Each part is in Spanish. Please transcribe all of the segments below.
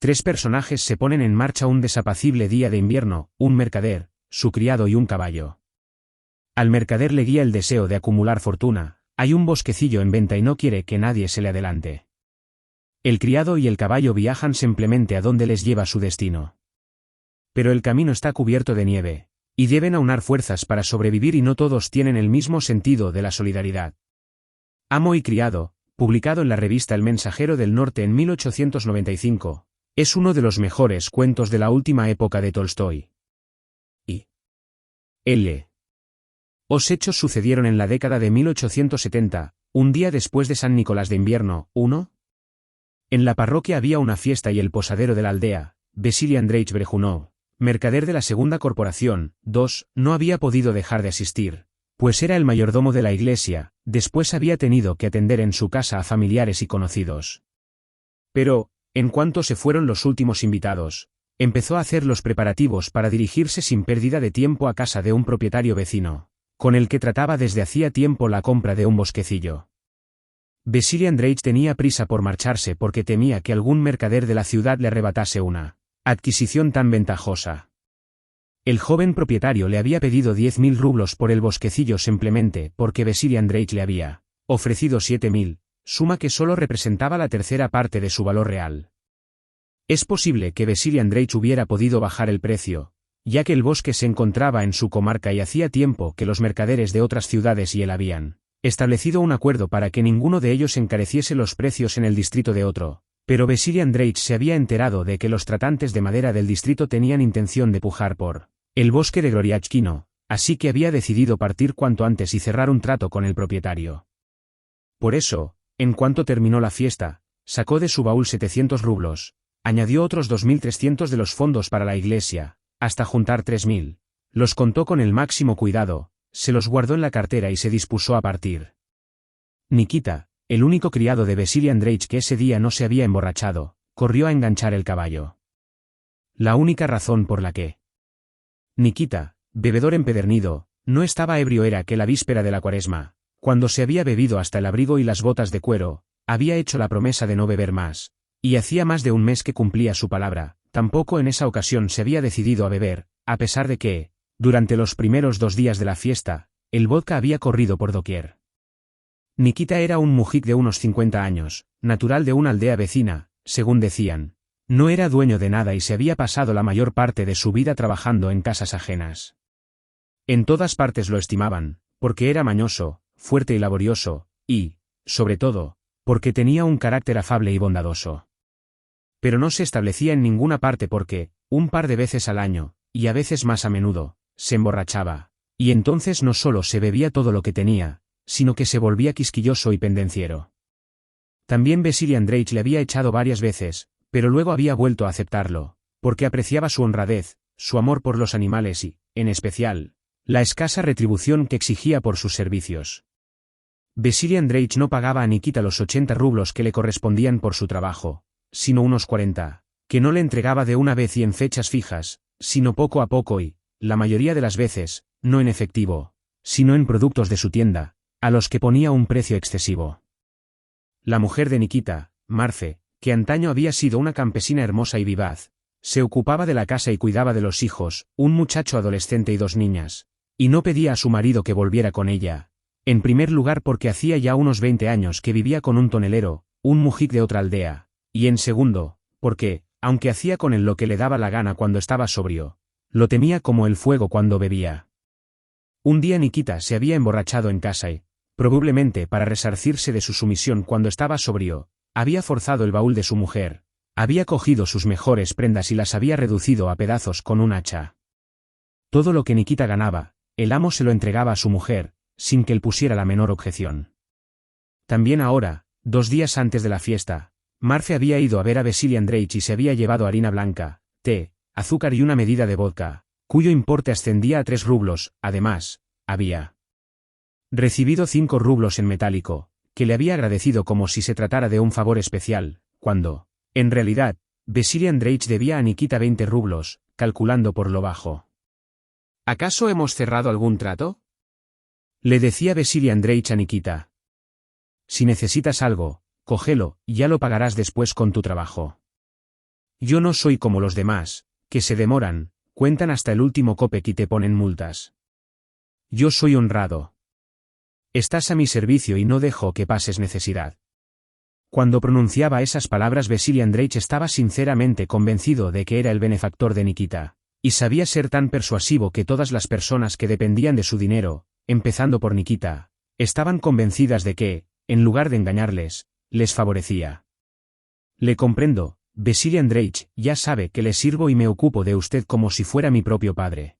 Tres personajes se ponen en marcha un desapacible día de invierno, un mercader, su criado y un caballo. Al mercader le guía el deseo de acumular fortuna, hay un bosquecillo en venta y no quiere que nadie se le adelante. El criado y el caballo viajan simplemente a donde les lleva su destino. Pero el camino está cubierto de nieve, y deben aunar fuerzas para sobrevivir y no todos tienen el mismo sentido de la solidaridad. Amo y criado, publicado en la revista El Mensajero del Norte en 1895, es uno de los mejores cuentos de la última época de Tolstói. Los hechos sucedieron en la década de 1870, un día después de San Nicolás de invierno, 1. En la parroquia había una fiesta y el posadero de la aldea, Vasili Andreich Brejunov, mercader de la segunda corporación, 2, no había podido dejar de asistir, pues era el mayordomo de la iglesia, después había tenido que atender en su casa a familiares y conocidos. Pero, en cuanto se fueron los últimos invitados, empezó a hacer los preparativos para dirigirse sin pérdida de tiempo a casa de un propietario vecino, con el que trataba desde hacía tiempo la compra de un bosquecillo. Vasili Andreich tenía prisa por marcharse porque temía que algún mercader de la ciudad le arrebatase una adquisición tan ventajosa. El joven propietario le había pedido 10.000 rublos por el bosquecillo simplemente porque Vasili Andreich le había ofrecido 7.000, suma que solo representaba la tercera parte de su valor real. Es posible que Vasili Andreich hubiera podido bajar el precio, ya que el bosque se encontraba en su comarca y hacía tiempo que los mercaderes de otras ciudades y él habían establecido un acuerdo para que ninguno de ellos encareciese los precios en el distrito de otro, pero Vasili Andreich se había enterado de que los tratantes de madera del distrito tenían intención de pujar por el bosque de Gloriachkino, así que había decidido partir cuanto antes y cerrar un trato con el propietario. Por eso, en cuanto terminó la fiesta, sacó de su baúl 700 rublos, añadió otros 2.300 de los fondos para la iglesia, hasta juntar 3.000. Los contó con el máximo cuidado, se los guardó en la cartera y se dispuso a partir. Nikita, el único criado de Vasili Andreich que ese día no se había emborrachado, corrió a enganchar el caballo. La única razón por la que Nikita, bebedor empedernido, no estaba ebrio era que la víspera de la Cuaresma, cuando se había bebido hasta el abrigo y las botas de cuero, había hecho la promesa de no beber más, y hacía más de un mes que cumplía su palabra. Tampoco en esa ocasión se había decidido a beber, a pesar de que, durante los primeros 2 días de la fiesta, el vodka había corrido por doquier. Nikita era un mujik de unos 50 años, natural de una aldea vecina, según decían. No era dueño de nada y se había pasado la mayor parte de su vida trabajando en casas ajenas. En todas partes lo estimaban, porque era mañoso, fuerte y laborioso, y, sobre todo, porque tenía un carácter afable y bondadoso. Pero no se establecía en ninguna parte porque, un par de veces al año, y a veces más a menudo, se emborrachaba, y entonces no solo se bebía todo lo que tenía, sino que se volvía quisquilloso y pendenciero. También Vasili Andreich le había echado varias veces, pero luego había vuelto a aceptarlo, porque apreciaba su honradez, su amor por los animales y, en especial, la escasa retribución que exigía por sus servicios. Vasili Andreich no pagaba a Nikita los 80 rublos que le correspondían por su trabajo, sino unos 40, que no le entregaba de una vez y en fechas fijas, sino poco a poco y, la mayoría de las veces, no en efectivo, sino en productos de su tienda, a los que ponía un precio excesivo. La mujer de Nikita, Marfe, que antaño había sido una campesina hermosa y vivaz, se ocupaba de la casa y cuidaba de los hijos, un muchacho adolescente y 2 niñas, y no pedía a su marido que volviera con ella, en primer lugar porque hacía ya unos 20 años que vivía con un tonelero, un mujik de otra aldea, y en segundo, porque, aunque hacía con él lo que le daba la gana cuando estaba sobrio, lo temía como el fuego cuando bebía. Un día Nikita se había emborrachado en casa y, probablemente para resarcirse de su sumisión cuando estaba sobrio, había forzado el baúl de su mujer, había cogido sus mejores prendas y las había reducido a pedazos con un hacha. Todo lo que Nikita ganaba, el amo se lo entregaba a su mujer, sin que él pusiera la menor objeción. También ahora, 2 días antes de la fiesta, Marfe había ido a ver a Vasili Andreich y se había llevado harina blanca, té, azúcar y una medida de vodka, cuyo importe ascendía a 3 rublos, además, había recibido 5 rublos en metálico, que le había agradecido como si se tratara de un favor especial, cuando, en realidad, Vasili Andreich debía a Nikita 20 rublos, calculando por lo bajo. ¿Acaso hemos cerrado algún trato?, le decía Vasili Andreich a Nikita. Si necesitas algo, cógelo, y ya lo pagarás después con tu trabajo. Yo no soy como los demás, que se demoran, cuentan hasta el último copec y te ponen multas. Yo soy honrado. Estás a mi servicio y no dejo que pases necesidad. Cuando pronunciaba esas palabras Vasily Andreich estaba sinceramente convencido de que era el benefactor de Nikita, y sabía ser tan persuasivo que todas las personas que dependían de su dinero, empezando por Nikita, estaban convencidas de que, en lugar de engañarles, les favorecía. Le comprendo, Vasily Andreich, ya sabe que le sirvo y me ocupo de usted como si fuera mi propio padre.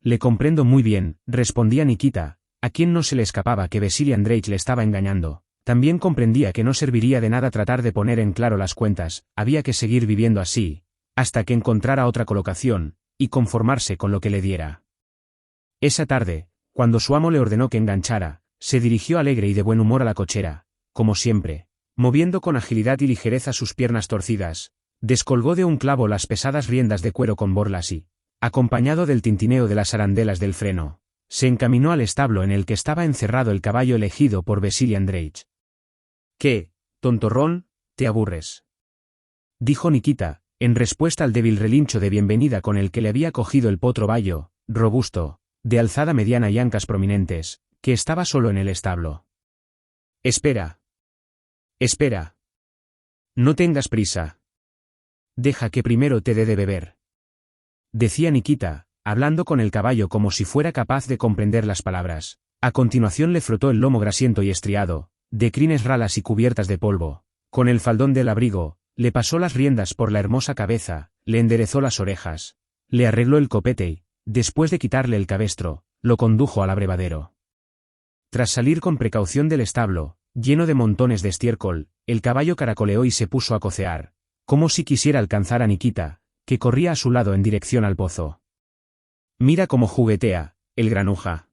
Le comprendo muy bien, respondía Nikita, a quien no se le escapaba que Vasily Andreich le estaba engañando. También comprendía que no serviría de nada tratar de poner en claro las cuentas, había que seguir viviendo así, hasta que encontrara otra colocación, y conformarse con lo que le diera. Esa tarde, cuando su amo le ordenó que enganchara, se dirigió alegre y de buen humor a la cochera, como siempre, moviendo con agilidad y ligereza sus piernas torcidas, descolgó de un clavo las pesadas riendas de cuero con borlas y, acompañado del tintineo de las arandelas del freno, se encaminó al establo en el que estaba encerrado el caballo elegido por Vasily Andreich. ¿Qué, tontorrón, te aburres?, dijo Nikita, en respuesta al débil relincho de bienvenida con el que le había cogido el potro bayo, robusto, de alzada mediana y ancas prominentes, que estaba solo en el establo. Espera. Espera. No tengas prisa. Deja que primero te dé de beber. Decía Nikita, hablando con el caballo como si fuera capaz de comprender las palabras. A continuación le frotó el lomo grasiento y estriado, de crines ralas y cubiertas de polvo. Con el faldón del abrigo, le pasó las riendas por la hermosa cabeza, le enderezó las orejas, le arregló el copete y, después de quitarle el cabestro, lo condujo al abrevadero. Tras salir con precaución del establo, lleno de montones de estiércol, el caballo caracoleó y se puso a cocear, como si quisiera alcanzar a Nikita, que corría a su lado en dirección al pozo. Mira cómo juguetea, el granuja.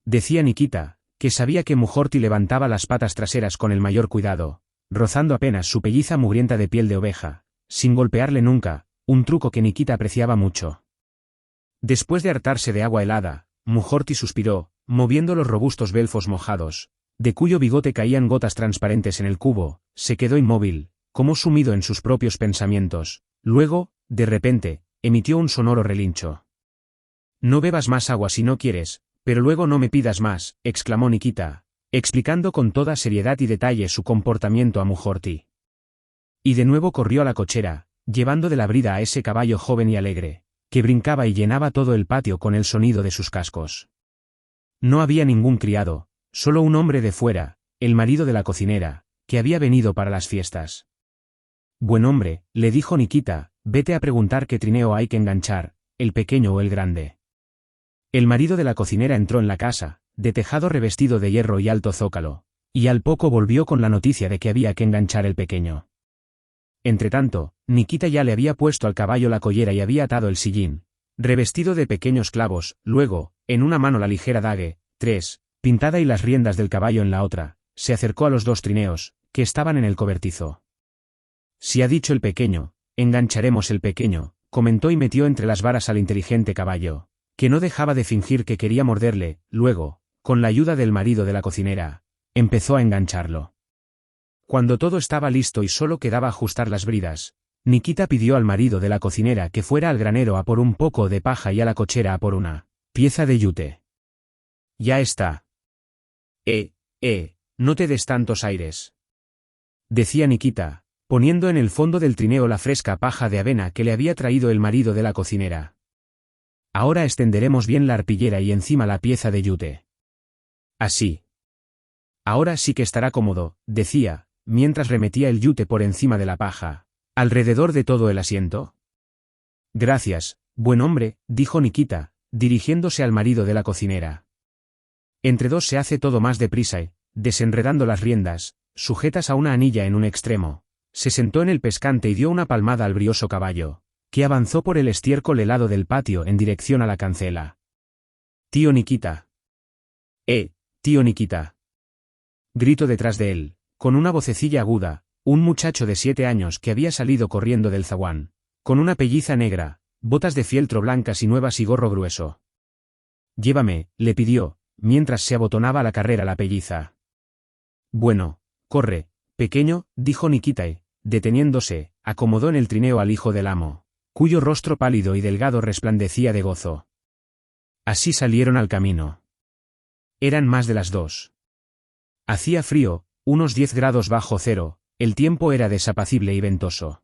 Decía Nikita, que sabía que Mujorty levantaba las patas traseras con el mayor cuidado, rozando apenas su pelliza mugrienta de piel de oveja, sin golpearle nunca, un truco que Nikita apreciaba mucho. Después de hartarse de agua helada, Mujorty suspiró, moviendo los robustos belfos mojados, de cuyo bigote caían gotas transparentes en el cubo, se quedó inmóvil, como sumido en sus propios pensamientos. Luego, de repente, emitió un sonoro relincho. No bebas más agua si no quieres, pero luego no me pidas más, exclamó Nikita, explicando con toda seriedad y detalle su comportamiento a Mujorty. Y de nuevo corrió a la cochera, llevando de la brida a ese caballo joven y alegre, que brincaba y llenaba todo el patio con el sonido de sus cascos. No había ningún criado, solo un hombre de fuera, el marido de la cocinera, que había venido para las fiestas. Buen hombre, le dijo Nikita, vete a preguntar qué trineo hay que enganchar, el pequeño o el grande. El marido de la cocinera entró en la casa, de tejado revestido de hierro y alto zócalo, y al poco volvió con la noticia de que había que enganchar el pequeño. Entretanto, Nikita ya le había puesto al caballo la collera y había atado el sillín, revestido de pequeños clavos, luego, en una mano la ligera dague, pintada y las riendas del caballo en la otra, se acercó a los dos trineos, que estaban en el cobertizo. Si ha dicho el pequeño, engancharemos el pequeño, comentó y metió entre las varas al inteligente caballo, que no dejaba de fingir que quería morderle. Luego, con la ayuda del marido de la cocinera, empezó a engancharlo. Cuando todo estaba listo y solo quedaba ajustar las bridas, Nikita pidió al marido de la cocinera que fuera al granero a por un poco de paja y a la cochera a por una pieza de yute. Ya está. No te des tantos aires, decía Nikita, poniendo en el fondo del trineo la fresca paja de avena que le había traído el marido de la cocinera. Ahora extenderemos bien la arpillera y encima la pieza de yute. Así. Ahora sí que estará cómodo, decía, mientras remetía el yute por encima de la paja, alrededor de todo el asiento. Gracias, buen hombre, dijo Nikita, dirigiéndose al marido de la cocinera. Entre dos se hace todo más deprisa y, desenredando las riendas, sujetas a una anilla en un extremo, se sentó en el pescante y dio una palmada al brioso caballo, que avanzó por el estiércol helado del patio en dirección a la cancela. Tío Nikita. Tío Nikita. Gritó detrás de él, con una vocecilla aguda, un muchacho de 7 años que había salido corriendo del zaguán, con una pelliza negra, botas de fieltro blancas y nuevas y gorro grueso. Llévame, le pidió, mientras se abotonaba a la carrera la pelliza. Bueno, corre, pequeño, dijo Nikita y, deteniéndose, acomodó en el trineo al hijo del amo, cuyo rostro pálido y delgado resplandecía de gozo. Así salieron al camino. Eran más de las 2. Hacía frío, unos 10 grados bajo cero, el tiempo era desapacible y ventoso.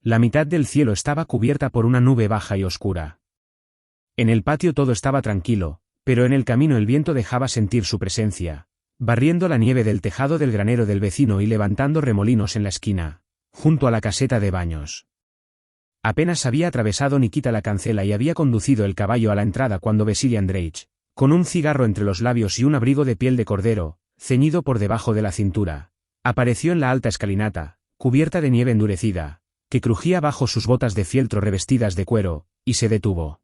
La mitad del cielo estaba cubierta por una nube baja y oscura. En el patio todo estaba tranquilo, pero en el camino el viento dejaba sentir su presencia, barriendo la nieve del tejado del granero del vecino y levantando remolinos en la esquina, junto a la caseta de baños. Apenas había atravesado Nikita la cancela y había conducido el caballo a la entrada cuando Vasili Andreich, con un cigarro entre los labios y un abrigo de piel de cordero, ceñido por debajo de la cintura, apareció en la alta escalinata, cubierta de nieve endurecida, que crujía bajo sus botas de fieltro revestidas de cuero, y se detuvo.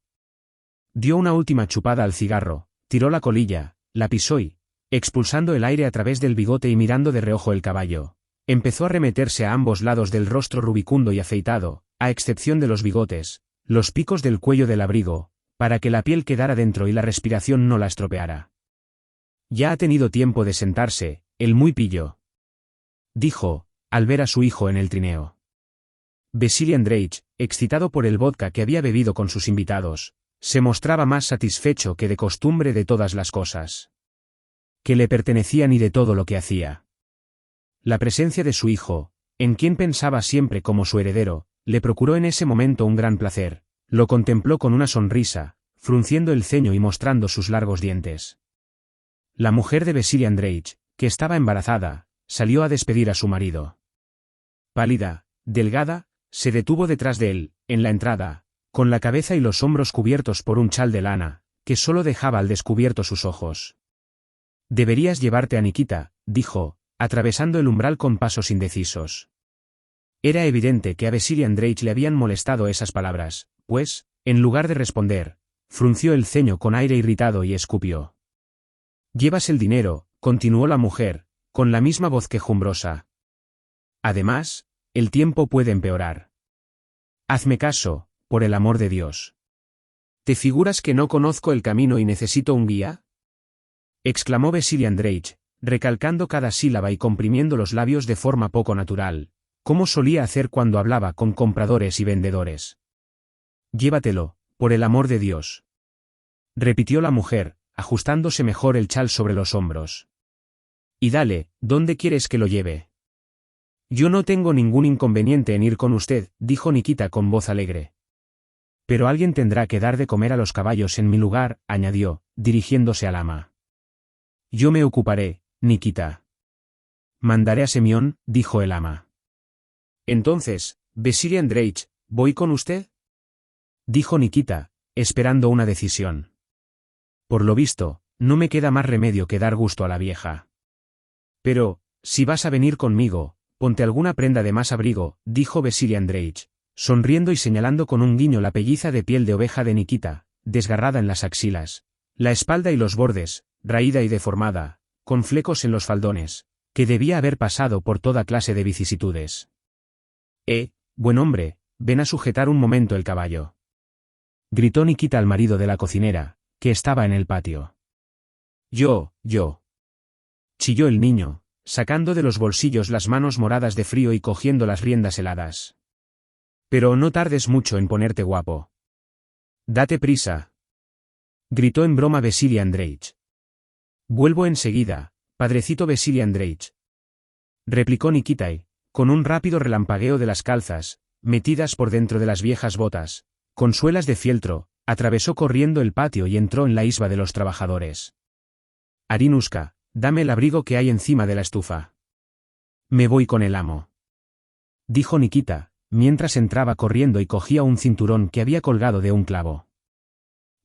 Dio una última chupada al cigarro, tiró la colilla, la pisó y, expulsando el aire a través del bigote y mirando de reojo el caballo, empezó a remeterse a ambos lados del rostro rubicundo y afeitado, a excepción de los bigotes, los picos del cuello del abrigo, para que la piel quedara dentro y la respiración no la estropeara. Ya ha tenido tiempo de sentarse, el muy pillo, dijo, al ver a su hijo en el trineo. Vasili Andreich, excitado por el vodka que había bebido con sus invitados, se mostraba más satisfecho que de costumbre de todas las cosas que le pertenecían y de todo lo que hacía. La presencia de su hijo, en quien pensaba siempre como su heredero, le procuró en ese momento un gran placer, lo contempló con una sonrisa, frunciendo el ceño y mostrando sus largos dientes. La mujer de Vasili Andreich, que estaba embarazada, salió a despedir a su marido. Pálida, delgada, se detuvo detrás de él, en la entrada, con la cabeza y los hombros cubiertos por un chal de lana, que solo dejaba al descubierto sus ojos. Deberías llevarte a Nikita, dijo, atravesando el umbral con pasos indecisos. Era evidente que a Vasili Andreich le habían molestado esas palabras, pues, en lugar de responder, frunció el ceño con aire irritado y escupió. Llevas el dinero, continuó la mujer, con la misma voz quejumbrosa. Además, el tiempo puede empeorar. Hazme caso, por el amor de Dios. ¿Te figuras que no conozco el camino y necesito un guía? Exclamó Vasili Andreich, recalcando cada sílaba y comprimiendo los labios de forma poco natural, como solía hacer cuando hablaba con compradores y vendedores. Llévatelo, por el amor de Dios. Repitió la mujer, ajustándose mejor el chal sobre los hombros. Y dale, ¿dónde quieres que lo lleve? Yo no tengo ningún inconveniente en ir con usted, dijo Nikita con voz alegre. Pero alguien tendrá que dar de comer a los caballos en mi lugar, añadió, dirigiéndose al ama. Yo me ocuparé, Nikita. Mandaré a Semión, dijo el ama. Entonces, Vasili Andreich, ¿voy con usted? Dijo Nikita, esperando una decisión. Por lo visto, no me queda más remedio que dar gusto a la vieja. Pero, si vas a venir conmigo, ponte alguna prenda de más abrigo, dijo Vasili Andreich, sonriendo y señalando con un guiño la pelliza de piel de oveja de Nikita, desgarrada en las axilas, la espalda y los bordes, raída y deformada, con flecos en los faldones, que debía haber pasado por toda clase de vicisitudes. Buen hombre, ven a sujetar un momento el caballo. Gritó Nikita al marido de la cocinera, que estaba en el patio. Yo. Chilló el niño, sacando de los bolsillos las manos moradas de frío y cogiendo las riendas heladas. Pero no tardes mucho en ponerte guapo. Date prisa. Gritó en broma Vasili Andreich. Vuelvo enseguida, padrecito Vasili Andreich. Replicó Nikita y, con un rápido relampagueo de las calzas, metidas por dentro de las viejas botas, con suelas de fieltro, atravesó corriendo el patio y entró en la isba de los trabajadores. Arinuska, dame el abrigo que hay encima de la estufa. Me voy con el amo. Dijo Nikita, mientras entraba corriendo y cogía un cinturón que había colgado de un clavo.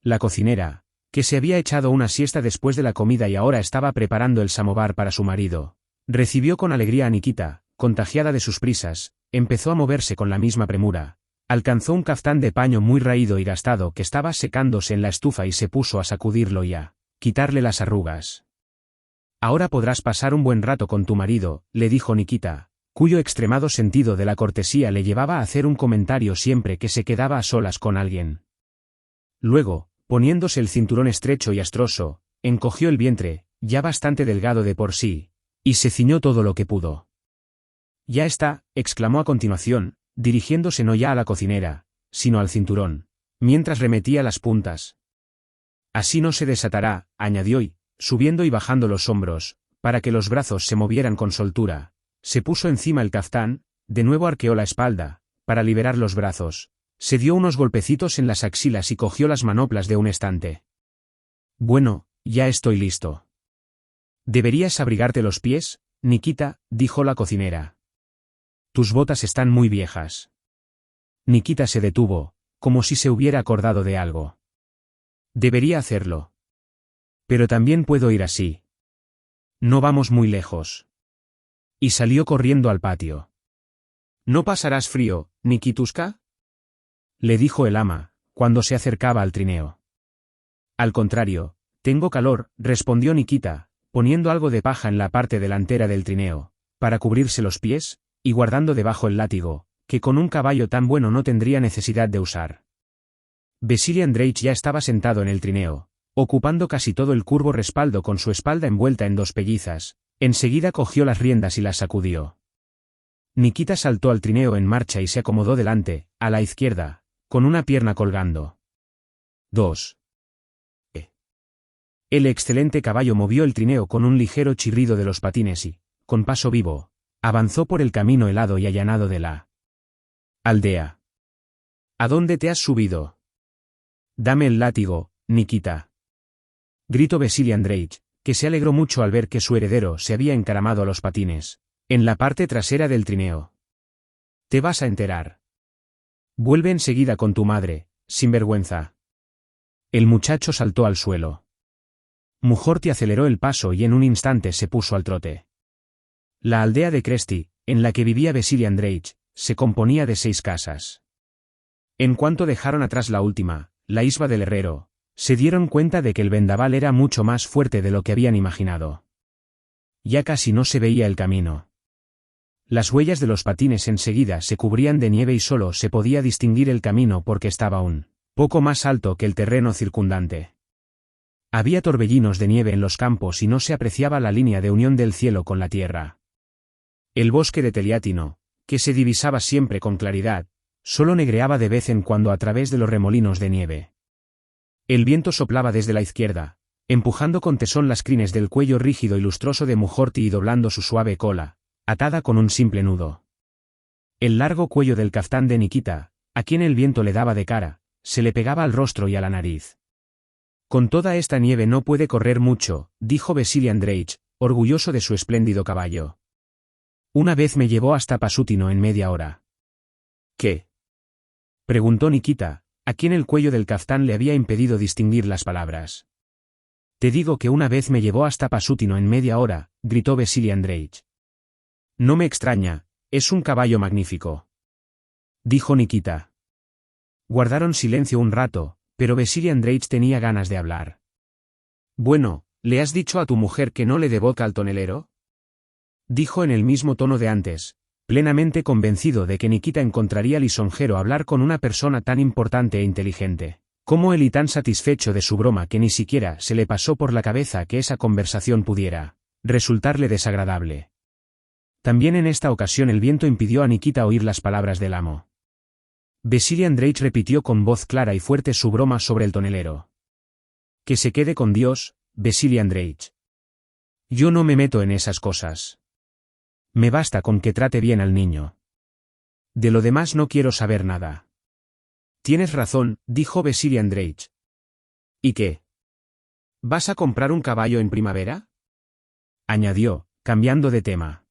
La cocinera, que se había echado una siesta después de la comida y ahora estaba preparando el samovar para su marido, recibió con alegría a Nikita, contagiada de sus prisas, empezó a moverse con la misma premura, alcanzó un caftán de paño muy raído y gastado que estaba secándose en la estufa y se puso a sacudirlo y a quitarle las arrugas. Ahora podrás pasar un buen rato con tu marido, le dijo Nikita, cuyo extremado sentido de la cortesía le llevaba a hacer un comentario siempre que se quedaba a solas con alguien. Luego, poniéndose el cinturón estrecho y astroso, encogió el vientre, ya bastante delgado de por sí, y se ciñó todo lo que pudo. Ya está, exclamó a continuación, dirigiéndose no ya a la cocinera, sino al cinturón, mientras remetía las puntas. Así no se desatará, añadió y, subiendo y bajando los hombros, para que los brazos se movieran con soltura, se puso encima el caftán, de nuevo arqueó la espalda, para liberar los brazos, se dio unos golpecitos en las axilas y cogió las manoplas de un estante. Bueno, ya estoy listo. ¿Deberías abrigarte los pies, Nikita?, dijo la cocinera. Tus botas están muy viejas. Nikita se detuvo, como si se hubiera acordado de algo. Debería hacerlo. Pero también puedo ir así. No vamos muy lejos. Y salió corriendo al patio. ¿No pasarás frío, Nikituska?, le dijo el ama, cuando se acercaba al trineo. Al contrario, tengo calor, respondió Nikita, poniendo algo de paja en la parte delantera del trineo, para cubrirse los pies, y guardando debajo el látigo, que con un caballo tan bueno no tendría necesidad de usar. Vasily Andreich ya estaba sentado en el trineo, ocupando casi todo el curvo respaldo con su espalda envuelta en dos pellizas, enseguida cogió las riendas y las sacudió. Nikita saltó al trineo en marcha y se acomodó delante, a la izquierda, con una pierna colgando. 2. El excelente caballo movió el trineo con un ligero chirrido de los patines y, con paso vivo, avanzó por el camino helado y allanado de la aldea. ¿A dónde te has subido? Dame el látigo, Nikita. Gritó Vasily Andreich, que se alegró mucho al ver que su heredero se había encaramado a los patines, en la parte trasera del trineo. Te vas a enterar. Vuelve enseguida con tu madre, sinvergüenza. El muchacho saltó al suelo. Mujorti aceleró el paso y en un instante se puso al trote. La aldea de Kresti, en la que vivía Vasily Andreich, se componía de 6 casas. En cuanto dejaron atrás la última, la isba del herrero, se dieron cuenta de que el vendaval era mucho más fuerte de lo que habían imaginado. Ya casi no se veía el camino. Las huellas de los patines enseguida se cubrían de nieve y solo se podía distinguir el camino porque estaba un poco más alto que el terreno circundante. Había torbellinos de nieve en los campos y no se apreciaba la línea de unión del cielo con la tierra. El bosque de Teliátino, que se divisaba siempre con claridad, solo negreaba de vez en cuando a través de los remolinos de nieve. El viento soplaba desde la izquierda, empujando con tesón las crines del cuello rígido y lustroso de Mujorti y doblando su suave cola, atada con un simple nudo. El largo cuello del caftán de Nikita, a quien el viento le daba de cara, se le pegaba al rostro y a la nariz. Con toda esta nieve no puede correr mucho, dijo Vasily Andreich, orgulloso de su espléndido caballo. Una vez me llevó hasta Pasutino en media hora. ¿Qué? Preguntó Nikita, a quien el cuello del caftán le había impedido distinguir las palabras. Te digo que una vez me llevó hasta Pasutino en media hora, gritó Vasily Andreich. No me extraña, es un caballo magnífico. Dijo Nikita. Guardaron silencio un rato, pero Vasily Andreich tenía ganas de hablar. Bueno, ¿le has dicho a tu mujer que no le dé vodka al tonelero? Dijo en el mismo tono de antes, plenamente convencido de que Nikita encontraría lisonjero hablar con una persona tan importante e inteligente como él y tan satisfecho de su broma que ni siquiera se le pasó por la cabeza que esa conversación pudiera resultarle desagradable. También en esta ocasión el viento impidió a Nikita oír las palabras del amo. Vasily Andreich repitió con voz clara y fuerte su broma sobre el tonelero. Que se quede con Dios, Vasily Andreich. Yo no me meto en esas cosas. Me basta con que trate bien al niño. De lo demás no quiero saber nada. Tienes razón, dijo Vasily Andreich. ¿Y qué? ¿Vas a comprar un caballo en primavera? Añadió, cambiando de tema.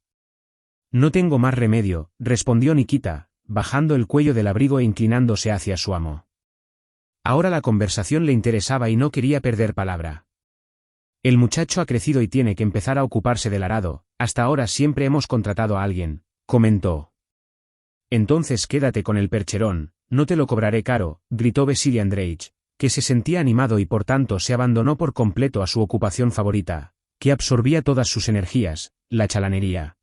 No tengo más remedio, respondió Nikita, bajando el cuello del abrigo e inclinándose hacia su amo. Ahora la conversación le interesaba y no quería perder palabra. El muchacho ha crecido y tiene que empezar a ocuparse del arado, hasta ahora siempre hemos contratado a alguien, comentó. Entonces quédate con el percherón, no te lo cobraré caro, gritó Vasily Andreich, que se sentía animado y por tanto se abandonó por completo a su ocupación favorita, que absorbía todas sus energías, la chalanería.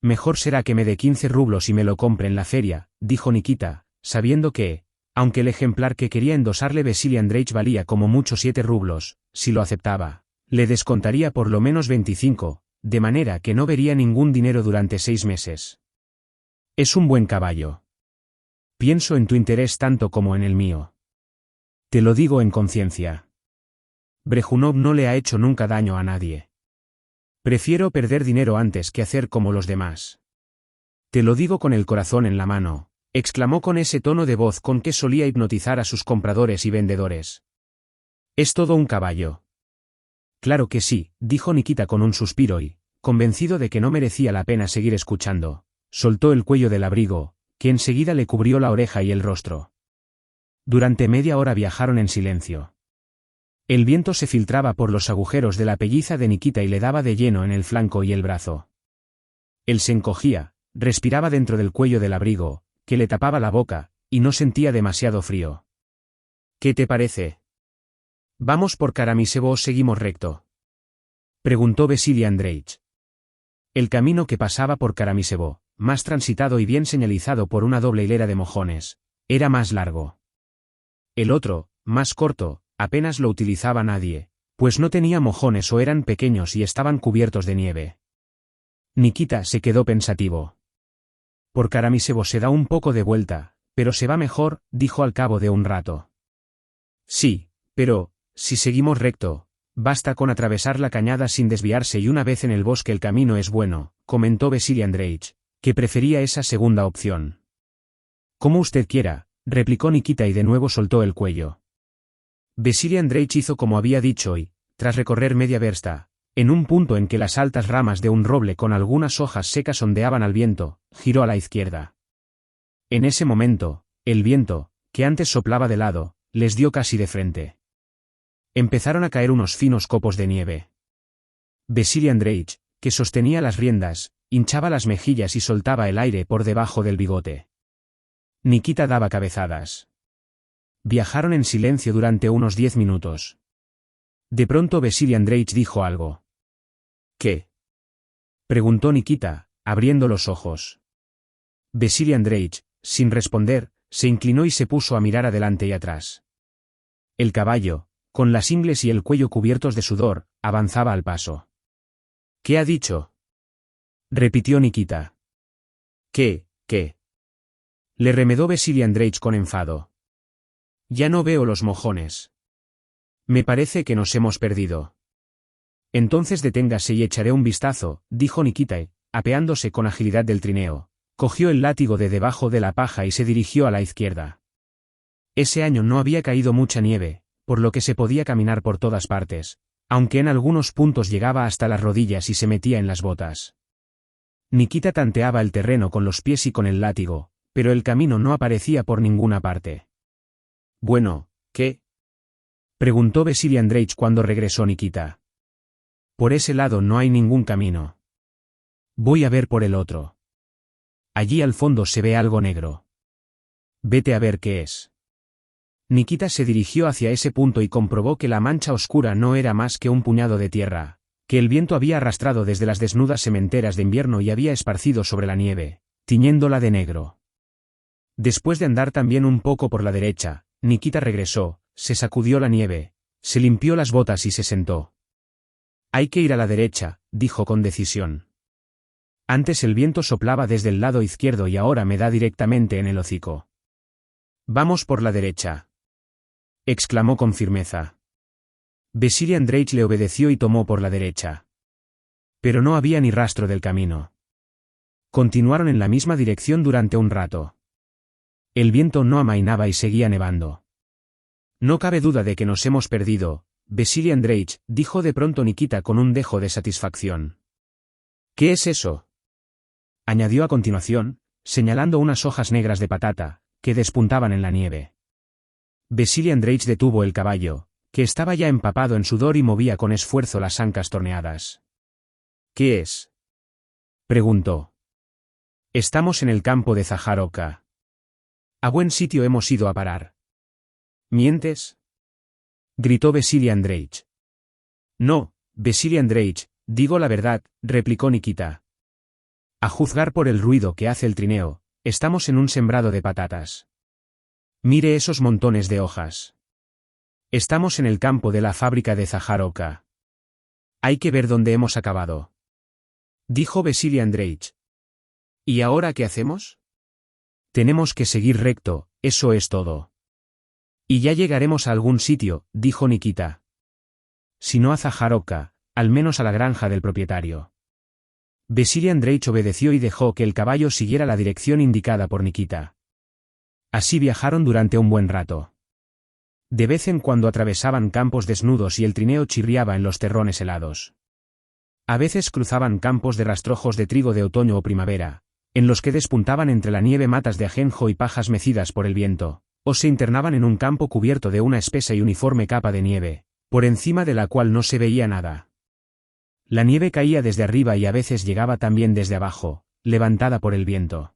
Mejor será que me dé 15 rublos y me lo compre en la feria, dijo Nikita, sabiendo que, aunque el ejemplar que quería endosarle Vasily Andreich valía como mucho 7 rublos, si lo aceptaba, le descontaría por lo menos 25, de manera que no vería ningún dinero durante 6 meses. Es un buen caballo. Pienso en tu interés tanto como en el mío. Te lo digo en conciencia. Brejunov no le ha hecho nunca daño a nadie. Prefiero perder dinero antes que hacer como los demás. Te lo digo con el corazón en la mano, exclamó con ese tono de voz con que solía hipnotizar a sus compradores y vendedores. Es todo un caballo. Claro que sí, dijo Nikita con un suspiro y, convencido de que no merecía la pena seguir escuchando, soltó el cuello del abrigo, que enseguida le cubrió la oreja y el rostro. Durante media hora viajaron en silencio. El viento se filtraba por los agujeros de la pelliza de Nikita y le daba de lleno en el flanco y el brazo. Él se encogía, respiraba dentro del cuello del abrigo, que le tapaba la boca, y no sentía demasiado frío. ¿Qué te parece? ¿Vamos por Karamisevo o seguimos recto?, preguntó Vasili Andreich. El camino que pasaba por Karamisevo, más transitado y bien señalizado por una doble hilera de mojones, era más largo. El otro, más corto, apenas lo utilizaba nadie, pues no tenía mojones o eran pequeños y estaban cubiertos de nieve. Nikita se quedó pensativo. Por Karamisevo se da un poco de vuelta, pero se va mejor, dijo al cabo de un rato. Sí, pero, si seguimos recto, basta con atravesar la cañada sin desviarse y una vez en el bosque el camino es bueno, comentó Vasili Andreich, que prefería esa segunda opción. Como usted quiera, replicó Nikita y de nuevo soltó el cuello. Vasili Andreich hizo como había dicho y, tras recorrer media versta, en un punto en que las altas ramas de un roble con algunas hojas secas ondeaban al viento, giró a la izquierda. En ese momento, el viento, que antes soplaba de lado, les dio casi de frente. Empezaron a caer unos finos copos de nieve. Vasili Andreich, que sostenía las riendas, hinchaba las mejillas y soltaba el aire por debajo del bigote. Nikita daba cabezadas. Viajaron en silencio durante unos 10 minutos. De pronto Vasili Andreich dijo algo. ¿Qué?, preguntó Nikita, abriendo los ojos. Vasili Andreich, sin responder, se inclinó y se puso a mirar adelante y atrás. El caballo, con las ingles y el cuello cubiertos de sudor, avanzaba al paso. ¿Qué ha dicho?, repitió Nikita. ¿Qué? Le remedó Vasili Andreich con enfado. Ya no veo los mojones. Me parece que nos hemos perdido. Entonces deténgase y echaré un vistazo, dijo Nikita y, apeándose con agilidad del trineo, cogió el látigo de debajo de la paja y se dirigió a la izquierda. Ese año no había caído mucha nieve, por lo que se podía caminar por todas partes, aunque en algunos puntos llegaba hasta las rodillas y se metía en las botas. Nikita tanteaba el terreno con los pies y con el látigo, pero el camino no aparecía por ninguna parte. Bueno, ¿qué?, preguntó Vasili Andreich cuando regresó Nikita. Por ese lado no hay ningún camino. Voy a ver por el otro. Allí al fondo se ve algo negro. Vete a ver qué es. Nikita se dirigió hacia ese punto y comprobó que la mancha oscura no era más que un puñado de tierra, que el viento había arrastrado desde las desnudas sementeras de invierno y había esparcido sobre la nieve, tiñéndola de negro. Después de andar también un poco por la derecha, Nikita regresó, se sacudió la nieve, se limpió las botas y se sentó. Hay que ir a la derecha, dijo con decisión. Antes el viento soplaba desde el lado izquierdo y ahora me da directamente en el hocico. Vamos por la derecha, exclamó con firmeza. Vasili Andreich le obedeció y tomó por la derecha. Pero no había ni rastro del camino. Continuaron en la misma dirección durante un rato. El viento no amainaba y seguía nevando. No cabe duda de que nos hemos perdido, Vasili Andreich, dijo de pronto Nikita con un dejo de satisfacción. ¿Qué es eso?, añadió a continuación, señalando unas hojas negras de patata, que despuntaban en la nieve. Vasili Andreich detuvo el caballo, que estaba ya empapado en sudor y movía con esfuerzo las ancas torneadas. ¿Qué es?, preguntó. Estamos en el campo de Zaharovka. A buen sitio hemos ido a parar. ¿Mientes?, gritó Vasili Andreich. No, Vasili Andreich, digo la verdad, replicó Nikita. A juzgar por el ruido que hace el trineo, estamos en un sembrado de patatas. Mire esos montones de hojas. Estamos en el campo de la fábrica de Zaharovka. Hay que ver dónde hemos acabado. dijo Vasily Andreich. ¿Y ahora qué hacemos? Tenemos que seguir recto, eso es todo. Y ya llegaremos a algún sitio, dijo Nikita. Si no a Zaharovka, al menos a la granja del propietario. Vasily Andreich obedeció y dejó que el caballo siguiera la dirección indicada por Nikita. Así viajaron durante un buen rato. De vez en cuando atravesaban campos desnudos y el trineo chirriaba en los terrones helados. A veces cruzaban campos de rastrojos de trigo de otoño o primavera, en los que despuntaban entre la nieve matas de ajenjo y pajas mecidas por el viento, o se internaban en un campo cubierto de una espesa y uniforme capa de nieve, por encima de la cual no se veía nada. La nieve caía desde arriba y a veces llegaba también desde abajo, levantada por el viento.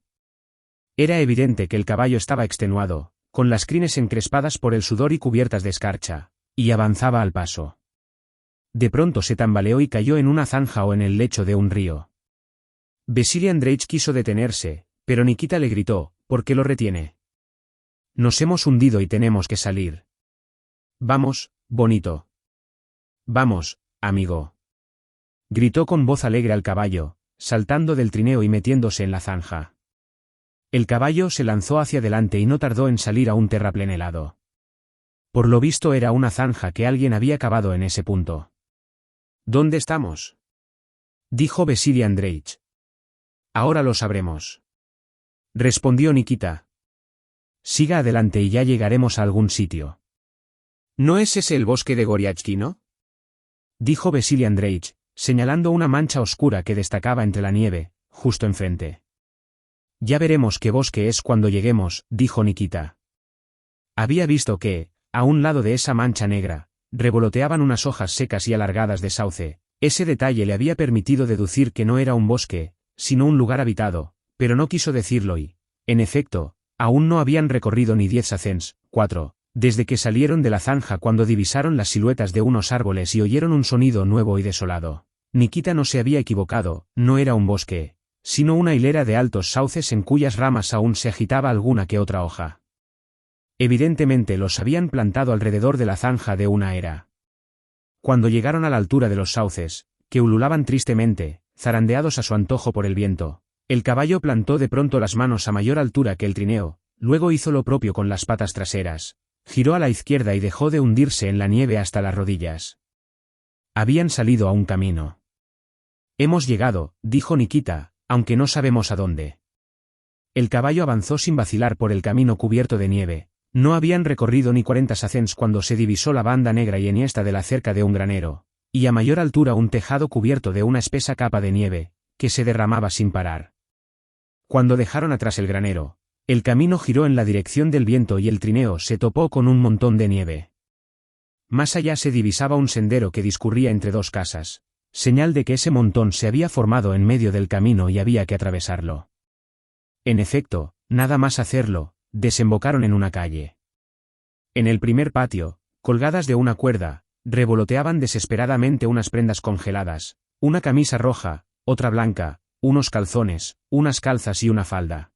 Era evidente que el caballo estaba extenuado, con las crines encrespadas por el sudor y cubiertas de escarcha, y avanzaba al paso. De pronto se tambaleó y cayó en una zanja o en el lecho de un río. Vasily Andreich quiso detenerse, pero Nikita le gritó: ¿por qué lo retiene? Nos hemos hundido y tenemos que salir. Vamos, bonito. Vamos, amigo. Gritó con voz alegre al caballo, saltando del trineo y metiéndose en la zanja. El caballo se lanzó hacia adelante y no tardó en salir a un terraplén helado. Por lo visto era una zanja que alguien había cavado en ese punto. ¿Dónde estamos?, dijo Vasily Andreich. Ahora lo sabremos, respondió Nikita. Siga adelante y ya llegaremos a algún sitio. ¿No es ese el bosque de Goriachkino?, dijo Vasily Andreich, señalando una mancha oscura que destacaba entre la nieve, justo enfrente. Ya veremos qué bosque es cuando lleguemos, dijo Nikita. Había visto que, a un lado de esa mancha negra, revoloteaban unas hojas secas y alargadas de sauce. Ese detalle le había permitido deducir que no era un bosque, sino un lugar habitado, pero no quiso decirlo y, en efecto, aún no habían recorrido ni 10 sacens, 4, desde que salieron de la zanja cuando divisaron las siluetas de unos árboles y oyeron un sonido nuevo y desolado. Nikita no se había equivocado, no era un bosque, sino una hilera de altos sauces en cuyas ramas aún se agitaba alguna que otra hoja. Evidentemente los habían plantado alrededor de la zanja de una era. Cuando llegaron a la altura de los sauces, que ululaban tristemente, zarandeados a su antojo por el viento, el caballo plantó de pronto las manos a mayor altura que el trineo, luego hizo lo propio con las patas traseras, giró a la izquierda y dejó de hundirse en la nieve hasta las rodillas. Habían salido a un camino. Hemos llegado, dijo Nikita, aunque no sabemos a dónde. El caballo avanzó sin vacilar por el camino cubierto de nieve. No habían recorrido ni 40 sacens cuando se divisó la banda negra y enhiesta de la cerca de un granero, y a mayor altura un tejado cubierto de una espesa capa de nieve, que se derramaba sin parar. Cuando dejaron atrás el granero, el camino giró en la dirección del viento y el trineo se topó con un montón de nieve. Más allá se divisaba un sendero que discurría entre dos casas, señal de que ese montón se había formado en medio del camino y había que atravesarlo. En efecto, nada más hacerlo, desembocaron en una calle. En el primer patio, colgadas de una cuerda, revoloteaban desesperadamente unas prendas congeladas, una camisa roja, otra blanca, unos calzones, unas calzas y una falda.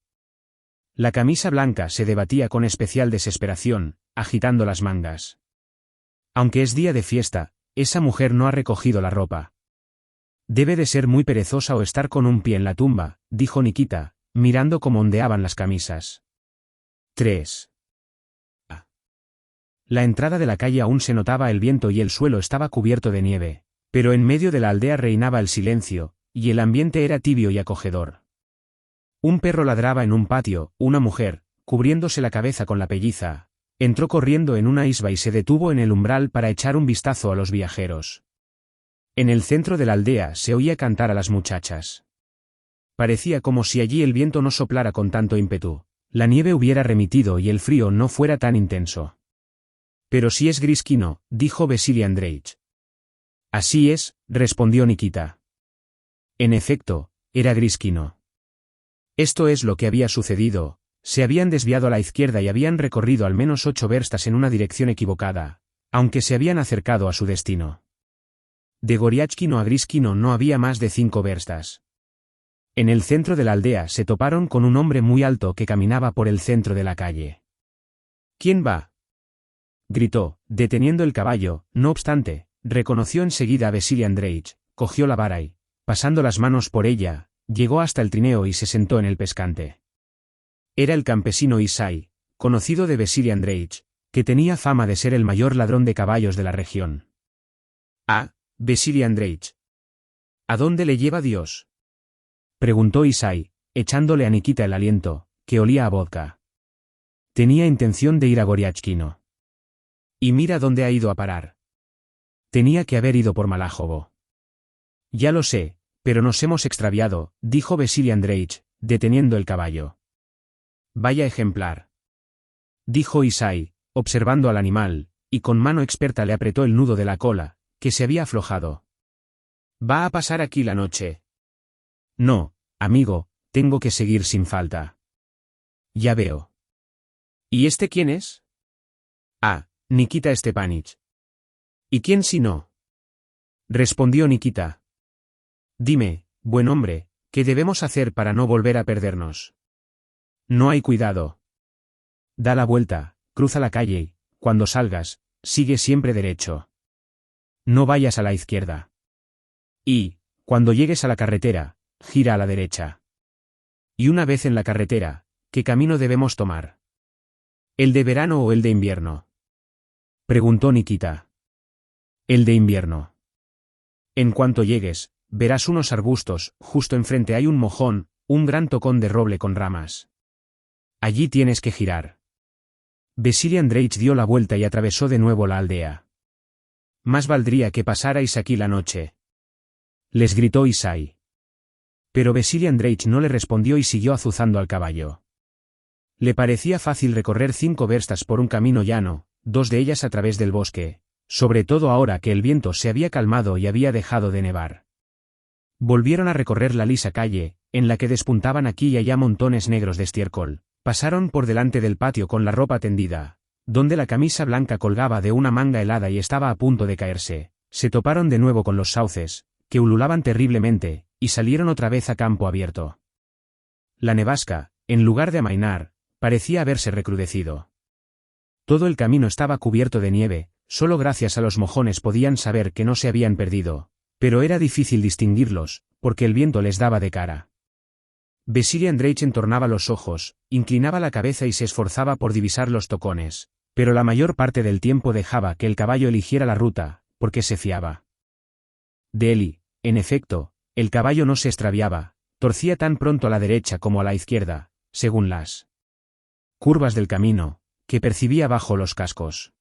La camisa blanca se debatía con especial desesperación, agitando las mangas. Aunque es día de fiesta, esa mujer no ha recogido la ropa. Debe de ser muy perezosa o estar con un pie en la tumba, dijo Nikita, mirando cómo ondeaban las camisas. 3. La entrada de la calle aún se notaba el viento y el suelo estaba cubierto de nieve, pero en medio de la aldea reinaba el silencio, y el ambiente era tibio y acogedor. Un perro ladraba en un patio, una mujer, cubriéndose la cabeza con la pelliza, entró corriendo en una isba y se detuvo en el umbral para echar un vistazo a los viajeros. En el centro de la aldea se oía cantar a las muchachas. Parecía como si allí el viento no soplara con tanto ímpetu. La nieve hubiera remitido y el frío no fuera tan intenso. Pero si es Griskino, dijo Vasily Andreich. Así es, respondió Nikita. En efecto, era Griskino. Esto es lo que había sucedido: se habían desviado a la izquierda y habían recorrido al menos 8 verstas en una dirección equivocada, aunque se habían acercado a su destino. De Goriachkino a Griskino no había más de 5 verstas. En el centro de la aldea se toparon con un hombre muy alto que caminaba por el centro de la calle. ¿Quién va?, gritó, deteniendo el caballo. No obstante, reconoció enseguida a Vasily Andreich, cogió la vara y, pasando las manos por ella, llegó hasta el trineo y se sentó en el pescante. Era el campesino Isai, conocido de Vasili Andreich, que tenía fama de ser el mayor ladrón de caballos de la región. «Ah, Vasili Andreich. ¿A dónde le lleva Dios?», preguntó Isai, echándole a Nikita el aliento, que olía a vodka. Tenía intención de ir a Goriachkino. Y mira dónde ha ido a parar. Tenía que haber ido por Malajovo. Ya lo sé, pero nos hemos extraviado, dijo Vasili Andreich, deteniendo el caballo. Vaya ejemplar, dijo Isai, observando al animal, y con mano experta le apretó el nudo de la cola, que se había aflojado. ¿Va a pasar aquí la noche? No, amigo, tengo que seguir sin falta. Ya veo. ¿Y este quién es? Ah, Nikita Stepanich. ¿Y quién si no? Respondió Nikita. Dime, buen hombre, ¿qué debemos hacer para no volver a perdernos? No hay cuidado. Da la vuelta, cruza la calle y, cuando salgas, sigue siempre derecho. No vayas a la izquierda. Y, cuando llegues a la carretera, gira a la derecha. Y una vez en la carretera, ¿qué camino debemos tomar? ¿El de verano o el de invierno?, preguntó Nikita. El de invierno. En cuanto llegues, verás unos arbustos, justo enfrente hay un mojón, un gran tocón de roble con ramas. Allí tienes que girar. Vasili Andreich dio la vuelta y atravesó de nuevo la aldea. Más valdría que pasarais aquí la noche, les gritó Isai. Pero Vasili Andreich no le respondió y siguió azuzando al caballo. Le parecía fácil recorrer 5 verstas por un camino llano, 2 de ellas a través del bosque, sobre todo ahora que el viento se había calmado y había dejado de nevar. Volvieron a recorrer la lisa calle, en la que despuntaban aquí y allá montones negros de estiércol. Pasaron por delante del patio con la ropa tendida, donde la camisa blanca colgaba de una manga helada y estaba a punto de caerse. Se toparon de nuevo con los sauces, que ululaban terriblemente, y salieron otra vez a campo abierto. La nevasca, en lugar de amainar, parecía haberse recrudecido. Todo el camino estaba cubierto de nieve, solo gracias a los mojones podían saber que no se habían perdido, pero era difícil distinguirlos, porque el viento les daba de cara. Vasili Andreich entornaba los ojos, inclinaba la cabeza y se esforzaba por divisar los tocones, pero la mayor parte del tiempo dejaba que el caballo eligiera la ruta, porque se fiaba de él y, en efecto, el caballo no se extraviaba, torcía tan pronto a la derecha como a la izquierda, según las curvas del camino, que percibía bajo los cascos.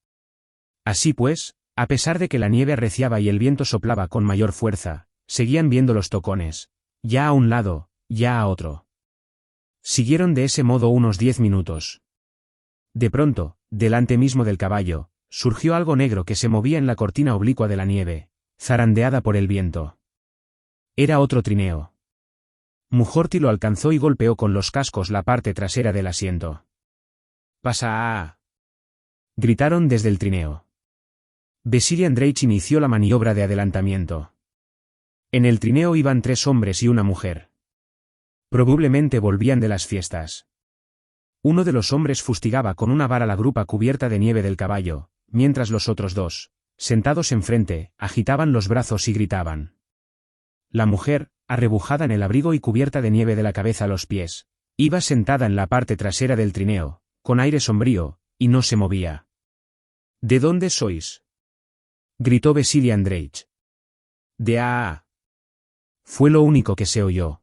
Así pues, a pesar de que la nieve arreciaba y el viento soplaba con mayor fuerza, seguían viendo los tocones, ya a un lado, ya a otro. Siguieron de ese modo unos 10 minutos. De pronto, delante mismo del caballo, surgió algo negro que se movía en la cortina oblicua de la nieve, zarandeada por el viento. Era otro trineo. Mujorti lo alcanzó y golpeó con los cascos la parte trasera del asiento. «¡Pasa!», gritaron desde el trineo. Vasili Andreich inició la maniobra de adelantamiento. En el trineo iban 3 hombres y una mujer. Probablemente volvían de las fiestas. Uno de los hombres fustigaba con una vara la grupa cubierta de nieve del caballo, mientras los otros 2, sentados enfrente, agitaban los brazos y gritaban. La mujer, arrebujada en el abrigo y cubierta de nieve de la cabeza a los pies, iba sentada en la parte trasera del trineo, con aire sombrío, y no se movía. «¿De dónde sois?», gritó Vasili Andreich. «De A. Fue lo único que se oyó.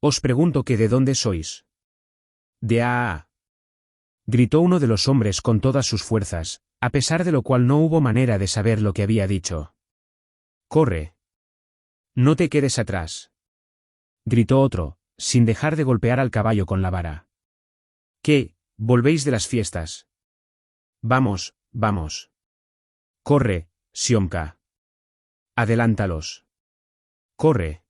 «Os pregunto que de dónde sois». «De A», gritó uno de los hombres con todas sus fuerzas, a pesar de lo cual no hubo manera de saber lo que había dicho. «Corre. No te quedes atrás», gritó otro, sin dejar de golpear al caballo con la vara. «¿Qué, volvéis de las fiestas? Vamos, vamos. Corre, Siomka. Adelántalos. Corre».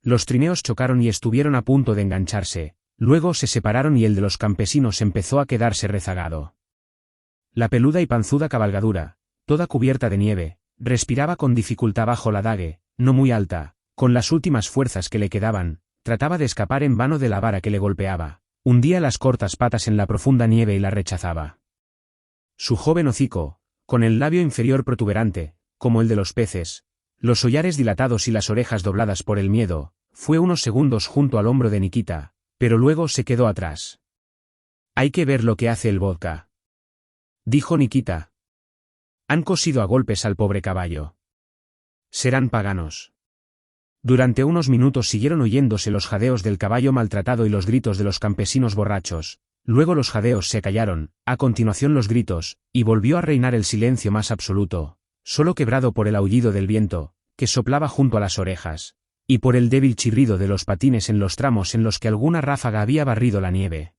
Los trineos chocaron y estuvieron a punto de engancharse, luego se separaron y el de los campesinos empezó a quedarse rezagado. La peluda y panzuda cabalgadura, toda cubierta de nieve, respiraba con dificultad bajo la dague, no muy alta, con las últimas fuerzas que le quedaban, trataba de escapar en vano de la vara que le golpeaba, hundía las cortas patas en la profunda nieve y la rechazaba. Su joven hocico, con el labio inferior protuberante, como el de los peces, Los hollares dilatados y las orejas dobladas por el miedo, fue unos segundos junto al hombro de Nikita, pero luego se quedó atrás. Hay que ver lo que hace el vodka, dijo Nikita. Han cosido a golpes al pobre caballo. Serán paganos. Durante unos minutos siguieron oyéndose los jadeos del caballo maltratado y los gritos de los campesinos borrachos, luego los jadeos se callaron, a continuación los gritos, y volvió a reinar el silencio más absoluto, solo quebrado por el aullido del viento, que soplaba junto a las orejas, y por el débil chirrido de los patines en los tramos en los que alguna ráfaga había barrido la nieve.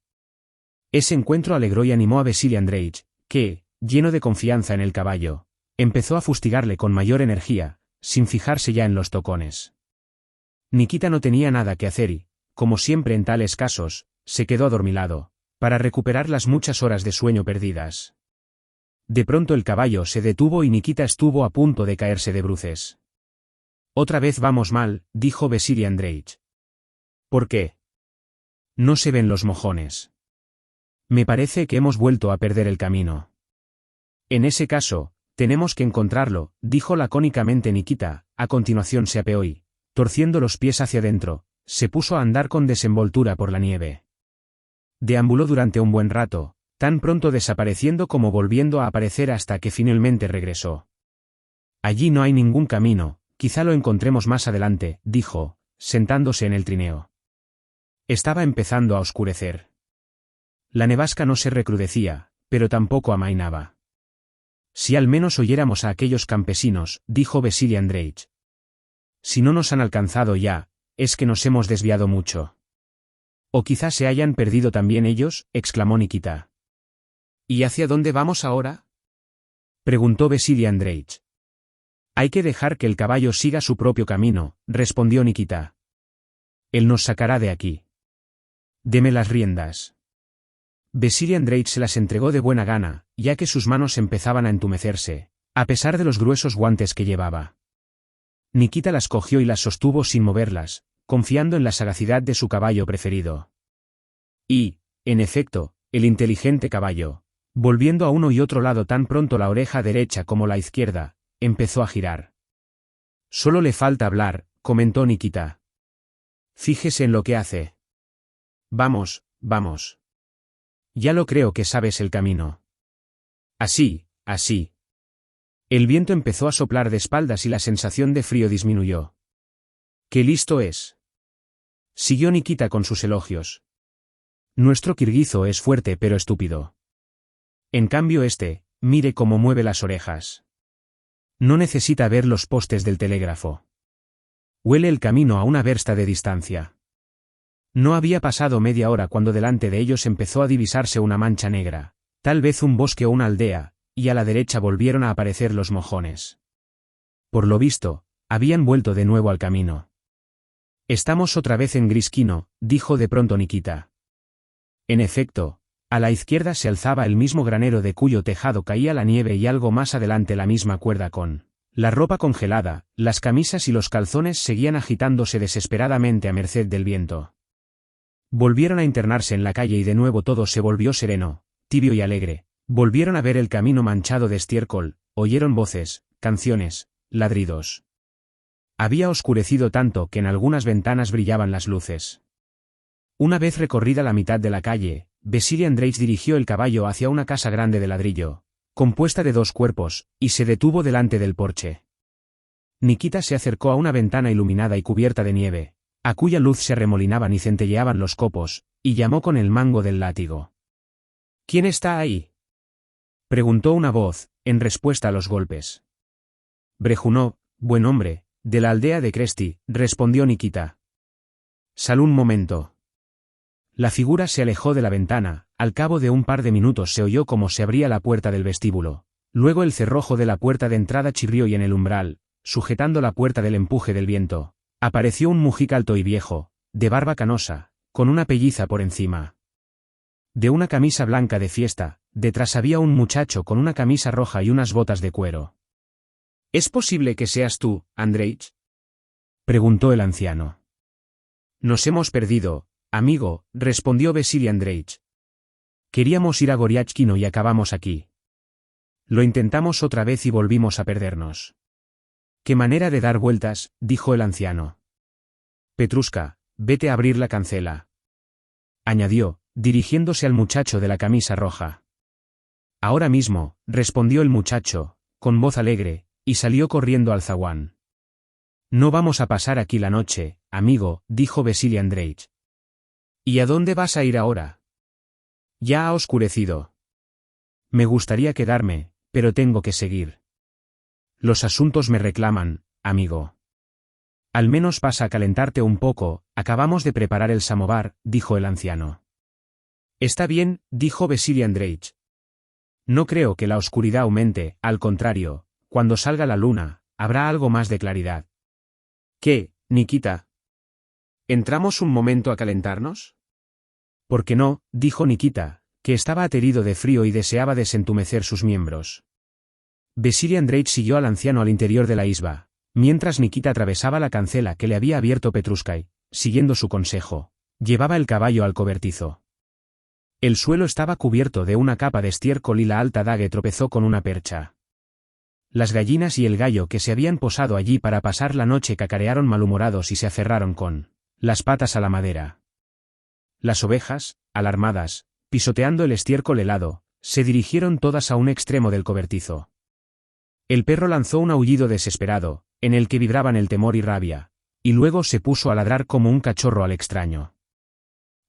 Ese encuentro alegró y animó a Vasili Andreich, que, lleno de confianza en el caballo, empezó a fustigarle con mayor energía, sin fijarse ya en los tocones. Nikita no tenía nada que hacer y, como siempre en tales casos, se quedó adormilado, para recuperar las muchas horas de sueño perdidas. De pronto el caballo se detuvo y Nikita estuvo a punto de caerse de bruces. Otra vez vamos mal, dijo Vasili Andreich. ¿Por qué? No se ven los mojones. Me parece que hemos vuelto a perder el camino. En ese caso, tenemos que encontrarlo, dijo lacónicamente Nikita. A continuación se apeó y, torciendo los pies hacia adentro, se puso a andar con desenvoltura por la nieve. Deambuló durante un buen rato, tan pronto desapareciendo como volviendo a aparecer hasta que finalmente regresó. Allí no hay ningún camino, quizá lo encontremos más adelante, dijo, sentándose en el trineo. Estaba empezando a oscurecer. La nevasca no se recrudecía, pero tampoco amainaba. Si al menos oyéramos a aquellos campesinos, dijo Vasili Andreich. Si no nos han alcanzado ya, es que nos hemos desviado mucho. O quizás se hayan perdido también ellos, exclamó Nikita. ¿Y hacia dónde vamos ahora? Preguntó Vasili Andreich. Hay que dejar que el caballo siga su propio camino, respondió Nikita. Él nos sacará de aquí. Deme las riendas. Vasili Andreich se las entregó de buena gana, ya que sus manos empezaban a entumecerse, a pesar de los gruesos guantes que llevaba. Nikita las cogió y las sostuvo sin moverlas, confiando en la sagacidad de su caballo preferido. Y, en efecto, el inteligente caballo, volviendo a uno y otro lado tan pronto la oreja derecha como la izquierda, empezó a girar. Solo le falta hablar, comentó Nikita. Fíjese en lo que hace. Vamos, vamos. Ya lo creo que sabes el camino. Así, así. El viento empezó a soplar de espaldas y la sensación de frío disminuyó. ¡Qué listo es! Siguió Nikita con sus elogios. Nuestro kirguizo es fuerte pero estúpido. En cambio mire cómo mueve las orejas. No necesita ver los postes del telégrafo. Huele el camino a una versta de distancia. No había pasado media hora cuando delante de ellos empezó a divisarse una mancha negra, tal vez un bosque o una aldea, y a la derecha volvieron a aparecer los mojones. Por lo visto, habían vuelto de nuevo al camino. Estamos otra vez en Griskino, dijo de pronto Nikita. En efecto, a la izquierda se alzaba el mismo granero de cuyo tejado caía la nieve y algo más adelante la misma cuerda con la ropa congelada, las camisas y los calzones seguían agitándose desesperadamente a merced del viento. Volvieron a internarse en la calle y de nuevo todo se volvió sereno, tibio y alegre. Volvieron a ver el camino manchado de estiércol, oyeron voces, canciones, ladridos. Había oscurecido tanto que en algunas ventanas brillaban las luces. Una vez recorrida la mitad de la calle, Vasili Andreich dirigió el caballo hacia una casa grande de ladrillo, compuesta de 2 cuerpos, y se detuvo delante del porche. Nikita se acercó a una ventana iluminada y cubierta de nieve, a cuya luz se arremolinaban y centelleaban los copos, y llamó con el mango del látigo. ¿Quién está ahí?, preguntó una voz, en respuesta a los golpes. Brejunov, buen hombre, de la aldea de Kresti, respondió Nikita. Sal un momento. La figura se alejó de la ventana, al cabo de un par de minutos se oyó cómo se abría la puerta del vestíbulo, luego el cerrojo de la puerta de entrada chirrió y en el umbral, sujetando la puerta del empuje del viento, apareció un mujica alto y viejo, de barba canosa, con una pelliza por encima. De una camisa blanca de fiesta, detrás había un muchacho con una camisa roja y unas botas de cuero. ¿Es posible que seas tú, Andreich?, preguntó el anciano. Nos hemos perdido, amigo, respondió Vasili Andreich. Queríamos ir a Goriachkino y acabamos aquí. Lo intentamos otra vez y volvimos a perdernos. «Qué manera de dar vueltas», dijo el anciano. «Petrushka, vete a abrir la cancela», añadió, dirigiéndose al muchacho de la camisa roja. «Ahora mismo», respondió el muchacho, con voz alegre, y salió corriendo al zaguán. «No vamos a pasar aquí la noche, amigo», dijo Vasili Andreich. «¿Y a dónde vas a ir ahora?» «Ya ha oscurecido. Me gustaría quedarme, pero tengo que seguir. Los asuntos me reclaman, amigo». «Al menos pasa a calentarte un poco, acabamos de preparar el samovar», dijo el anciano. «Está bien», dijo Vasili Andreich. «No creo que la oscuridad aumente, al contrario, cuando salga la luna, habrá algo más de claridad». «¿Qué, Nikita? ¿Entramos un momento a calentarnos?» «¿Por qué no?», dijo Nikita, que estaba aterido de frío y deseaba desentumecer sus miembros. Vasili Andreich siguió al anciano al interior de la isba, mientras Nikita atravesaba la cancela que le había abierto Petrushka y, siguiendo su consejo, llevaba el caballo al cobertizo. El suelo estaba cubierto de una capa de estiércol y la alta dague tropezó con una percha. Las gallinas y el gallo que se habían posado allí para pasar la noche cacarearon malhumorados y se aferraron con las patas a la madera. Las ovejas, alarmadas, pisoteando el estiércol helado, se dirigieron todas a un extremo del cobertizo. El perro lanzó un aullido desesperado, en el que vibraban el temor y rabia, y luego se puso a ladrar como un cachorro al extraño.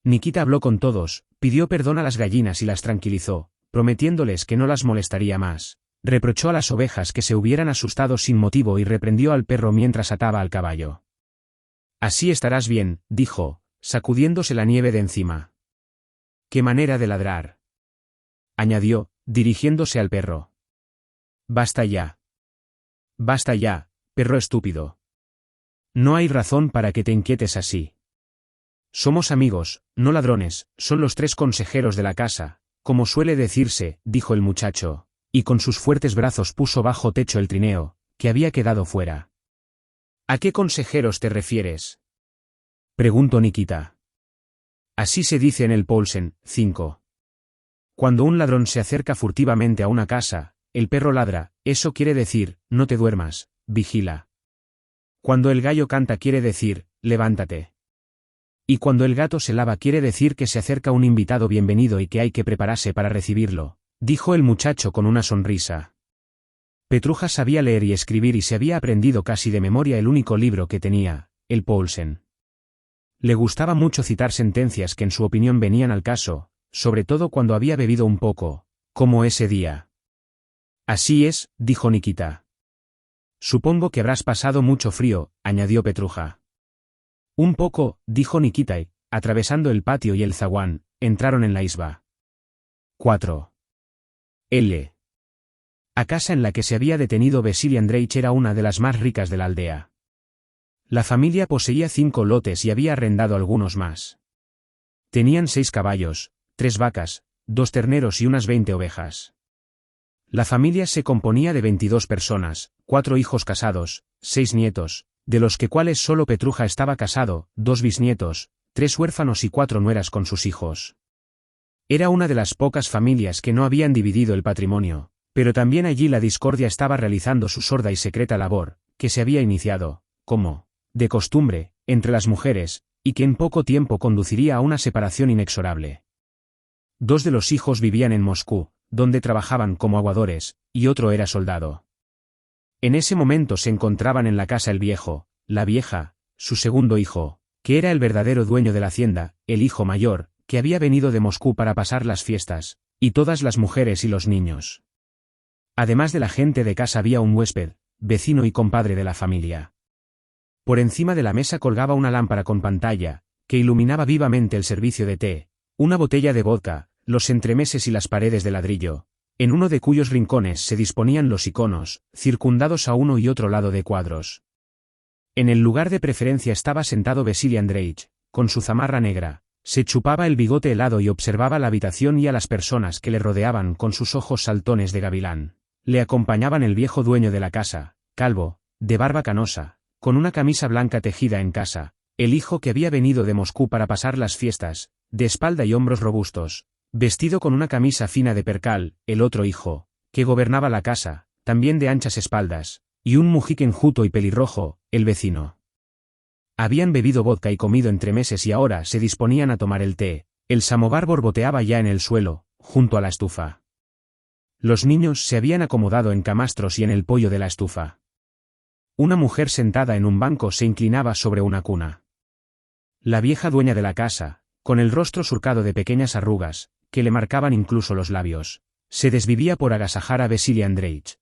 Nikita habló con todos, pidió perdón a las gallinas y las tranquilizó, prometiéndoles que no las molestaría más. Reprochó a las ovejas que se hubieran asustado sin motivo y reprendió al perro mientras ataba al caballo. «Así estarás bien», dijo, sacudiéndose la nieve de encima. «Qué manera de ladrar», añadió, dirigiéndose al perro. «Basta ya. Basta ya, perro estúpido. No hay razón para que te inquietes así. Somos amigos, no ladrones, son los tres consejeros de la casa, como suele decirse», dijo el muchacho, y con sus fuertes brazos puso bajo techo el trineo, que había quedado fuera. «¿A qué consejeros te refieres?», preguntó Nikita. «Así se dice en el Poulsen, 5. Cuando un ladrón se acerca furtivamente a una casa, el perro ladra, eso quiere decir, no te duermas, vigila. Cuando el gallo canta quiere decir, levántate. Y cuando el gato se lava quiere decir que se acerca un invitado bienvenido y que hay que prepararse para recibirlo», dijo el muchacho con una sonrisa. Petruja sabía leer y escribir y se había aprendido casi de memoria el único libro que tenía, el Poulsen. Le gustaba mucho citar sentencias que en su opinión venían al caso, sobre todo cuando había bebido un poco, como ese día. «Así es», dijo Nikita. «Supongo que habrás pasado mucho frío», añadió Petruja. «Un poco», dijo Nikita y, atravesando el patio y el zaguán, entraron en la isba. 4. L. La casa en la que se había detenido Vasili Andreich era una de las más ricas de la aldea. La familia poseía 5 lotes y había arrendado algunos más. Tenían 6 caballos, 3 vacas, 2 terneros y unas 20 ovejas. La familia se componía de 22 personas, 4 hijos casados, 6 nietos, de los que cuales solo Petruja estaba casado, 2 bisnietos, 3 huérfanos y 4 nueras con sus hijos. Era una de las pocas familias que no habían dividido el patrimonio, pero también allí la discordia estaba realizando su sorda y secreta labor, que se había iniciado, como de costumbre, entre las mujeres, y que en poco tiempo conduciría a una separación inexorable. 2 de los hijos vivían en Moscú, donde trabajaban como aguadores, y otro era soldado. En ese momento se encontraban en la casa el viejo, la vieja, su segundo hijo, que era el verdadero dueño de la hacienda, el hijo mayor, que había venido de Moscú para pasar las fiestas, y todas las mujeres y los niños. Además de la gente de casa había un huésped, vecino y compadre de la familia. Por encima de la mesa colgaba una lámpara con pantalla, que iluminaba vivamente el servicio de té, una botella de vodka, los entremeses y las paredes de ladrillo, en uno de cuyos rincones se disponían los iconos, circundados a uno y otro lado de cuadros. En el lugar de preferencia estaba sentado Vasili Andreich, con su zamarra negra, se chupaba el bigote helado y observaba la habitación y a las personas que le rodeaban con sus ojos saltones de gavilán. Le acompañaban el viejo dueño de la casa, calvo, de barba canosa, con una camisa blanca tejida en casa, el hijo que había venido de Moscú para pasar las fiestas, de espalda y hombros robustos, vestido con una camisa fina de percal, el otro hijo, que gobernaba la casa, también de anchas espaldas, Y un mujica enjuto y pelirrojo, el vecino. Habían bebido vodka y comido entremeses y ahora se disponían a tomar el té. El samovar borboteaba ya en el suelo, junto a la estufa. Los niños se habían acomodado en camastros y en el pollo de la estufa. Una mujer sentada en un banco se inclinaba sobre una cuna. La vieja dueña de la casa, con el rostro surcado de pequeñas arrugas, que le marcaban incluso los labios, se desvivía por agasajar a Vasily Andreich.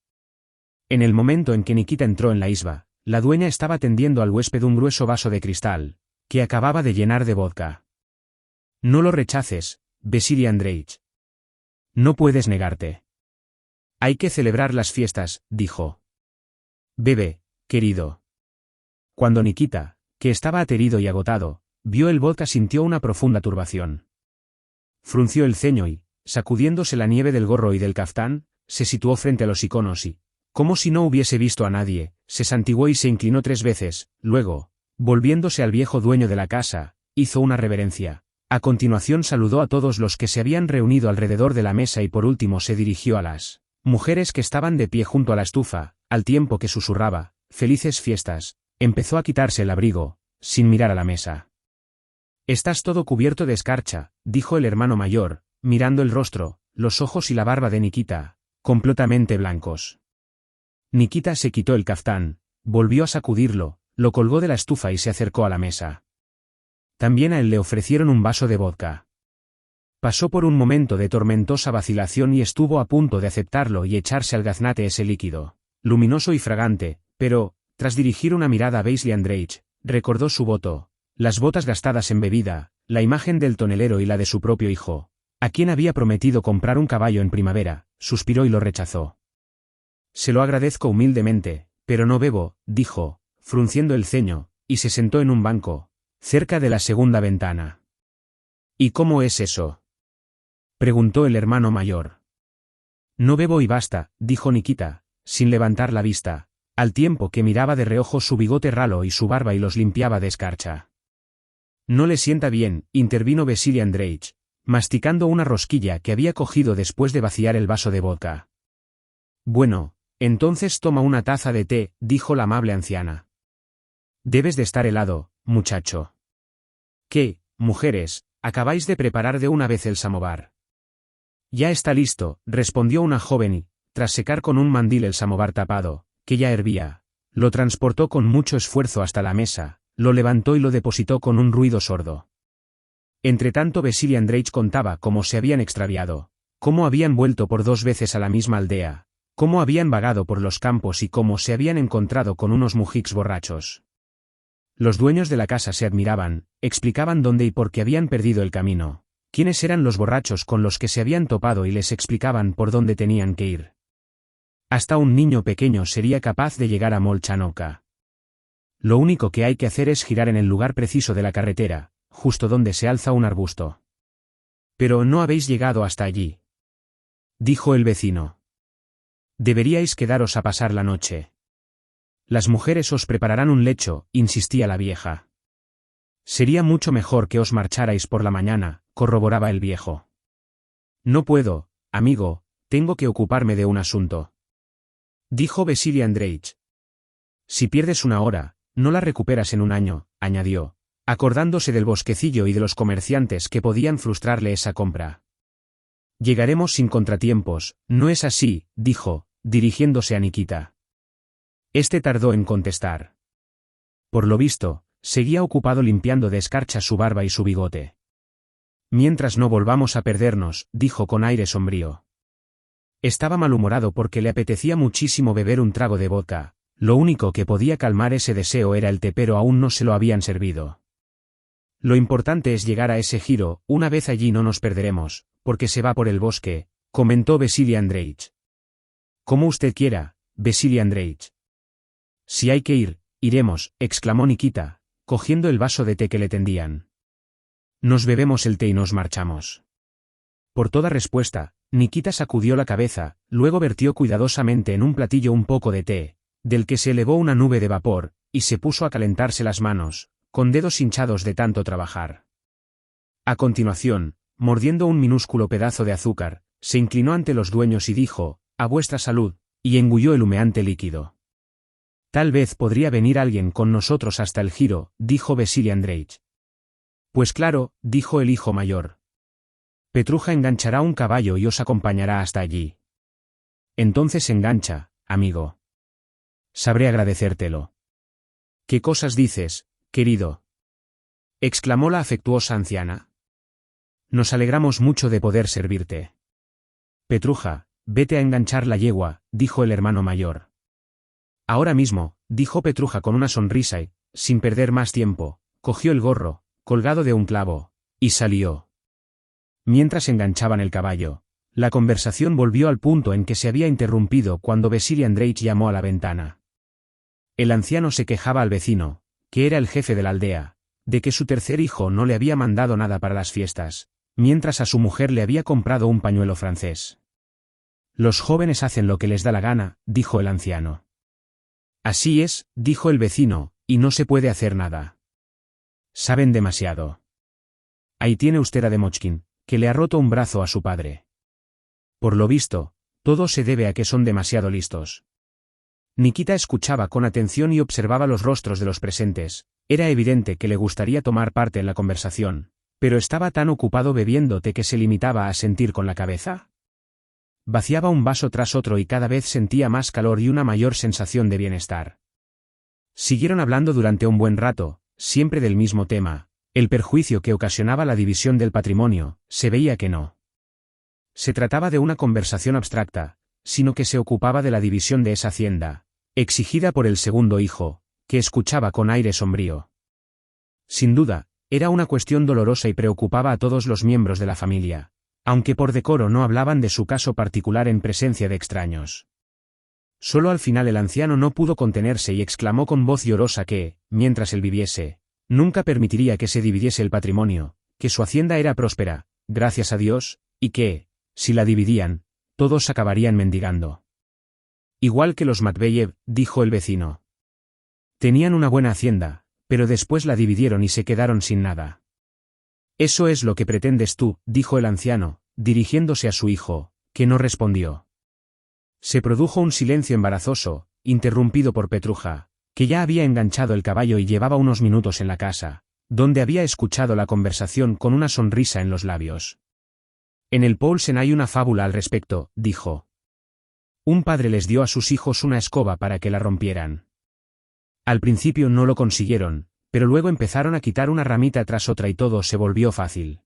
En el momento en que Nikita entró en la isba, la dueña estaba tendiendo al huésped un grueso vaso de cristal, que acababa de llenar de vodka. No lo rechaces, Vasily Andreich. No puedes negarte. Hay que celebrar las fiestas, dijo. Bebe, querido. Cuando Nikita, que estaba aterido y agotado, vio el vodka sintió una profunda turbación. Frunció el ceño y, sacudiéndose la nieve del gorro y del caftán, se situó frente a los iconos y, como si no hubiese visto a nadie, se santiguó y se inclinó 3 veces, luego, volviéndose al viejo dueño de la casa, hizo una reverencia. A continuación saludó a todos los que se habían reunido alrededor de la mesa y por último se dirigió a las mujeres que estaban de pie junto a la estufa, al tiempo que susurraba, «Felices fiestas». Empezó a quitarse el abrigo, sin mirar a la mesa. «Estás todo cubierto de escarcha», dijo el hermano mayor, mirando el rostro, los ojos y la barba de Nikita, completamente blancos. Nikita se quitó el caftán, volvió a sacudirlo, lo colgó de la estufa y se acercó a la mesa. También a él le ofrecieron un vaso de vodka. Pasó por un momento de tormentosa vacilación y estuvo a punto de aceptarlo y echarse al gaznate ese líquido, luminoso y fragante, pero, tras dirigir una mirada a Vasily Andreich, recordó su voto, las botas gastadas en bebida, la imagen del tonelero y la de su propio hijo, a quien había prometido comprar un caballo en primavera, suspiró y lo rechazó. Se lo agradezco humildemente, pero no bebo, dijo, frunciendo el ceño, y se sentó en un banco, cerca de la segunda ventana. ¿Y cómo es eso?, preguntó el hermano mayor. No bebo y basta, dijo Nikita, sin levantar la vista, al tiempo que miraba de reojo su bigote ralo y su barba y los limpiaba de escarcha. No le sienta bien, intervino Vasily Andreich, masticando una rosquilla que había cogido después de vaciar el vaso de vodka. Bueno, entonces toma una taza de té, dijo la amable anciana. Debes de estar helado, muchacho. ¿Qué, mujeres, acabáis de preparar de una vez el samovar? Ya está listo, respondió una joven y, tras secar con un mandil el samovar tapado, que ya hervía, lo transportó con mucho esfuerzo hasta la mesa, lo levantó y lo depositó con un ruido sordo. Entretanto Vasily Andreich contaba cómo se habían extraviado, cómo habían vuelto por 2 veces a la misma aldea, cómo habían vagado por los campos y cómo se habían encontrado con unos mujiks borrachos. Los dueños de la casa se admiraban, explicaban dónde y por qué habían perdido el camino, quiénes eran los borrachos con los que se habían topado y les explicaban por dónde tenían que ir. Hasta un niño pequeño sería capaz de llegar a Molchanovka. Lo único que hay que hacer es girar en el lugar preciso de la carretera, justo donde se alza un arbusto. Pero no habéis llegado hasta allí, dijo el vecino. Deberíais quedaros a pasar la noche. Las mujeres os prepararán un lecho, insistía la vieja. Sería mucho mejor que os marcharais por la mañana, corroboraba el viejo. No puedo, amigo, tengo que ocuparme de un asunto, dijo Vasily Andreich. Si pierdes 1 hora, no la recuperas en 1 año, añadió, acordándose del bosquecillo y de los comerciantes que podían frustrarle esa compra. Llegaremos sin contratiempos, ¿no es así?, dijo, dirigiéndose a Nikita. Este tardó en contestar. Por lo visto, seguía ocupado limpiando de escarcha su barba y su bigote. Mientras no volvamos a perdernos, dijo con aire sombrío. Estaba malhumorado porque le apetecía muchísimo beber un trago de vodka, lo único que podía calmar ese deseo era el té pero aún no se lo habían servido. Lo importante es llegar a ese giro, una vez allí no nos perderemos, porque se va por el bosque, comentó Vasily Andreich. Como usted quiera, Vasily Andreich. Si hay que ir, iremos, exclamó Nikita, cogiendo el vaso de té que le tendían. Nos bebemos el té y nos marchamos. Por toda respuesta, Nikita sacudió la cabeza, luego vertió cuidadosamente en un platillo un poco de té, del que se elevó una nube de vapor, y se puso a calentarse las manos, con dedos hinchados de tanto trabajar. A continuación, mordiendo un minúsculo pedazo de azúcar, se inclinó ante los dueños y dijo, «A vuestra salud», y engulló el humeante líquido. Tal vez podría venir alguien con nosotros hasta el giro, dijo Vasili Andreich. Pues claro, dijo el hijo mayor. Petruja enganchará un caballo y os acompañará hasta allí. Entonces engancha, amigo. Sabré agradecértelo. ¿Qué cosas dices, querido?, exclamó la afectuosa anciana. Nos alegramos mucho de poder servirte. Petruja, vete a enganchar la yegua, dijo el hermano mayor. Ahora mismo, dijo Petruja con una sonrisa y, sin perder más tiempo, cogió el gorro, colgado de un clavo, y salió. Mientras enganchaban el caballo, la conversación volvió al punto en que se había interrumpido cuando Vasili Andreich llamó a la ventana. El anciano se quejaba al vecino, que era el jefe de la aldea, de que su tercer hijo no le había mandado nada para las fiestas, mientras a su mujer le había comprado un pañuelo francés. Los jóvenes hacen lo que les da la gana, dijo el anciano. Así es, dijo el vecino, y no se puede hacer nada. Saben demasiado. Ahí tiene usted a Demochkin, que le ha roto un brazo a su padre. Por lo visto, todo se debe a que son demasiado listos. Nikita escuchaba con atención y observaba los rostros de los presentes. Era evidente que le gustaría tomar parte en la conversación, pero estaba tan ocupado bebiendo té que se limitaba a sentir con la cabeza. Vaciaba un vaso tras otro y cada vez sentía más calor y una mayor sensación de bienestar. Siguieron hablando durante un buen rato, siempre del mismo tema, el perjuicio que ocasionaba la división del patrimonio. Se veía que no se trataba de una conversación abstracta, sino que se ocupaba de la división de esa hacienda, exigida por el segundo hijo, que escuchaba con aire sombrío. Sin duda, era una cuestión dolorosa y preocupaba a todos los miembros de la familia, aunque por decoro no hablaban de su caso particular en presencia de extraños. Solo al final el anciano no pudo contenerse y exclamó con voz llorosa que, mientras él viviese, nunca permitiría que se dividiese el patrimonio, que su hacienda era próspera, gracias a Dios, y que, si la dividían, todos acabarían mendigando. Igual que los Matveyev, dijo el vecino. Tenían una buena hacienda, pero después la dividieron y se quedaron sin nada. Eso es lo que pretendes tú, dijo el anciano, dirigiéndose a su hijo, que no respondió. Se produjo un silencio embarazoso, interrumpido por Petruja, que ya había enganchado el caballo y llevaba unos minutos en la casa, donde había escuchado la conversación con una sonrisa en los labios. En el Poulsen hay una fábula al respecto, dijo. Un padre les dio a sus hijos una escoba para que la rompieran. Al principio no lo consiguieron, pero luego empezaron a quitar una ramita tras otra y todo se volvió fácil.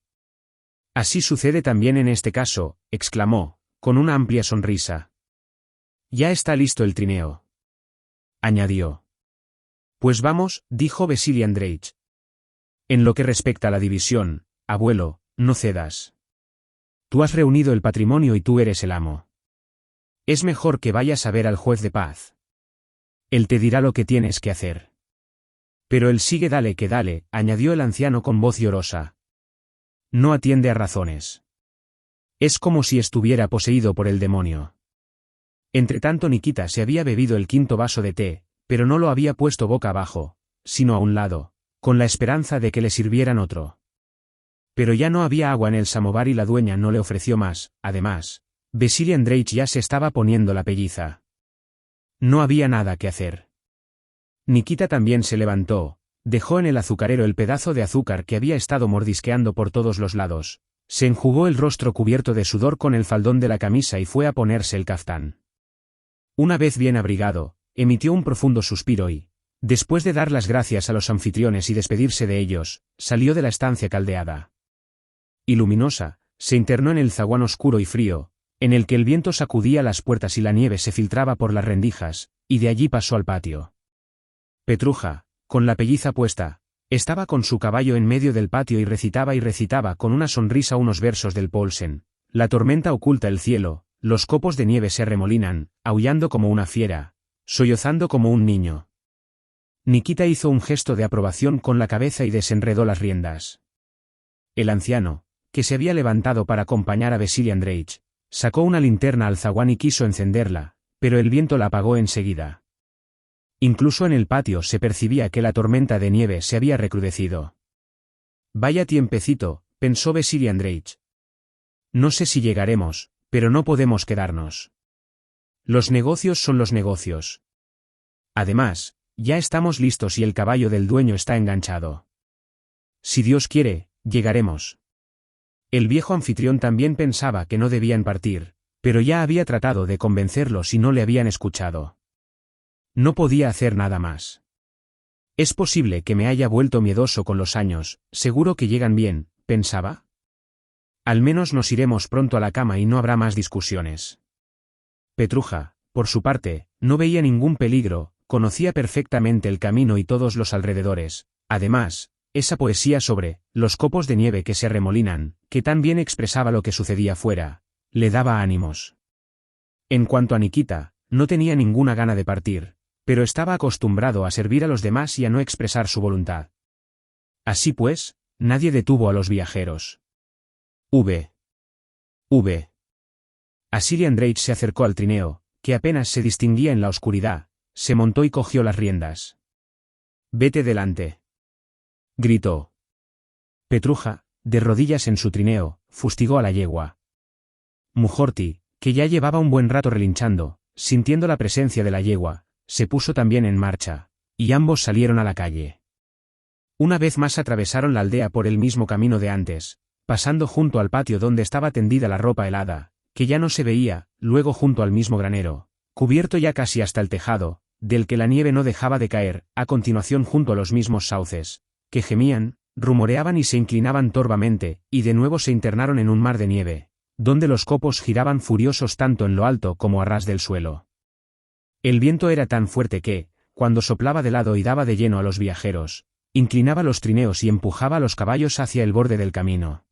Así sucede también en este caso, exclamó, con una amplia sonrisa. Ya está listo el trineo, añadió. Pues vamos, dijo Vasili Andreich. En lo que respecta a la división, abuelo, no cedas. Tú has reunido el patrimonio y tú eres el amo. Es mejor que vayas a ver al juez de paz. Él te dirá lo que tienes que hacer. Pero él sigue dale que dale, añadió el anciano con voz llorosa. No atiende a razones. Es como si estuviera poseído por el demonio. Entretanto Nikita se había bebido el quinto vaso de té, pero no lo había puesto boca abajo, sino a un lado, con la esperanza de que le sirvieran otro. Pero ya no había agua en el samovar y la dueña no le ofreció más. Además, Vasili Andreich ya se estaba poniendo la pelliza. No había nada que hacer. Nikita también se levantó, dejó en el azucarero el pedazo de azúcar que había estado mordisqueando por todos los lados, se enjugó el rostro cubierto de sudor con el faldón de la camisa y fue a ponerse el caftán. Una vez bien abrigado, emitió un profundo suspiro y, después de dar las gracias a los anfitriones y despedirse de ellos, salió de la estancia caldeada y luminosa, se internó en el zaguán oscuro y frío, en el que el viento sacudía las puertas y la nieve se filtraba por las rendijas, y de allí pasó al patio. Petruja, con la pelliza puesta, estaba con su caballo en medio del patio y recitaba con una sonrisa unos versos del Poulsen. La tormenta oculta el cielo, los copos de nieve se arremolinan, aullando como una fiera, sollozando como un niño. Nikita hizo un gesto de aprobación con la cabeza y desenredó las riendas. El anciano, que se había levantado para acompañar a Vasili Andreich, sacó una linterna al zaguán y quiso encenderla, pero el viento la apagó enseguida. Incluso en el patio se percibía que la tormenta de nieve se había recrudecido. Vaya tiempecito, pensó Vasili Andreich. No sé si llegaremos, pero no podemos quedarnos. Los negocios son los negocios. Además, ya estamos listos y el caballo del dueño está enganchado. Si Dios quiere, llegaremos. El viejo anfitrión también pensaba que no debían partir, pero ya había tratado de convencerlos y no le habían escuchado. No podía hacer nada más. Es posible que me haya vuelto miedoso con los años, seguro que llegan bien, pensaba. Al menos nos iremos pronto a la cama y no habrá más discusiones. Petruja, por su parte, no veía ningún peligro, conocía perfectamente el camino y todos los alrededores. Además, esa poesía sobre los copos de nieve que se arremolinan, que tan bien expresaba lo que sucedía fuera, le daba ánimos. En cuanto a Nikita, no tenía ninguna gana de partir, pero estaba acostumbrado a servir a los demás y a no expresar su voluntad. Así pues, nadie detuvo a los viajeros. Vasili Andreich se acercó al trineo, que apenas se distinguía en la oscuridad, se montó y cogió las riendas. «Vete delante», gritó. Petruja, de rodillas en su trineo, fustigó a la yegua. Mujorti, que ya llevaba un buen rato relinchando, sintiendo la presencia de la yegua, se puso también en marcha, y ambos salieron a la calle. Una vez más atravesaron la aldea por el mismo camino de antes, pasando junto al patio donde estaba tendida la ropa helada, que ya no se veía, luego junto al mismo granero, cubierto ya casi hasta el tejado, del que la nieve no dejaba de caer, a continuación junto a los mismos sauces, que gemían, rumoreaban y se inclinaban torvamente, y de nuevo se internaron en un mar de nieve, donde los copos giraban furiosos tanto en lo alto como a ras del suelo. El viento era tan fuerte que, cuando soplaba de lado y daba de lleno a los viajeros, inclinaba los trineos y empujaba a los caballos hacia el borde del camino.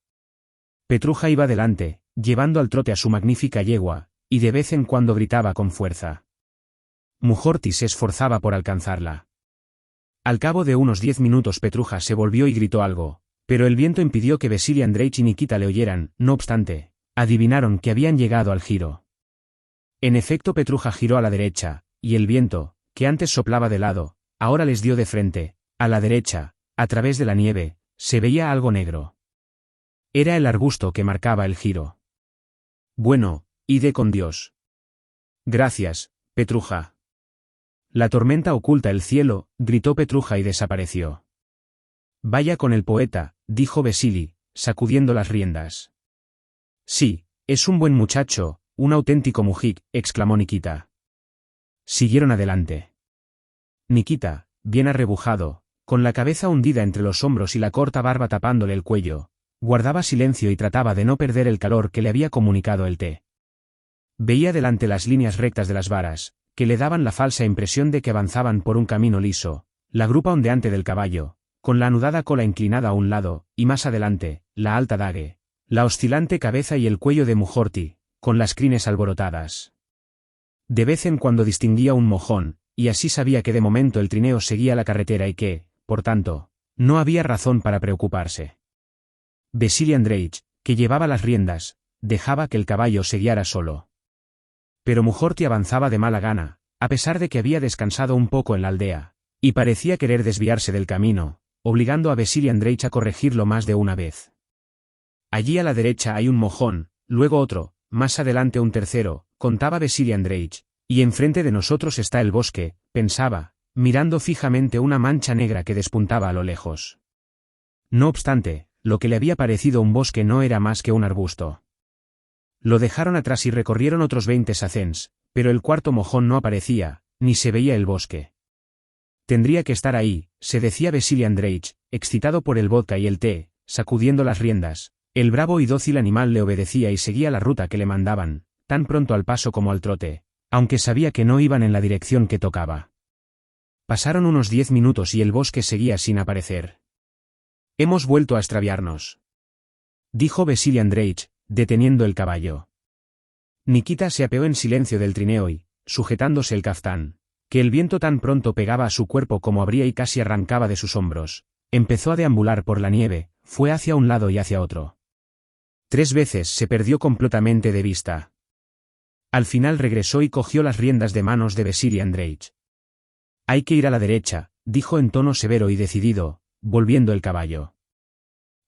Petruja iba delante, llevando al trote a su magnífica yegua, y de vez en cuando gritaba con fuerza. Mujorti se esforzaba por alcanzarla. Al cabo de unos 10 minutos Petruja se volvió y gritó algo, pero el viento impidió que Vasili Andreich y Nikita le oyeran. No obstante, adivinaron que habían llegado al giro. En efecto, Petruja giró a la derecha, y el viento, que antes soplaba de lado, ahora les dio de frente. A la derecha, a través de la nieve, se veía algo negro. Era el arbusto que marcaba el giro. Bueno, ide con Dios. Gracias, Petruja. La tormenta oculta el cielo, gritó Petruja y desapareció. Vaya con el poeta, dijo Vasili, sacudiendo las riendas. Sí, es un buen muchacho, un auténtico mujik, exclamó Nikita. Siguieron adelante. Nikita, bien arrebujado, con la cabeza hundida entre los hombros y la corta barba tapándole el cuello, guardaba silencio y trataba de no perder el calor que le había comunicado el té. Veía delante las líneas rectas de las varas, que le daban la falsa impresión de que avanzaban por un camino liso, la grupa ondeante del caballo, con la anudada cola inclinada a un lado, y más adelante, la alta dague, la oscilante cabeza y el cuello de Mujorti, con las crines alborotadas. De vez en cuando distinguía un mojón, y así sabía que de momento el trineo seguía la carretera y que, por tanto, no había razón para preocuparse. Vasili Andreich, que llevaba las riendas, dejaba que el caballo se guiara solo. Pero Mujorti avanzaba de mala gana, a pesar de que había descansado un poco en la aldea, y parecía querer desviarse del camino, obligando a Vasili Andreich a corregirlo más de una vez. Allí a la derecha hay un mojón, luego otro, más adelante un tercero, contaba Vasili Andreich, y enfrente de nosotros está el bosque, pensaba, mirando fijamente una mancha negra que despuntaba a lo lejos. No obstante, lo que le había parecido un bosque no era más que un arbusto. Lo dejaron atrás y recorrieron otros 20 sacens, pero el cuarto mojón no aparecía, ni se veía el bosque. Tendría que estar ahí, se decía Vasili Andreich, excitado por el vodka y el té, sacudiendo las riendas. El bravo y dócil animal le obedecía y seguía la ruta que le mandaban, tan pronto al paso como al trote, aunque sabía que no iban en la dirección que tocaba. Pasaron unos 10 minutos y el bosque seguía sin aparecer. Hemos vuelto a extraviarnos, dijo Vasili Andreich, deteniendo el caballo. Nikita se apeó en silencio del trineo y, sujetándose el caftán, que el viento tan pronto pegaba a su cuerpo como abría y casi arrancaba de sus hombros, empezó a deambular por la nieve, fue hacia un lado y hacia otro. 3 veces se perdió completamente de vista. Al final regresó y cogió las riendas de manos de Vasili Andreich. Hay que ir a la derecha, dijo en tono severo y decidido, volviendo el caballo.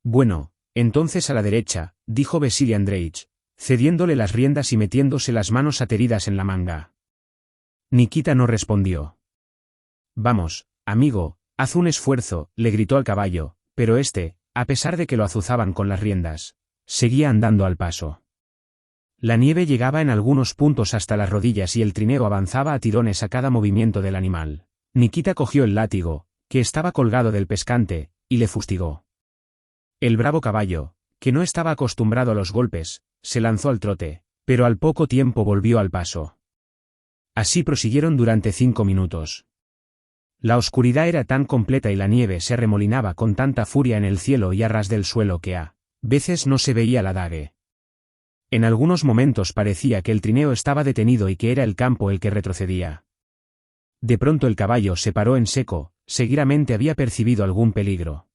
Bueno, entonces a la derecha, dijo Vasili Andreich, cediéndole las riendas y metiéndose las manos ateridas en la manga. Nikita no respondió. Vamos, amigo, haz un esfuerzo, le gritó al caballo, pero este, a pesar de que lo azuzaban con las riendas, seguía andando al paso. La nieve llegaba en algunos puntos hasta las rodillas y el trineo avanzaba a tirones a cada movimiento del animal. Nikita cogió el látigo, que estaba colgado del pescante, y le fustigó. El bravo caballo, que no estaba acostumbrado a los golpes, se lanzó al trote, pero al poco tiempo volvió al paso. Así prosiguieron durante 5 minutos. La oscuridad era tan completa y la nieve se arremolinaba con tanta furia en el cielo y a ras del suelo que a veces no se veía la dague. En algunos momentos parecía que el trineo estaba detenido y que era el campo el que retrocedía. De pronto el caballo se paró en seco, seguramente había percibido algún peligro.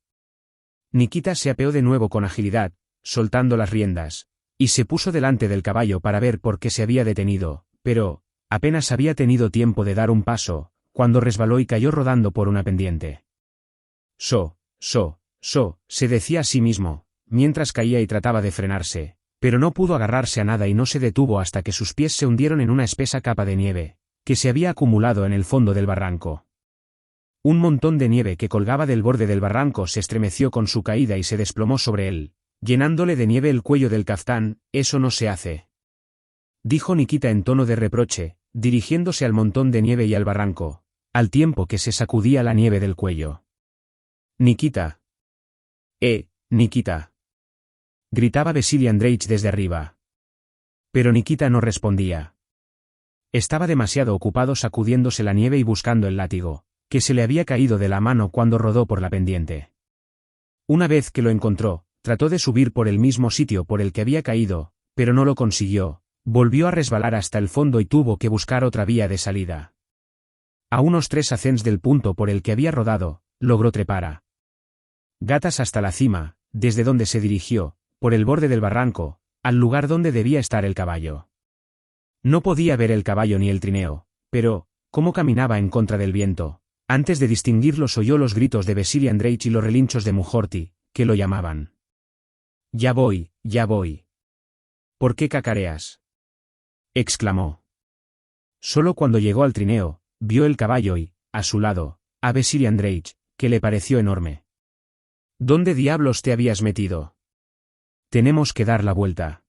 Nikita se apeó de nuevo con agilidad, soltando las riendas, y se puso delante del caballo para ver por qué se había detenido, pero, apenas había tenido tiempo de dar un paso, cuando resbaló y cayó rodando por una pendiente. Se decía a sí mismo, mientras caía y trataba de frenarse, pero no pudo agarrarse a nada y no se detuvo hasta que sus pies se hundieron en una espesa capa de nieve, que se había acumulado en el fondo del barranco. Un montón de nieve que colgaba del borde del barranco se estremeció con su caída y se desplomó sobre él, llenándole de nieve el cuello del caftán. «Eso no se hace», dijo Nikita en tono de reproche, dirigiéndose al montón de nieve y al barranco, al tiempo que se sacudía la nieve del cuello. «Nikita. Nikita», gritaba Vasily Andreich desde arriba. Pero Nikita no respondía. Estaba demasiado ocupado sacudiéndose la nieve y buscando el látigo, que se le había caído de la mano cuando rodó por la pendiente. Una vez que lo encontró, trató de subir por el mismo sitio por el que había caído, pero no lo consiguió, volvió a resbalar hasta el fondo y tuvo que buscar otra vía de salida. A unos 3 acens del punto por el que había rodado, logró trepar a gatas hasta la cima, desde donde se dirigió, por el borde del barranco, al lugar donde debía estar el caballo. No podía ver el caballo ni el trineo, pero, como caminaba en contra del viento, antes de distinguirlos oyó los gritos de Vasily Andreich y los relinchos de Mujorty, que lo llamaban. «Ya voy, ya voy». «¿Por qué cacareas?», exclamó. Solo cuando llegó al trineo, vio el caballo y, a su lado, a Vasily Andreich, que le pareció enorme. «¿Dónde diablos te habías metido? Tenemos que dar la vuelta».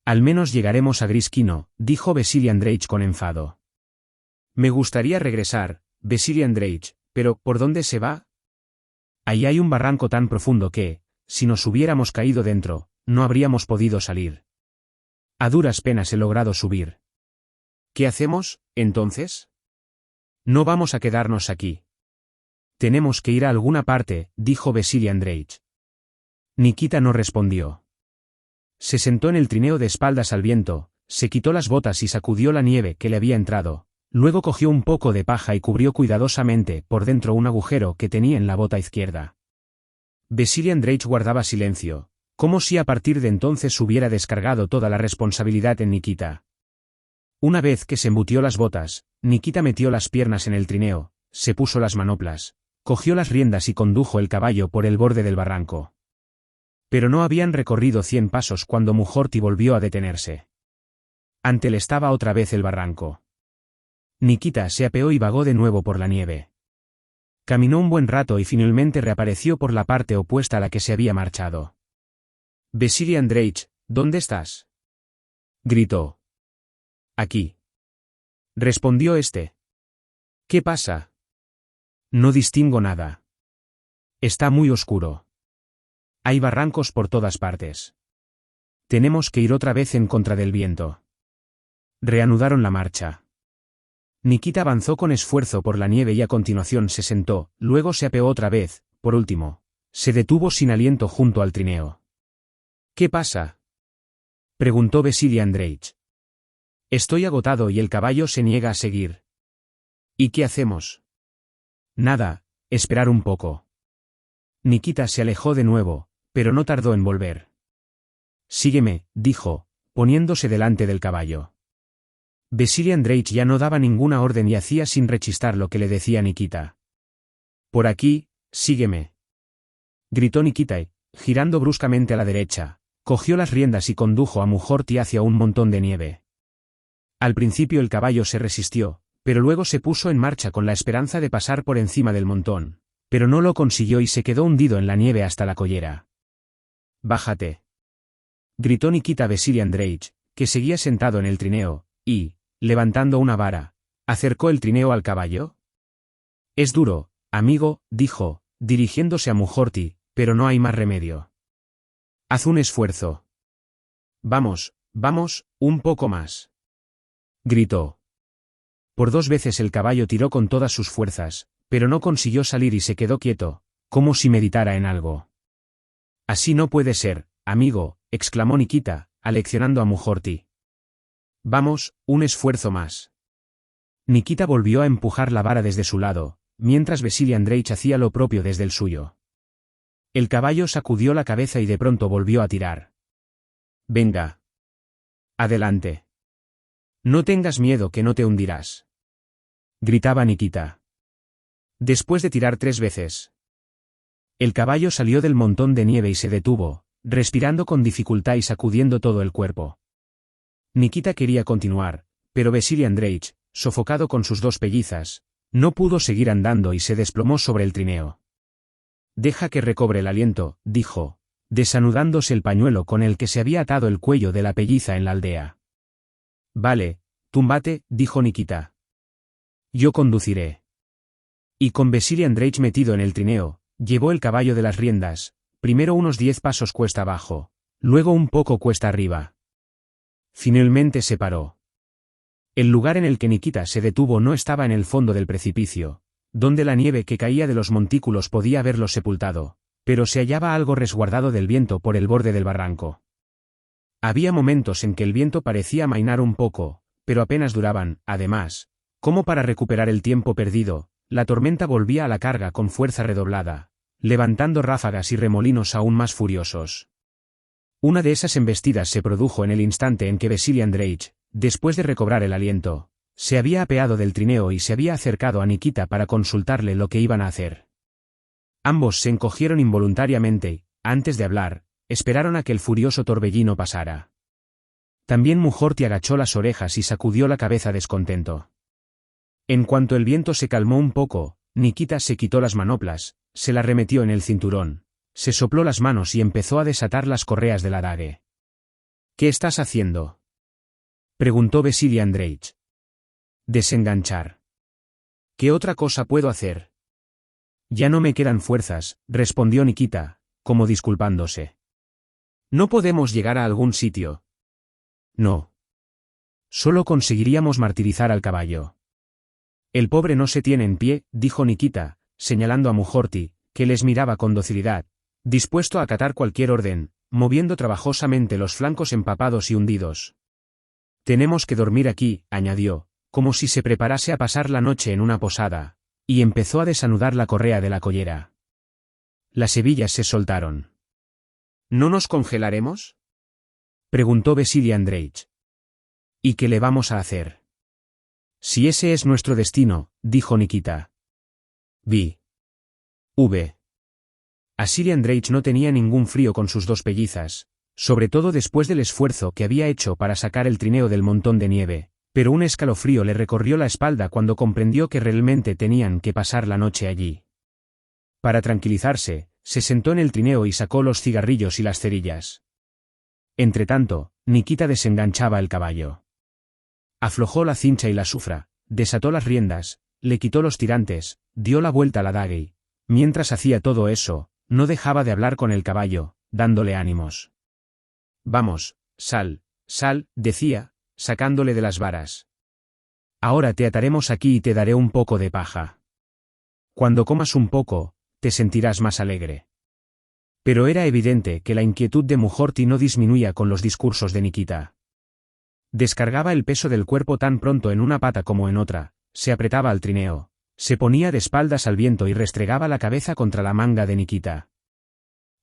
«Al menos llegaremos a Griskino», dijo Vasily Andreich con enfado. «Me gustaría regresar, Vasily Andreich, pero ¿por dónde se va? Ahí hay un barranco tan profundo que, si nos hubiéramos caído dentro, no habríamos podido salir. A duras penas he logrado subir». «¿Qué hacemos, entonces?» «No vamos a quedarnos aquí. Tenemos que ir a alguna parte», dijo Vasily Andreich. Nikita no respondió. Se sentó en el trineo de espaldas al viento, se quitó las botas y sacudió la nieve que le había entrado, luego cogió un poco de paja y cubrió cuidadosamente por dentro un agujero que tenía en la bota izquierda. Vasily Andreich guardaba silencio, como si a partir de entonces hubiera descargado toda la responsabilidad en Nikita. Una vez que se embutió las botas, Nikita metió las piernas en el trineo, se puso las manoplas, cogió las riendas y condujo el caballo por el borde del barranco. Pero no habían recorrido 100 pasos cuando Mujorty volvió a detenerse. Ante él estaba otra vez el barranco. Nikita se apeó y vagó de nuevo por la nieve. Caminó un buen rato y finalmente reapareció por la parte opuesta a la que se había marchado. «Vasily Andreich, ¿dónde estás?», gritó. «Aquí», respondió este. «¿Qué pasa?». «No distingo nada. Está muy oscuro. Hay barrancos por todas partes. Tenemos que ir otra vez en contra del viento». Reanudaron la marcha. Nikita avanzó con esfuerzo por la nieve y a continuación se sentó, luego se apeó otra vez, por último, se detuvo sin aliento junto al trineo. «¿Qué pasa?», preguntó Vasily Andreich. «Estoy agotado y el caballo se niega a seguir». «¿Y qué hacemos?». «Nada, esperar un poco». Nikita se alejó de nuevo, pero no tardó en volver. «Sígueme», dijo, poniéndose delante del caballo. Vasily Andreich ya no daba ninguna orden y hacía sin rechistar lo que le decía Nikita. «Por aquí, sígueme», gritó Nikita y, girando bruscamente a la derecha, cogió las riendas y condujo a Mujorty hacia un montón de nieve. Al principio el caballo se resistió, pero luego se puso en marcha con la esperanza de pasar por encima del montón, pero no lo consiguió y se quedó hundido en la nieve hasta la collera. «Bájate», gritó Nikita a Vasily Andreich, que seguía sentado en el trineo, y, levantando una vara, acercó el trineo al caballo. «Es duro, amigo», dijo, dirigiéndose a Mujorty, «pero no hay más remedio. Haz un esfuerzo». «Vamos, vamos, un poco más», gritó. Por 2 veces el caballo tiró con todas sus fuerzas, pero no consiguió salir y se quedó quieto, como si meditara en algo. «Así no puede ser, amigo», exclamó Nikita, aleccionando a Mujorty. «Vamos, un esfuerzo más». Nikita volvió a empujar la vara desde su lado, mientras Vasily Andreich hacía lo propio desde el suyo. El caballo sacudió la cabeza y de pronto volvió a tirar. «Venga. Adelante. No tengas miedo que no te hundirás», gritaba Nikita. Después de tirar 3 veces, el caballo salió del montón de nieve y se detuvo, respirando con dificultad y sacudiendo todo el cuerpo. Nikita quería continuar, pero Vasily Andreich, sofocado con sus 2 pellizas, no pudo seguir andando y se desplomó sobre el trineo. «Deja que recobre el aliento», dijo, desanudándose el pañuelo con el que se había atado el cuello de la pelliza en la aldea. «Vale, túmbate», dijo Nikita. «Yo conduciré». Y con Vasily Andreich metido en el trineo, llevó el caballo de las riendas, primero unos 10 pasos cuesta abajo, luego un poco cuesta arriba. Finalmente se paró. El lugar en el que Nikita se detuvo no estaba en el fondo del precipicio, donde la nieve que caía de los montículos podía haberlo sepultado, pero se hallaba algo resguardado del viento por el borde del barranco. Había momentos en que el viento parecía amainar un poco, pero apenas duraban, además, como para recuperar el tiempo perdido, la tormenta volvía a la carga con fuerza redoblada, levantando ráfagas y remolinos aún más furiosos. Una de esas embestidas se produjo en el instante en que Vasily Andreich, después de recobrar el aliento, se había apeado del trineo y se había acercado a Nikita para consultarle lo que iban a hacer. Ambos se encogieron involuntariamente y, antes de hablar, esperaron a que el furioso torbellino pasara. También Mujorty agachó las orejas y sacudió la cabeza descontento. En cuanto el viento se calmó un poco, Nikita se quitó las manoplas, se las remetió en el cinturón, se sopló las manos y empezó a desatar las correas del adague. «¿Qué estás haciendo?», preguntó Vasily Andreich. «Desenganchar». «¿Qué otra cosa puedo hacer?». «Ya no me quedan fuerzas», respondió Nikita, como disculpándose. «¿No podemos llegar a algún sitio?». «No. Solo conseguiríamos martirizar al caballo». «El pobre no se tiene en pie», dijo Nikita, señalando a Mujorty, que les miraba con docilidad, dispuesto a acatar cualquier orden, moviendo trabajosamente los flancos empapados y hundidos. «Tenemos que dormir aquí», añadió, como si se preparase a pasar la noche en una posada, y empezó a desanudar la correa de la collera. Las hebillas se soltaron. «¿No nos congelaremos?», preguntó Vasily Andreich. «¿Y qué le vamos a hacer?». «Si ese es nuestro destino», dijo Nikita. Vasily Andreich no tenía ningún frío con sus 2 pellizas, sobre todo después del esfuerzo que había hecho para sacar el trineo del montón de nieve, pero un escalofrío le recorrió la espalda cuando comprendió que realmente tenían que pasar la noche allí. Para tranquilizarse, se sentó en el trineo y sacó los cigarrillos y las cerillas. Entretanto, Nikita desenganchaba el caballo. Aflojó la cincha y la sufra, desató las riendas, le quitó los tirantes, dio la vuelta al adague y, mientras hacía todo eso, no dejaba de hablar con el caballo, dándole ánimos. «Vamos, sal, sal», decía, sacándole de las varas. «Ahora te ataremos aquí y te daré un poco de paja. Cuando comas un poco, te sentirás más alegre». Pero era evidente que la inquietud de Mujorty no disminuía con los discursos de Nikita. Descargaba el peso del cuerpo tan pronto en una pata como en otra, se apretaba al trineo, se ponía de espaldas al viento y restregaba la cabeza contra la manga de Nikita.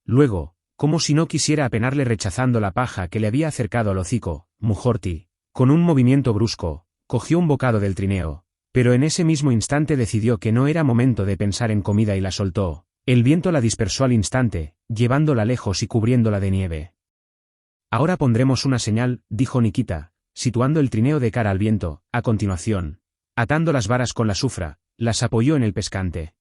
Luego, como si no quisiera apenarle rechazando la paja que le había acercado al hocico, Mujorty, con un movimiento brusco, cogió un bocado del trineo, pero en ese mismo instante decidió que no era momento de pensar en comida y la soltó. El viento la dispersó al instante, llevándola lejos y cubriéndola de nieve. «Ahora pondremos una señal», dijo Nikita, situando el trineo de cara al viento. A continuación, Atando las varas con la sufra, las apoyó en el pescante.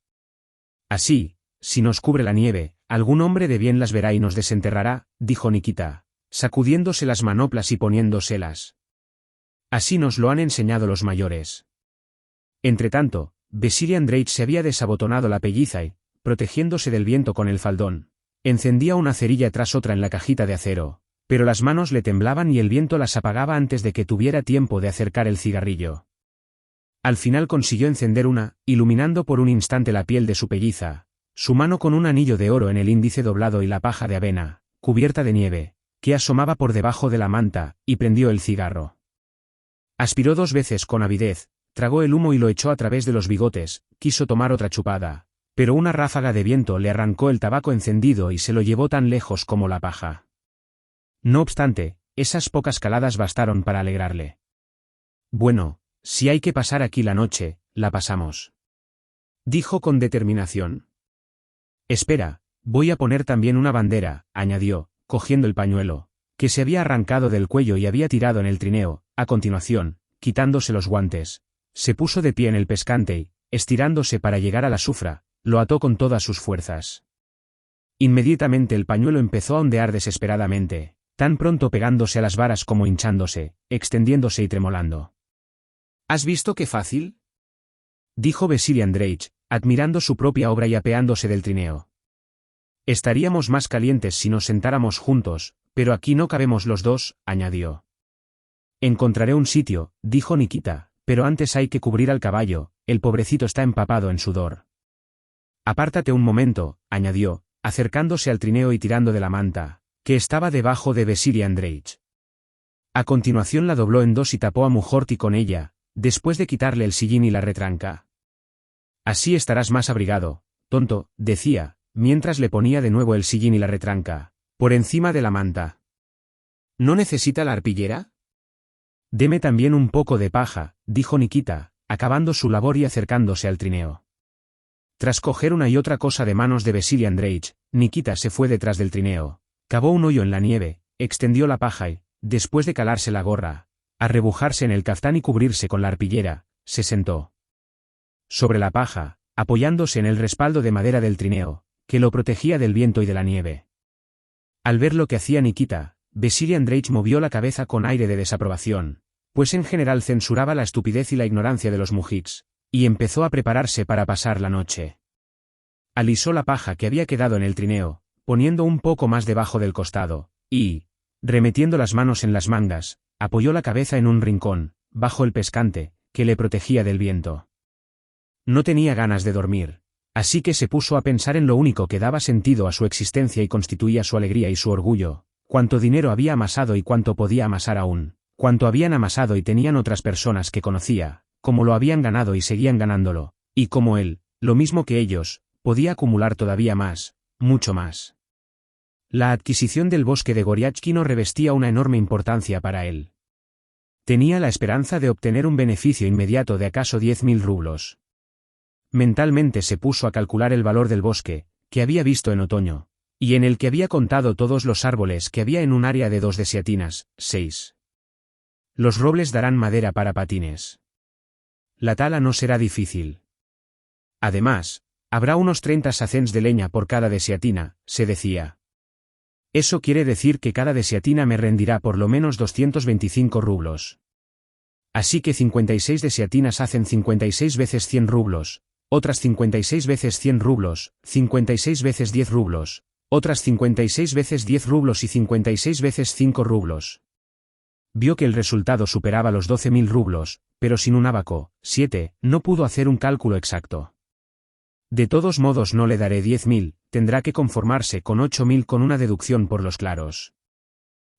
Así, si nos cubre la nieve, algún hombre de bien las verá y nos desenterrará, dijo Nikita, sacudiéndose las manoplas y poniéndoselas. Así nos lo han enseñado los mayores. Entretanto, Vasili Andreich se había desabotonado la pelliza y, protegiéndose del viento con el faldón, encendía una cerilla tras otra en la cajita de acero, pero las manos le temblaban y el viento las apagaba antes de que tuviera tiempo de acercar el cigarrillo. Al final consiguió encender una, iluminando por un instante la piel de su pelliza, su mano con un anillo de oro en el índice doblado y la paja de avena, cubierta de nieve, que asomaba por debajo de la manta, y prendió el cigarro. Aspiró 2 veces con avidez, tragó el humo y lo echó a través de los bigotes, quiso tomar otra chupada, pero una ráfaga de viento le arrancó el tabaco encendido y se lo llevó tan lejos como la paja. No obstante, esas pocas caladas bastaron para alegrarle. Bueno, si hay que pasar aquí la noche, la pasamos. Dijo con determinación. Espera, voy a poner también una bandera, añadió, cogiendo el pañuelo, que se había arrancado del cuello y había tirado en el trineo. A continuación, quitándose los guantes, se puso de pie en el pescante y, estirándose para llegar a la sufra, lo ató con todas sus fuerzas. Inmediatamente el pañuelo empezó a ondear desesperadamente, tan pronto pegándose a las varas como hinchándose, extendiéndose y tremolando. ¿Has visto qué fácil?, dijo Vasili Andreich, admirando su propia obra y apeándose del trineo. Estaríamos más calientes si nos sentáramos juntos, pero aquí no cabemos los dos, añadió. Encontraré un sitio, dijo Nikita, pero antes hay que cubrir al caballo, el pobrecito está empapado en sudor. Apártate un momento, añadió, acercándose al trineo y tirando de la manta, que estaba debajo de Vasili Andreich. A continuación la dobló en 2 y tapó a Mujorty con ella, después de quitarle el sillín y la retranca. Así estarás más abrigado, tonto, decía, mientras le ponía de nuevo el sillín y la retranca, por encima de la manta. ¿No necesita la arpillera? Deme también un poco de paja, dijo Nikita, acabando su labor y acercándose al trineo. Tras coger una y otra cosa de manos de Vasili Andreich, Nikita se fue detrás del trineo, cavó un hoyo en la nieve, extendió la paja y, después de calarse la gorra, arrebujarse en el caftán y cubrirse con la arpillera, se sentó sobre la paja, apoyándose en el respaldo de madera del trineo, que lo protegía del viento y de la nieve. Al ver lo que hacía Nikita, Vasili Andreich movió la cabeza con aire de desaprobación, pues en general censuraba la estupidez y la ignorancia de los mujiks, y empezó a prepararse para pasar la noche. Alisó la paja que había quedado en el trineo, poniendo un poco más debajo del costado, y, remetiendo las manos en las mangas, apoyó la cabeza en un rincón, bajo el pescante, que le protegía del viento. No tenía ganas de dormir, así que se puso a pensar en lo único que daba sentido a su existencia y constituía su alegría y su orgullo, cuánto dinero había amasado y cuánto podía amasar aún, cuánto habían amasado y tenían otras personas que conocía, cómo lo habían ganado y seguían ganándolo, y cómo él, lo mismo que ellos, podía acumular todavía más, mucho más. La adquisición del bosque de Goriachkino revestía una enorme importancia para él. Tenía la esperanza de obtener un beneficio inmediato de acaso 10.000 rublos. Mentalmente se puso a calcular el valor del bosque, que había visto en otoño, y en el que había contado todos los árboles que había en un área de 2 desiatinas, 6. Los robles darán madera para patines. La tala no será difícil. Además, habrá unos 30 sacens de leña por cada desiatina, se decía. Eso quiere decir que cada desiatina me rendirá por lo menos 225 rublos. Así que 56 desiatinas hacen 56 veces 100 rublos, otras 56 veces 100 rublos, 56 veces 10 rublos, otras 56 veces 10 rublos y 56 veces 5 rublos. Vio que el resultado superaba los 12.000 rublos, pero sin un ábaco, 7, no pudo hacer un cálculo exacto. De todos modos no le daré 10.000, tendrá que conformarse con 8.000 con una deducción por los claros.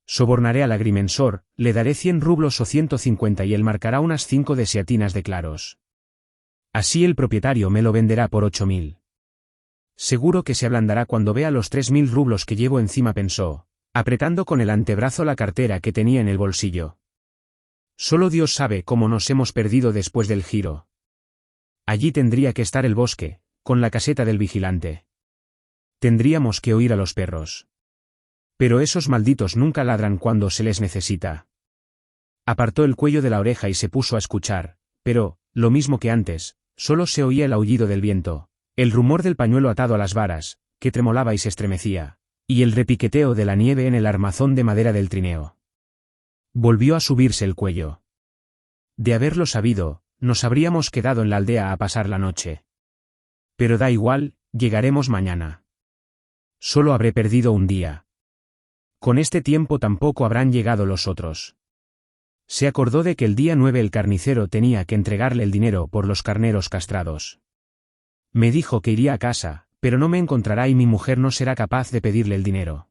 Sobornaré al agrimensor, le daré 100 rublos o 150 y él marcará unas 5 desiatinas de claros. Así el propietario me lo venderá por 8.000. Seguro que se ablandará cuando vea los 3.000 rublos que llevo encima, pensó, apretando con el antebrazo la cartera que tenía en el bolsillo. Solo Dios sabe cómo nos hemos perdido después del giro. Allí tendría que estar el bosque, con la caseta del vigilante. Tendríamos que oír a los perros. Pero esos malditos nunca ladran cuando se les necesita. Apartó el cuello de la oreja y se puso a escuchar, pero, lo mismo que antes, solo se oía el aullido del viento, el rumor del pañuelo atado a las varas, que tremolaba y se estremecía, y el repiqueteo de la nieve en el armazón de madera del trineo. Volvió a subirse el cuello. De haberlo sabido, nos habríamos quedado en la aldea a pasar la noche. Pero da igual, llegaremos mañana. Solo habré perdido un día. Con este tiempo tampoco habrán llegado los otros. Se acordó de que el día 9 el carnicero tenía que entregarle el dinero por los carneros castrados. Me dijo que iría a casa, pero no me encontrará y mi mujer no será capaz de pedirle el dinero.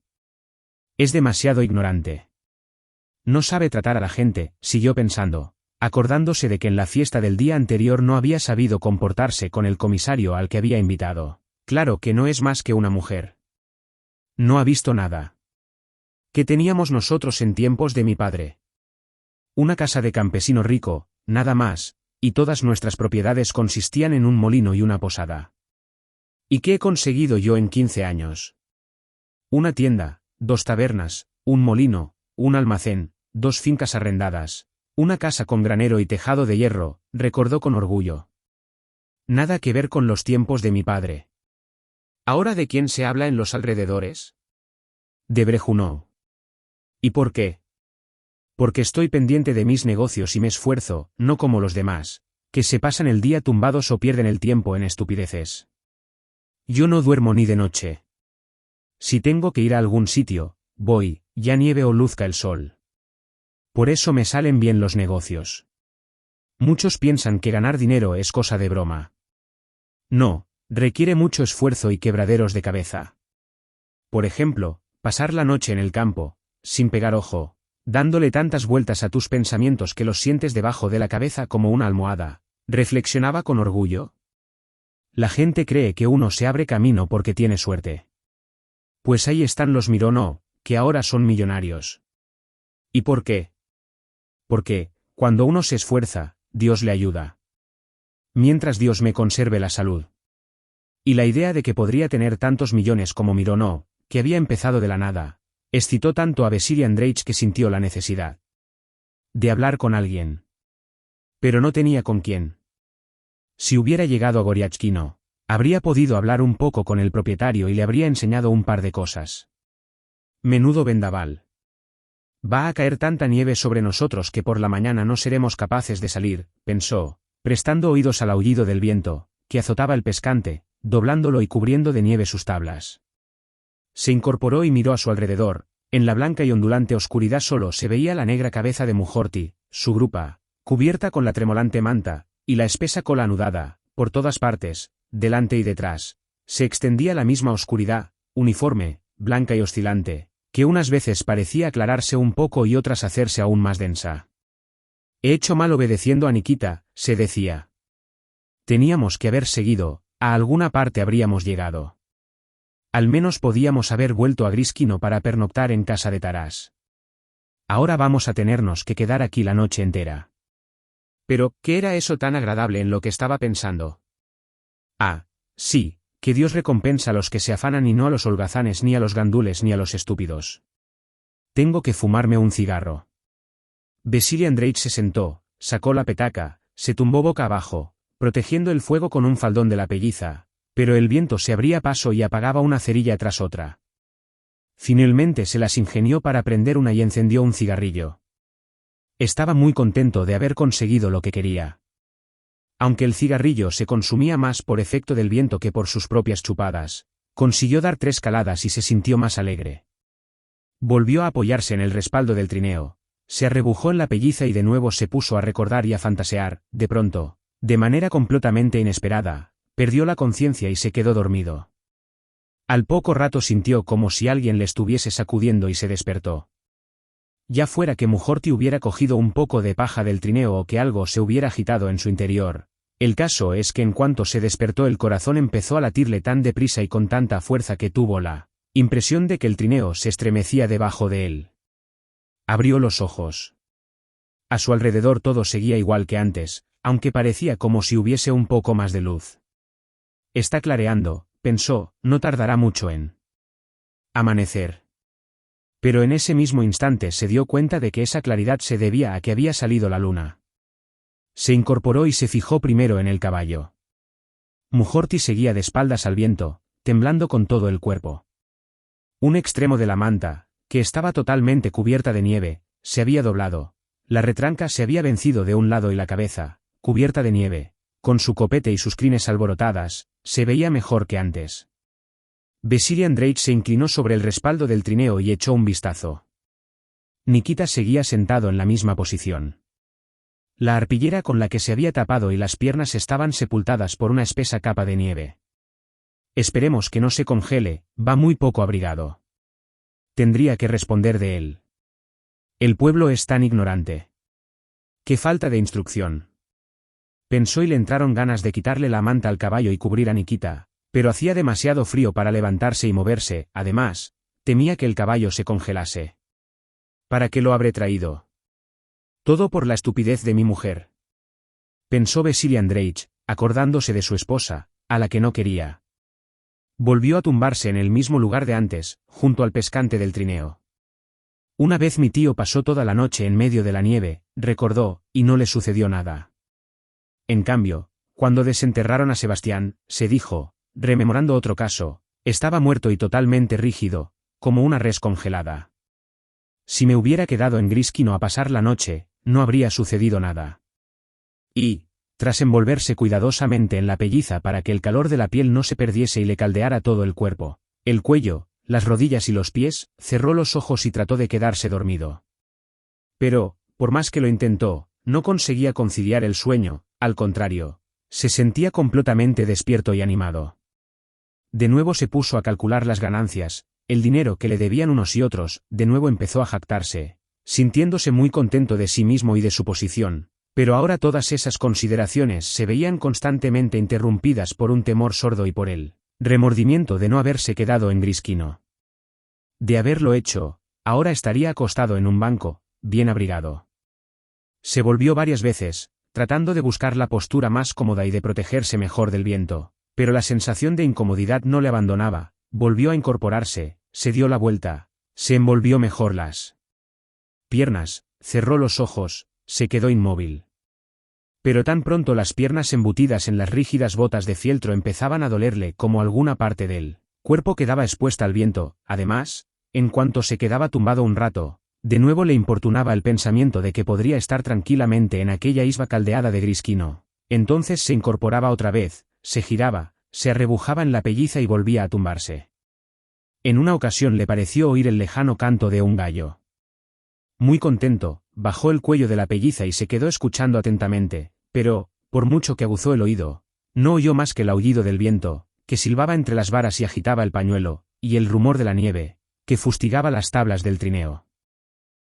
Es demasiado ignorante. No sabe tratar a la gente, siguió pensando, acordándose de que en la fiesta del día anterior no había sabido comportarse con el comisario al que había invitado. Claro que no es más que una mujer. No ha visto nada. ¿Qué teníamos nosotros en tiempos de mi padre? Una casa de campesino rico, nada más, y todas nuestras propiedades consistían en un molino y una posada. ¿Y qué he conseguido yo en 15 años? Una tienda, 2 tabernas, un molino, un almacén, 2 fincas arrendadas, una casa con granero y tejado de hierro, recordó con orgullo. Nada que ver con los tiempos de mi padre. ¿Ahora de quién se habla en los alrededores? De Brejunó. ¿Y por qué? Porque estoy pendiente de mis negocios y me esfuerzo, no como los demás, que se pasan el día tumbados o pierden el tiempo en estupideces. Yo no duermo ni de noche. Si tengo que ir a algún sitio, voy, ya nieve o luzca el sol. Por eso me salen bien los negocios. Muchos piensan que ganar dinero es cosa de broma. No, requiere mucho esfuerzo y quebraderos de cabeza. Por ejemplo, pasar la noche en el campo, sin pegar ojo, dándole tantas vueltas a tus pensamientos que los sientes debajo de la cabeza como una almohada, reflexionaba con orgullo. La gente cree que uno se abre camino porque tiene suerte. Pues ahí están los Mironó, que ahora son millonarios. ¿Y por qué? Porque, cuando uno se esfuerza, Dios le ayuda. Mientras Dios me conserve la salud. Y la idea de que podría tener tantos millones como Mironó, que había empezado de la nada, excitó tanto a Vasily Andreich que sintió la necesidad de hablar con alguien. Pero no tenía con quién. Si hubiera llegado a Goriachkino, habría podido hablar un poco con el propietario y le habría enseñado un par de cosas. Menudo vendaval. Va a caer tanta nieve sobre nosotros que por la mañana no seremos capaces de salir, pensó, prestando oídos al aullido del viento, que azotaba el pescante, doblándolo y cubriendo de nieve sus tablas. Se incorporó y miró a su alrededor. En la blanca y ondulante oscuridad solo se veía la negra cabeza de Mujorti, su grupa, cubierta con la tremolante manta, y la espesa cola anudada, por todas partes, delante y detrás. Se extendía la misma oscuridad, uniforme, blanca y oscilante, que unas veces parecía aclararse un poco y otras hacerse aún más densa. He hecho mal obedeciendo a Nikita, se decía. Teníamos que haber seguido, a alguna parte habríamos llegado. Al menos podíamos haber vuelto a Griskino para pernoctar en casa de Taras. Ahora vamos a tenernos que quedar aquí la noche entera. Pero, ¿qué era eso tan agradable en lo que estaba pensando? Ah, sí, que Dios recompensa a los que se afanan y no a los holgazanes ni a los gandules ni a los estúpidos. Tengo que fumarme un cigarro. Vasily Andreich se sentó, sacó la petaca, se tumbó boca abajo, protegiendo el fuego con un faldón de la pelliza, pero el viento se abría paso y apagaba una cerilla tras otra. Finalmente se las ingenió para prender una y encendió un cigarrillo. Estaba muy contento de haber conseguido lo que quería. Aunque el cigarrillo se consumía más por efecto del viento que por sus propias chupadas, consiguió dar 3 caladas y se sintió más alegre. Volvió a apoyarse en el respaldo del trineo, se arrebujó en la pelliza y de nuevo se puso a recordar y a fantasear. De pronto, de manera completamente inesperada, perdió la conciencia y se quedó dormido. Al poco rato sintió como si alguien le estuviese sacudiendo y se despertó. Ya fuera que Mujorti hubiera cogido un poco de paja del trineo o que algo se hubiera agitado en su interior, el caso es que en cuanto se despertó el corazón empezó a latirle tan deprisa y con tanta fuerza que tuvo la impresión de que el trineo se estremecía debajo de él. Abrió los ojos. A su alrededor todo seguía igual que antes, aunque parecía como si hubiese un poco más de luz. Está clareando, pensó, no tardará mucho en amanecer. Pero en ese mismo instante se dio cuenta de que esa claridad se debía a que había salido la luna. Se incorporó y se fijó primero en el caballo. Mujorti seguía de espaldas al viento, temblando con todo el cuerpo. Un extremo de la manta, que estaba totalmente cubierta de nieve, se había doblado. La retranca se había vencido de un lado y la cabeza, cubierta de nieve, con su copete y sus crines alborotadas, se veía mejor que antes. Vasily Andreich se inclinó sobre el respaldo del trineo y echó un vistazo. Nikita seguía sentado en la misma posición. La arpillera con la que se había tapado y las piernas estaban sepultadas por una espesa capa de nieve. Esperemos que no se congele, va muy poco abrigado. Tendría que responder de él. El pueblo es tan ignorante. Qué falta de instrucción. Pensó y le entraron ganas de quitarle la manta al caballo y cubrir a Nikita, pero hacía demasiado frío para levantarse y moverse, además, temía que el caballo se congelase. ¿Para qué lo habré traído? Todo por la estupidez de mi mujer. Pensó Vasily Andreich, acordándose de su esposa, a la que no quería. Volvió a tumbarse en el mismo lugar de antes, junto al pescante del trineo. Una vez mi tío pasó toda la noche en medio de la nieve, recordó, y no le sucedió nada. En cambio, cuando desenterraron a Sebastián, se dijo, rememorando otro caso, estaba muerto y totalmente rígido, como una res congelada. Si me hubiera quedado en Griskino a pasar la noche, no habría sucedido nada. Y, tras envolverse cuidadosamente en la pelliza para que el calor de la piel no se perdiese y le caldeara todo el cuerpo, el cuello, las rodillas y los pies, cerró los ojos y trató de quedarse dormido. Pero, por más que lo intentó, no conseguía conciliar el sueño, al contrario, se sentía completamente despierto y animado. De nuevo se puso a calcular las ganancias, el dinero que le debían unos y otros, de nuevo empezó a jactarse, sintiéndose muy contento de sí mismo y de su posición. Pero ahora todas esas consideraciones se veían constantemente interrumpidas por un temor sordo y por el remordimiento de no haberse quedado en Griskino. De haberlo hecho, ahora estaría acostado en un banco, bien abrigado. Se volvió varias veces, tratando de buscar la postura más cómoda y de protegerse mejor del viento, pero la sensación de incomodidad no le abandonaba, volvió a incorporarse, se dio la vuelta, se envolvió mejor las piernas, cerró los ojos, se quedó inmóvil. Pero tan pronto las piernas embutidas en las rígidas botas de fieltro empezaban a dolerle como alguna parte del cuerpo quedaba expuesta al viento, además, en cuanto se quedaba tumbado un rato, de nuevo le importunaba el pensamiento de que podría estar tranquilamente en aquella isba caldeada de Griskino. Entonces se incorporaba otra vez, se giraba, se arrebujaba en la pelliza y volvía a tumbarse. En una ocasión le pareció oír el lejano canto de un gallo. Muy contento, bajó el cuello de la pelliza y se quedó escuchando atentamente, pero, por mucho que aguzó el oído, no oyó más que el aullido del viento, que silbaba entre las varas y agitaba el pañuelo, y el rumor de la nieve, que fustigaba las tablas del trineo.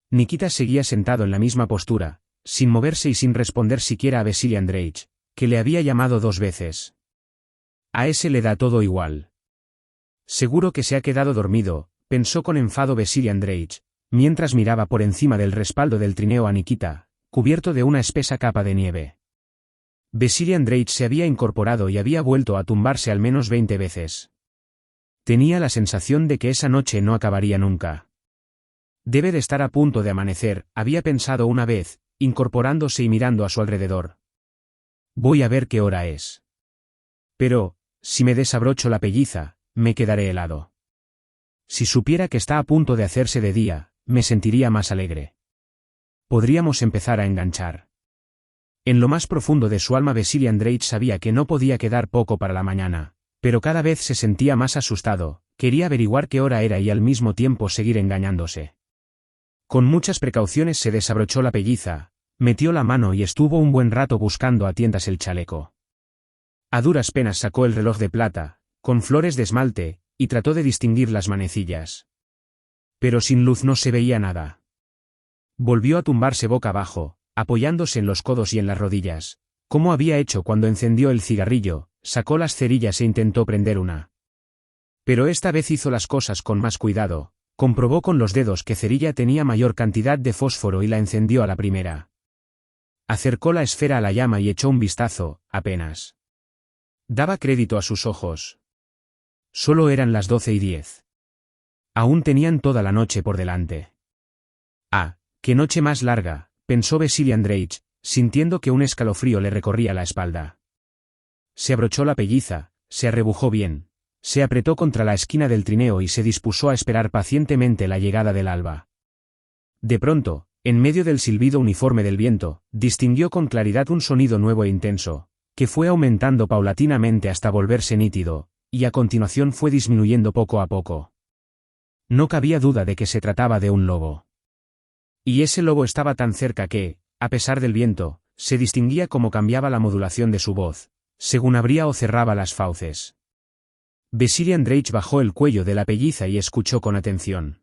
Nikita seguía sentado en la misma postura, sin moverse y sin responder siquiera a Vasily Andreich, que le había llamado 2 veces. A ese le da todo igual. Seguro que se ha quedado dormido, pensó con enfado Vasily Andreich, mientras miraba por encima del respaldo del trineo a Nikita, cubierto de una espesa capa de nieve. Vasily Andreich se había incorporado y había vuelto a tumbarse al menos 20 veces. Tenía la sensación de que esa noche no acabaría nunca. Debe de estar a punto de amanecer, había pensado una vez, incorporándose y mirando a su alrededor. Voy a ver qué hora es. Pero, si me desabrocho la pelliza, me quedaré helado. Si supiera que está a punto de hacerse de día, me sentiría más alegre. Podríamos empezar a enganchar. En lo más profundo de su alma Vasily Andreich sabía que no podía quedar poco para la mañana, pero cada vez se sentía más asustado, quería averiguar qué hora era y al mismo tiempo seguir engañándose. Con muchas precauciones se desabrochó la pelliza, metió la mano y estuvo un buen rato buscando a tientas el chaleco. A duras penas sacó el reloj de plata, con flores de esmalte, y trató de distinguir las manecillas. Pero sin luz no se veía nada. Volvió a tumbarse boca abajo, apoyándose en los codos y en las rodillas, como había hecho cuando encendió el cigarrillo, sacó las cerillas e intentó prender una. Pero esta vez hizo las cosas con más cuidado, comprobó con los dedos qué cerilla tenía mayor cantidad de fósforo y la encendió a la primera. Acercó la esfera a la llama y echó un vistazo, apenas. Daba crédito a sus ojos. Solo eran las 12:10. Aún tenían toda la noche por delante. Ah, qué noche más larga, pensó Vasily Andreich, sintiendo que un escalofrío le recorría la espalda. Se abrochó la pelliza, se arrebujó bien, se apretó contra la esquina del trineo y se dispuso a esperar pacientemente la llegada del alba. De pronto, en medio del silbido uniforme del viento, distinguió con claridad un sonido nuevo e intenso, que fue aumentando paulatinamente hasta volverse nítido, y a continuación fue disminuyendo poco a poco. No cabía duda de que se trataba de un lobo. Y ese lobo estaba tan cerca que, a pesar del viento, se distinguía cómo cambiaba la modulación de su voz, según abría o cerraba las fauces. Vasily Andreich bajó el cuello de la pelliza y escuchó con atención.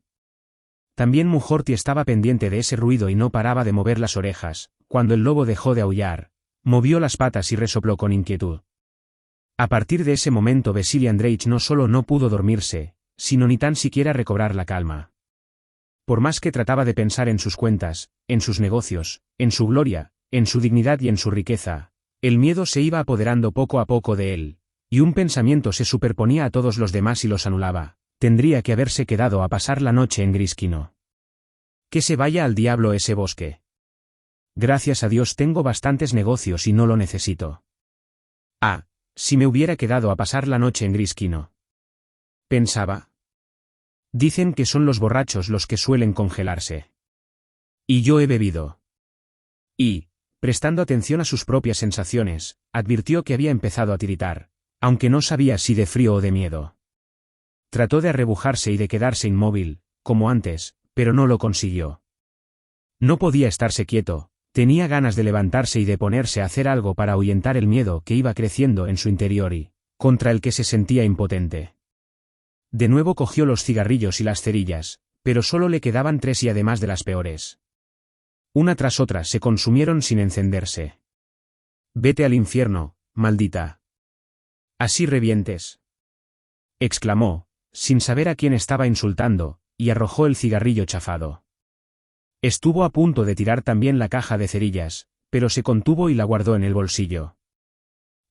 También Mujorty estaba pendiente de ese ruido y no paraba de mover las orejas. Cuando el lobo dejó de aullar, movió las patas y resopló con inquietud. A partir de ese momento Vasily Andreich no solo no pudo dormirse, sino ni tan siquiera recobrar la calma. Por más que trataba de pensar en sus cuentas, en sus negocios, en su gloria, en su dignidad y en su riqueza, el miedo se iba apoderando poco a poco de él, y un pensamiento se superponía a todos los demás y los anulaba: tendría que haberse quedado a pasar la noche en Griskin. Que se vaya al diablo ese bosque. Gracias a Dios tengo bastantes negocios y no lo necesito. Ah, si me hubiera quedado a pasar la noche en Griskin. Pensaba. Dicen que son los borrachos los que suelen congelarse. Y yo he bebido. Y, prestando atención a sus propias sensaciones, advirtió que había empezado a tiritar, aunque no sabía si de frío o de miedo. Trató de arrebujarse y de quedarse inmóvil, como antes, pero no lo consiguió. No podía estarse quieto, tenía ganas de levantarse y de ponerse a hacer algo para ahuyentar el miedo que iba creciendo en su interior y, contra el que se sentía impotente. De nuevo cogió los cigarrillos y las cerillas, pero solo le quedaban 3 y además de las peores. Una tras otra se consumieron sin encenderse. Vete al infierno, maldita. Así revientes. Exclamó, sin saber a quién estaba insultando, y arrojó el cigarrillo chafado. Estuvo a punto de tirar también la caja de cerillas, pero se contuvo y la guardó en el bolsillo.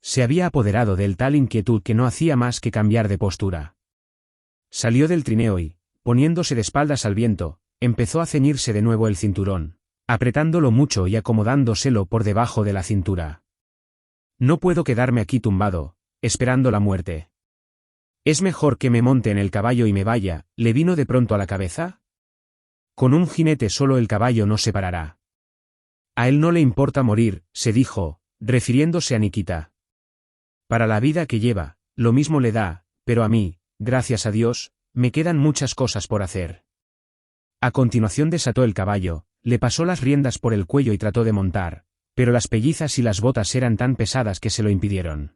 Se había apoderado de él tal inquietud que no hacía más que cambiar de postura. Salió del trineo y, poniéndose de espaldas al viento, empezó a ceñirse de nuevo el cinturón, apretándolo mucho y acomodándoselo por debajo de la cintura. No puedo quedarme aquí tumbado, esperando la muerte. Es mejor que me monte en el caballo y me vaya. ¿Le vino de pronto a la cabeza? Con un jinete solo el caballo no se parará. A él no le importa morir, se dijo, refiriéndose a Nikita. Para la vida que lleva, lo mismo le da, pero a mí, gracias a Dios, me quedan muchas cosas por hacer. A continuación desató el caballo, le pasó las riendas por el cuello y trató de montar, pero las pellizas y las botas eran tan pesadas que se lo impidieron.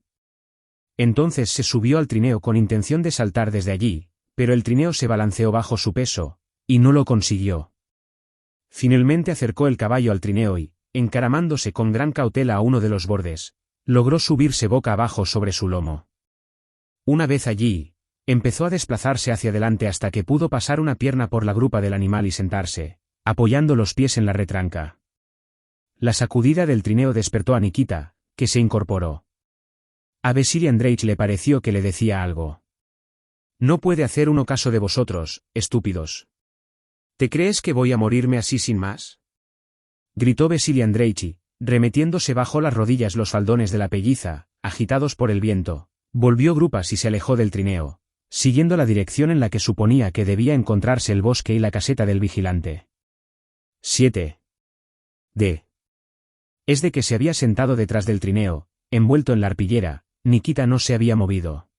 Entonces se subió al trineo con intención de saltar desde allí, pero el trineo se balanceó bajo su peso, y no lo consiguió. Finalmente acercó el caballo al trineo y, encaramándose con gran cautela a uno de los bordes, logró subirse boca abajo sobre su lomo. Una vez allí, empezó a desplazarse hacia adelante hasta que pudo pasar una pierna por la grupa del animal y sentarse, apoyando los pies en la retranca. La sacudida del trineo despertó a Nikita, que se incorporó. A Vasily Andreich le pareció que le decía algo. No puede hacer uno caso de vosotros, estúpidos. ¿Te crees que voy a morirme así sin más? Gritó Vasily Andreich y, remetiéndose bajo las rodillas los faldones de la pelliza, agitados por el viento, volvió grupas y se alejó del trineo, siguiendo la dirección en la que suponía que debía encontrarse el bosque y la caseta del vigilante. 7. D. Es de que se había sentado detrás del trineo, envuelto en la arpillera. Nikita no se había movido.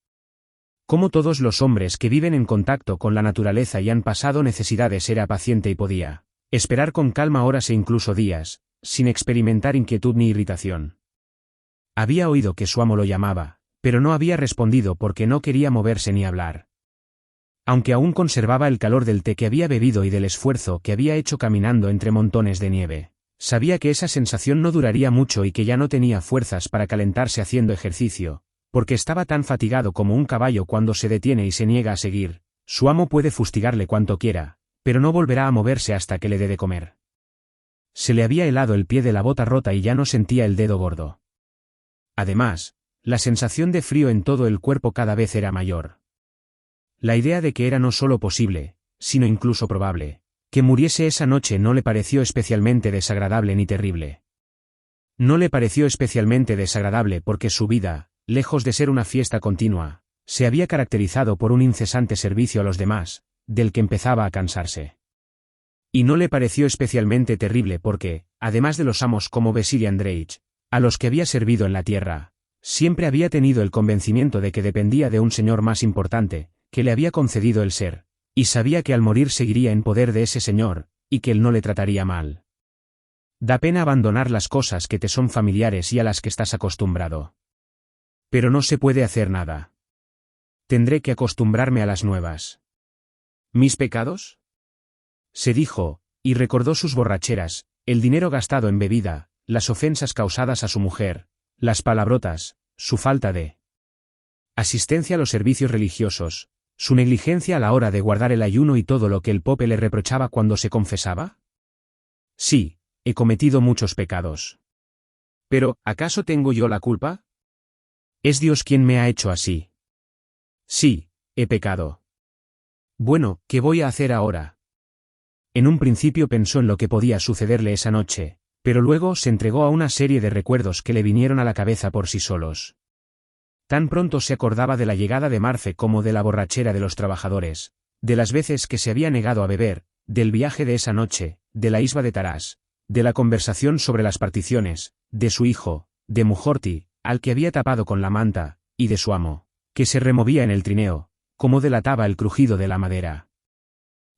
Como todos los hombres que viven en contacto con la naturaleza y han pasado necesidades, era paciente y podía esperar con calma horas e incluso días, sin experimentar inquietud ni irritación. Había oído que su amo lo llamaba, pero no había respondido porque no quería moverse ni hablar. Aunque aún conservaba el calor del té que había bebido y del esfuerzo que había hecho caminando entre montones de nieve, sabía que esa sensación no duraría mucho y que ya no tenía fuerzas para calentarse haciendo ejercicio, porque estaba tan fatigado como un caballo cuando se detiene y se niega a seguir. Su amo puede fustigarle cuanto quiera, pero no volverá a moverse hasta que le dé de comer. Se le había helado el pie de la bota rota y ya no sentía el dedo gordo. Además, la sensación de frío en todo el cuerpo cada vez era mayor. La idea de que era no solo posible, sino incluso probable, que muriese esa noche no le pareció especialmente desagradable ni terrible. No le pareció especialmente desagradable porque su vida, lejos de ser una fiesta continua, se había caracterizado por un incesante servicio a los demás, del que empezaba a cansarse. Y no le pareció especialmente terrible porque, además de los amos como Vasily Andreich, a los que había servido en la tierra, siempre había tenido el convencimiento de que dependía de un señor más importante, que le había concedido el ser, y sabía que al morir seguiría en poder de ese señor, y que él no le trataría mal. Da pena abandonar las cosas que te son familiares y a las que estás acostumbrado. Pero no se puede hacer nada. Tendré que acostumbrarme a las nuevas. ¿Mis pecados? Se dijo, y recordó sus borracheras, el dinero gastado en bebida, las ofensas causadas a su mujer, las palabrotas, su falta de asistencia a los servicios religiosos, su negligencia a la hora de guardar el ayuno y todo lo que el pope le reprochaba cuando se confesaba. Sí, he cometido muchos pecados. Pero, ¿acaso tengo yo la culpa? ¿Es Dios quien me ha hecho así? Sí, he pecado. Bueno, ¿qué voy a hacer ahora? En un principio pensó en lo que podía sucederle esa noche, pero luego se entregó a una serie de recuerdos que le vinieron a la cabeza por sí solos. Tan pronto se acordaba de la llegada de Marfe como de la borrachera de los trabajadores, de las veces que se había negado a beber, del viaje de esa noche, de la isba de Tarás, de la conversación sobre las particiones, de su hijo, de Mujorti, al que había tapado con la manta, y de su amo, que se removía en el trineo, como delataba el crujido de la madera.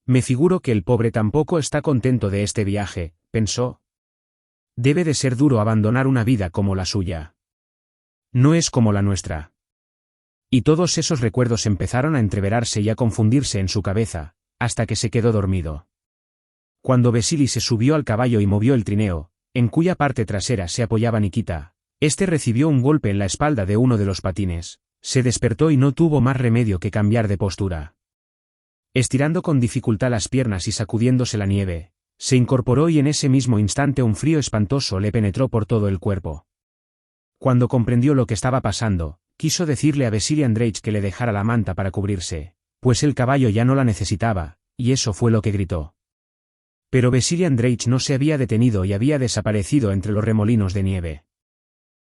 Me figuro que el pobre tampoco está contento de este viaje, pensó. Debe de ser duro abandonar una vida como la suya. No es como la nuestra. Y todos esos recuerdos empezaron a entreverarse y a confundirse en su cabeza, hasta que se quedó dormido. Cuando Vasily se subió al caballo y movió el trineo, en cuya parte trasera se apoyaba Nikita, este recibió un golpe en la espalda de uno de los patines, se despertó y no tuvo más remedio que cambiar de postura. Estirando con dificultad las piernas y sacudiéndose la nieve, se incorporó y en ese mismo instante un frío espantoso le penetró por todo el cuerpo. Cuando comprendió lo que estaba pasando, quiso decirle a Vasily Andreich que le dejara la manta para cubrirse, pues el caballo ya no la necesitaba, y eso fue lo que gritó. Pero Vasily Andreich no se había detenido y había desaparecido entre los remolinos de nieve.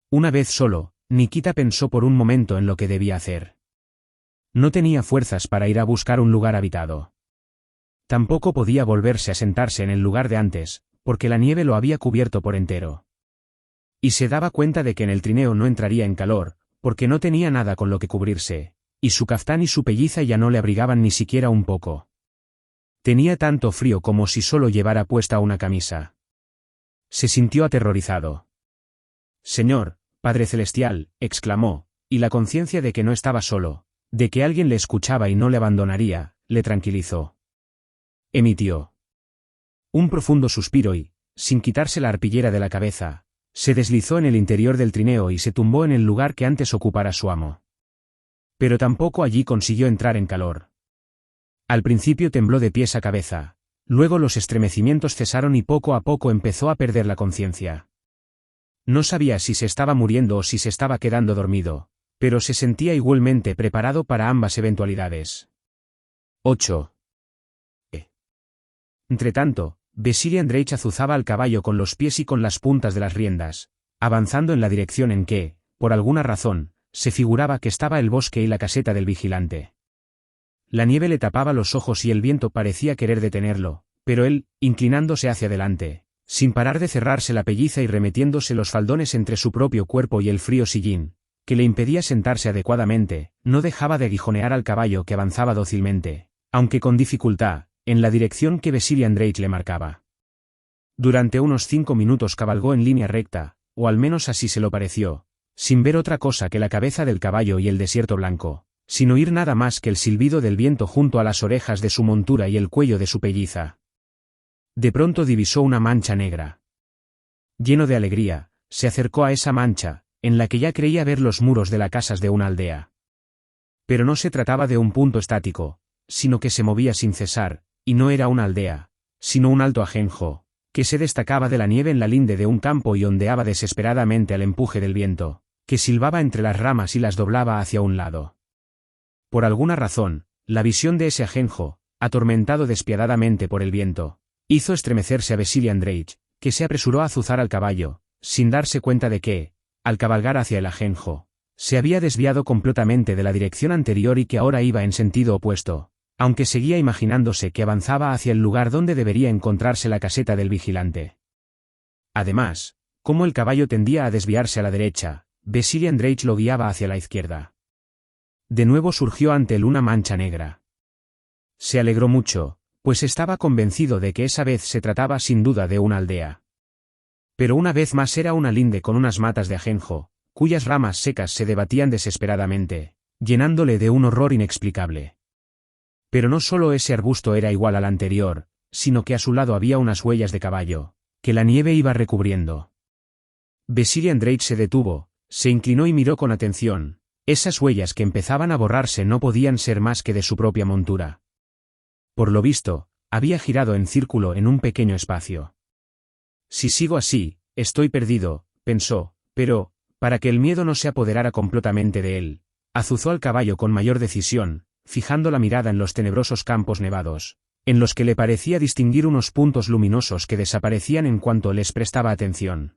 Una vez solo, Nikita pensó por un momento en lo que debía hacer. No tenía fuerzas para ir a buscar un lugar habitado. Tampoco podía volverse a sentarse en el lugar de antes, porque la nieve lo había cubierto por entero. Y se daba cuenta de que en el trineo no entraría en calor, porque no tenía nada con lo que cubrirse, y su caftán y su pelliza ya no le abrigaban ni siquiera un poco. Tenía tanto frío como si solo llevara puesta una camisa. Se sintió aterrorizado. Señor, Padre Celestial, exclamó, y la conciencia de que no estaba solo, de que alguien le escuchaba y no le abandonaría, le tranquilizó. Emitió un profundo suspiro y, sin quitarse la arpillera de la cabeza, se deslizó en el interior del trineo y se tumbó en el lugar que antes ocupara su amo. Pero tampoco allí consiguió entrar en calor. Al principio tembló de pies a cabeza, luego los estremecimientos cesaron y poco a poco empezó a perder la conciencia. No sabía si se estaba muriendo o si se estaba quedando dormido, pero se sentía igualmente preparado para ambas eventualidades. 8. Entretanto, Vasily Andreich azuzaba al caballo con los pies y con las puntas de las riendas, avanzando en la dirección en que, por alguna razón, se figuraba que estaba el bosque y la caseta del vigilante. La nieve le tapaba los ojos y el viento parecía querer detenerlo, pero él, inclinándose hacia adelante, sin parar de cerrarse la pelliza y remetiéndose los faldones entre su propio cuerpo y el frío sillín, que le impedía sentarse adecuadamente, no dejaba de aguijonear al caballo que avanzaba dócilmente, aunque con dificultad, en la dirección que Vasily Andreich le marcaba. Durante unos 5 minutos cabalgó en línea recta, o al menos así se lo pareció, sin ver otra cosa que la cabeza del caballo y el desierto blanco, sin oír nada más que el silbido del viento junto a las orejas de su montura y el cuello de su pelliza. De pronto divisó una mancha negra. Lleno de alegría, se acercó a esa mancha, en la que ya creía ver los muros de las casas de una aldea. Pero no se trataba de un punto estático, sino que se movía sin cesar, y no era una aldea, sino un alto ajenjo, que se destacaba de la nieve en la linde de un campo y ondeaba desesperadamente al empuje del viento, que silbaba entre las ramas y las doblaba hacia un lado. Por alguna razón, la visión de ese ajenjo, atormentado despiadadamente por el viento, hizo estremecerse a Vasily Andreich, que se apresuró a azuzar al caballo, sin darse cuenta de que, al cabalgar hacia el ajenjo, se había desviado completamente de la dirección anterior y que ahora iba en sentido opuesto, aunque seguía imaginándose que avanzaba hacia el lugar donde debería encontrarse la caseta del vigilante. Además, como el caballo tendía a desviarse a la derecha, Vasily Andreich lo guiaba hacia la izquierda. De nuevo surgió ante él una mancha negra. Se alegró mucho, pues estaba convencido de que esa vez se trataba sin duda de una aldea. Pero una vez más era una linde con unas matas de ajenjo, cuyas ramas secas se debatían desesperadamente, llenándole de un horror inexplicable. Pero no solo ese arbusto era igual al anterior, sino que a su lado había unas huellas de caballo, que la nieve iba recubriendo. Vasily Andreich se detuvo, se inclinó y miró con atención. Esas huellas que empezaban a borrarse no podían ser más que de su propia montura. Por lo visto, había girado en círculo en un pequeño espacio. Si sigo así, estoy perdido, pensó, pero, para que el miedo no se apoderara completamente de él, azuzó al caballo con mayor decisión, fijando la mirada en los tenebrosos campos nevados, en los que le parecía distinguir unos puntos luminosos que desaparecían en cuanto les prestaba atención.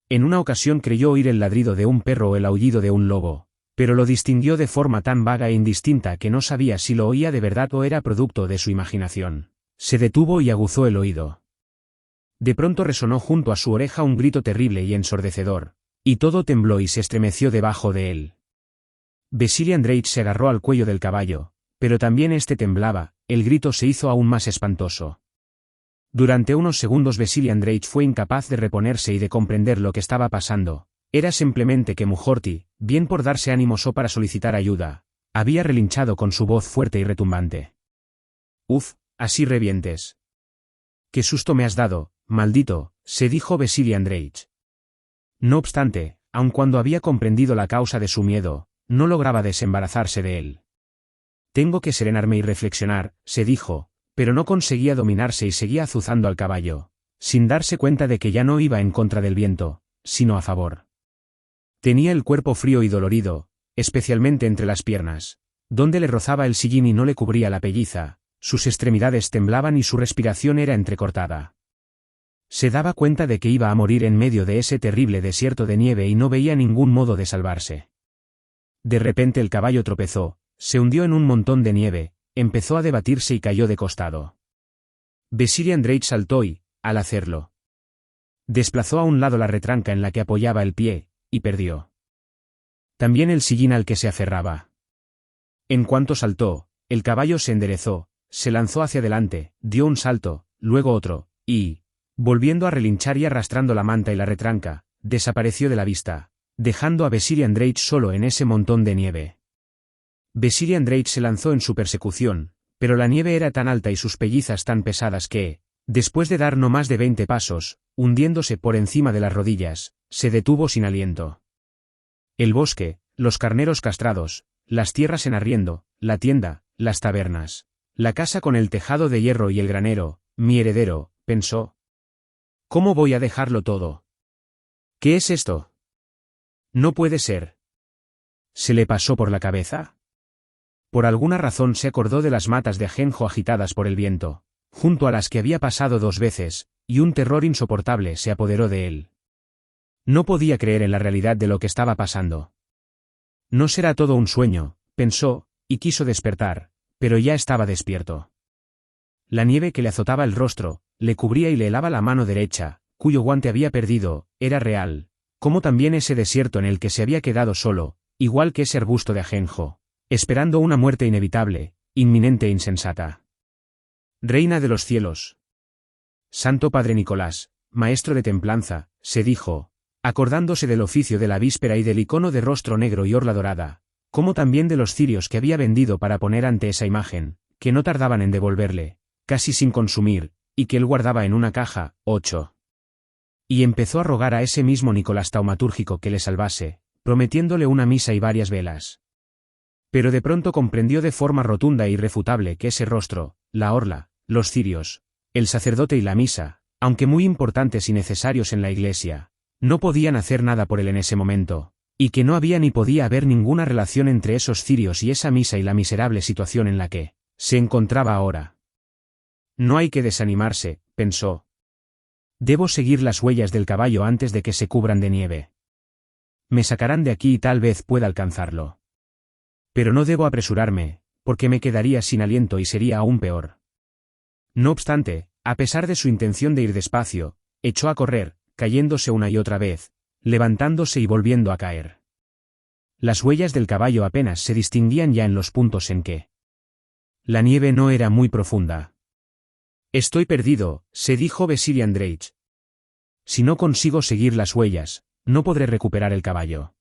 En una ocasión creyó oír el ladrido de un perro o el aullido de un lobo, pero lo distinguió de forma tan vaga e indistinta que no sabía si lo oía de verdad o era producto de su imaginación. Se detuvo y aguzó el oído. De pronto resonó junto a su oreja un grito terrible y ensordecedor, y todo tembló y se estremeció debajo de él. Vasily Andreich se agarró al cuello del caballo, pero también éste temblaba, el grito se hizo aún más espantoso. Durante unos segundos Vasily Andreich fue incapaz de reponerse y de comprender lo que estaba pasando. Era simplemente que Mujorty, bien por darse ánimos o para solicitar ayuda, había relinchado con su voz fuerte y retumbante. «Uf, así revientes». «Qué susto me has dado, maldito», se dijo Vasily Andreich. No obstante, aun cuando había comprendido la causa de su miedo, no lograba desembarazarse de él. «Tengo que serenarme y reflexionar», se dijo, pero no conseguía dominarse y seguía azuzando al caballo, sin darse cuenta de que ya no iba en contra del viento, sino a favor. Tenía el cuerpo frío y dolorido, especialmente entre las piernas, donde le rozaba el sillín y no le cubría la pelliza, sus extremidades temblaban y su respiración era entrecortada. Se daba cuenta de que iba a morir en medio de ese terrible desierto de nieve y no veía ningún modo de salvarse. De repente el caballo tropezó, se hundió en un montón de nieve, empezó a debatirse y cayó de costado. Vasily Andreich saltó y, al hacerlo, desplazó a un lado la retranca en la que apoyaba el pie, y perdió también el sillín al que se aferraba. En cuanto saltó, el caballo se enderezó, se lanzó hacia adelante, dio un salto, luego otro, y, volviendo a relinchar y arrastrando la manta y la retranca, desapareció de la vista, dejando a Vasily Andreich solo en ese montón de nieve. Vasily Andreich se lanzó en su persecución, pero la nieve era tan alta y sus pellizas tan pesadas que, después de dar no más de 20 pasos, hundiéndose por encima de las rodillas, se detuvo sin aliento. El bosque, los carneros castrados, las tierras en arriendo, la tienda, las tabernas, la casa con el tejado de hierro y el granero, mi heredero, pensó. ¿Cómo voy a dejarlo todo? ¿Qué es esto? No puede ser. ¿Se le pasó por la cabeza? Por alguna razón se acordó de las matas de ajenjo agitadas por el viento, junto a las que había pasado 2 veces, y un terror insoportable se apoderó de él. No podía creer en la realidad de lo que estaba pasando. No será todo un sueño, pensó, y quiso despertar, pero ya estaba despierto. La nieve que le azotaba el rostro, le cubría y le helaba la mano derecha, cuyo guante había perdido, era real, como también ese desierto en el que se había quedado solo, igual que ese arbusto de ajenjo, esperando una muerte inevitable, inminente e insensata. Reina de los cielos. Santo Padre Nicolás, maestro de templanza, se dijo, acordándose del oficio de la víspera y del icono de rostro negro y orla dorada, como también de los cirios que había vendido para poner ante esa imagen, que no tardaban en devolverle, casi sin consumir, y que él guardaba en una caja. 8. Y empezó a rogar a ese mismo Nicolás taumatúrgico que le salvase, prometiéndole una misa y varias velas. Pero de pronto comprendió de forma rotunda e irrefutable que ese rostro, la orla, los cirios, el sacerdote y la misa, aunque muy importantes y necesarios en la iglesia, no podían hacer nada por él en ese momento, y que no había ni podía haber ninguna relación entre esos cirios y esa misa y la miserable situación en la que se encontraba ahora. No hay que desanimarse, pensó. Debo seguir las huellas del caballo antes de que se cubran de nieve. Me sacarán de aquí y tal vez pueda alcanzarlo. Pero no debo apresurarme, porque me quedaría sin aliento y sería aún peor. No obstante, a pesar de su intención de ir despacio, echó a correr, cayéndose una y otra vez, levantándose y volviendo a caer. Las huellas del caballo apenas se distinguían ya en los puntos en que la nieve no era muy profunda. Estoy perdido, se dijo Vasily Andreich. Si no consigo seguir las huellas, no podré recuperar el caballo.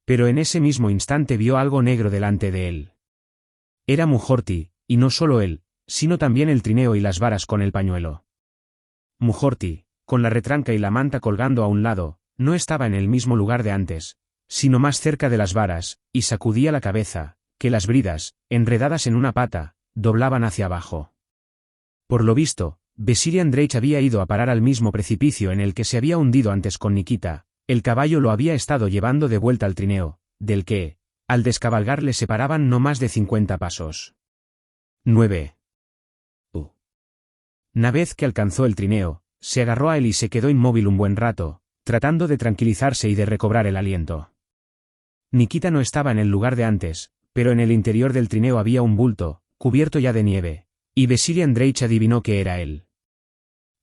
Pero en ese mismo instante vio algo negro delante de él. Era Mujorty, y no solo él, sino también el trineo y las varas con el pañuelo. Mujorty, con la retranca y la manta colgando a un lado, no estaba en el mismo lugar de antes, sino más cerca de las varas, y sacudía la cabeza, que las bridas, enredadas en una pata, doblaban hacia abajo. Por lo visto, Vasily Andreich había ido a parar al mismo precipicio en el que se había hundido antes con Nikita. El caballo lo había estado llevando de vuelta al trineo, del que, al descabalgar le separaban no más de 50 pasos. 9. Una vez que alcanzó el trineo, se agarró a él y se quedó inmóvil un buen rato, tratando de tranquilizarse y de recobrar el aliento. Nikita no estaba en el lugar de antes, pero en el interior del trineo había un bulto, cubierto ya de nieve, y Vasily Andreich adivinó que era él.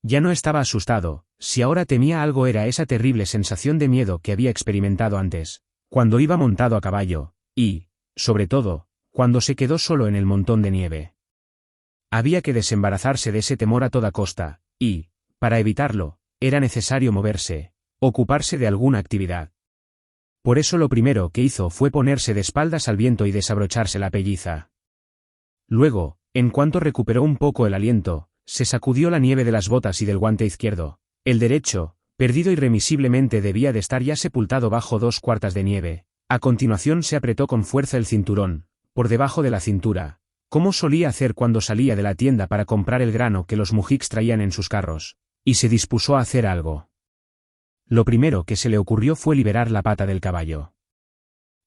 Ya no estaba asustado, si ahora temía algo era esa terrible sensación de miedo que había experimentado antes, cuando iba montado a caballo, y, sobre todo, cuando se quedó solo en el montón de nieve. Había que desembarazarse de ese temor a toda costa, y, para evitarlo, era necesario moverse, ocuparse de alguna actividad. Por eso lo primero que hizo fue ponerse de espaldas al viento y desabrocharse la pelliza. Luego, en cuanto recuperó un poco el aliento, se sacudió la nieve de las botas y del guante izquierdo. El derecho, perdido irremisiblemente, debía de estar ya sepultado bajo 2/4 de nieve. A continuación se apretó con fuerza el cinturón, por debajo de la cintura, como solía hacer cuando salía de la tienda para comprar el grano que los mujiks traían en sus carros, y se dispuso a hacer algo. Lo primero que se le ocurrió fue liberar la pata del caballo.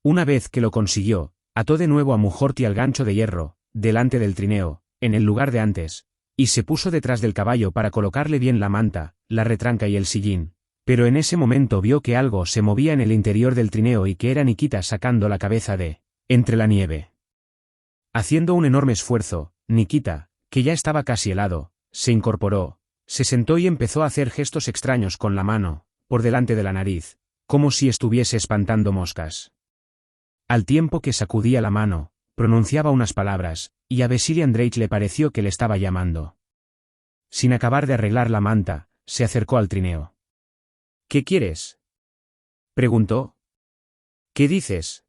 Una vez que lo consiguió, ató de nuevo a Mujorty al gancho de hierro, delante del trineo, en el lugar de antes, y se puso detrás del caballo para colocarle bien la manta, la retranca y el sillín, pero en ese momento vio que algo se movía en el interior del trineo y que era Nikita sacando la cabeza de entre la nieve. Haciendo un enorme esfuerzo, Nikita, que ya estaba casi helado, se incorporó, se sentó y empezó a hacer gestos extraños con la mano, por delante de la nariz, como si estuviese espantando moscas. Al tiempo que sacudía la mano, pronunciaba unas palabras, y a Vasily Andreich le pareció que le estaba llamando. Sin acabar de arreglar la manta, se acercó al trineo. ¿Qué quieres?, preguntó. ¿Qué dices?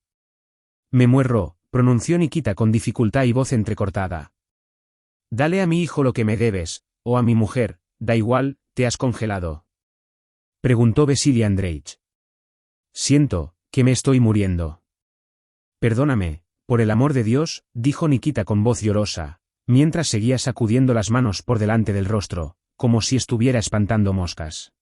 Me muero, pronunció Nikita con dificultad y voz entrecortada. Dale a mi hijo lo que me debes, o a mi mujer, da igual, ¿te has congelado?, preguntó Vasily Andreich. Siento, que me estoy muriendo. Perdóname, por el amor de Dios, dijo Nikita con voz llorosa, mientras seguía sacudiendo las manos por delante del rostro, como si estuviera espantando moscas.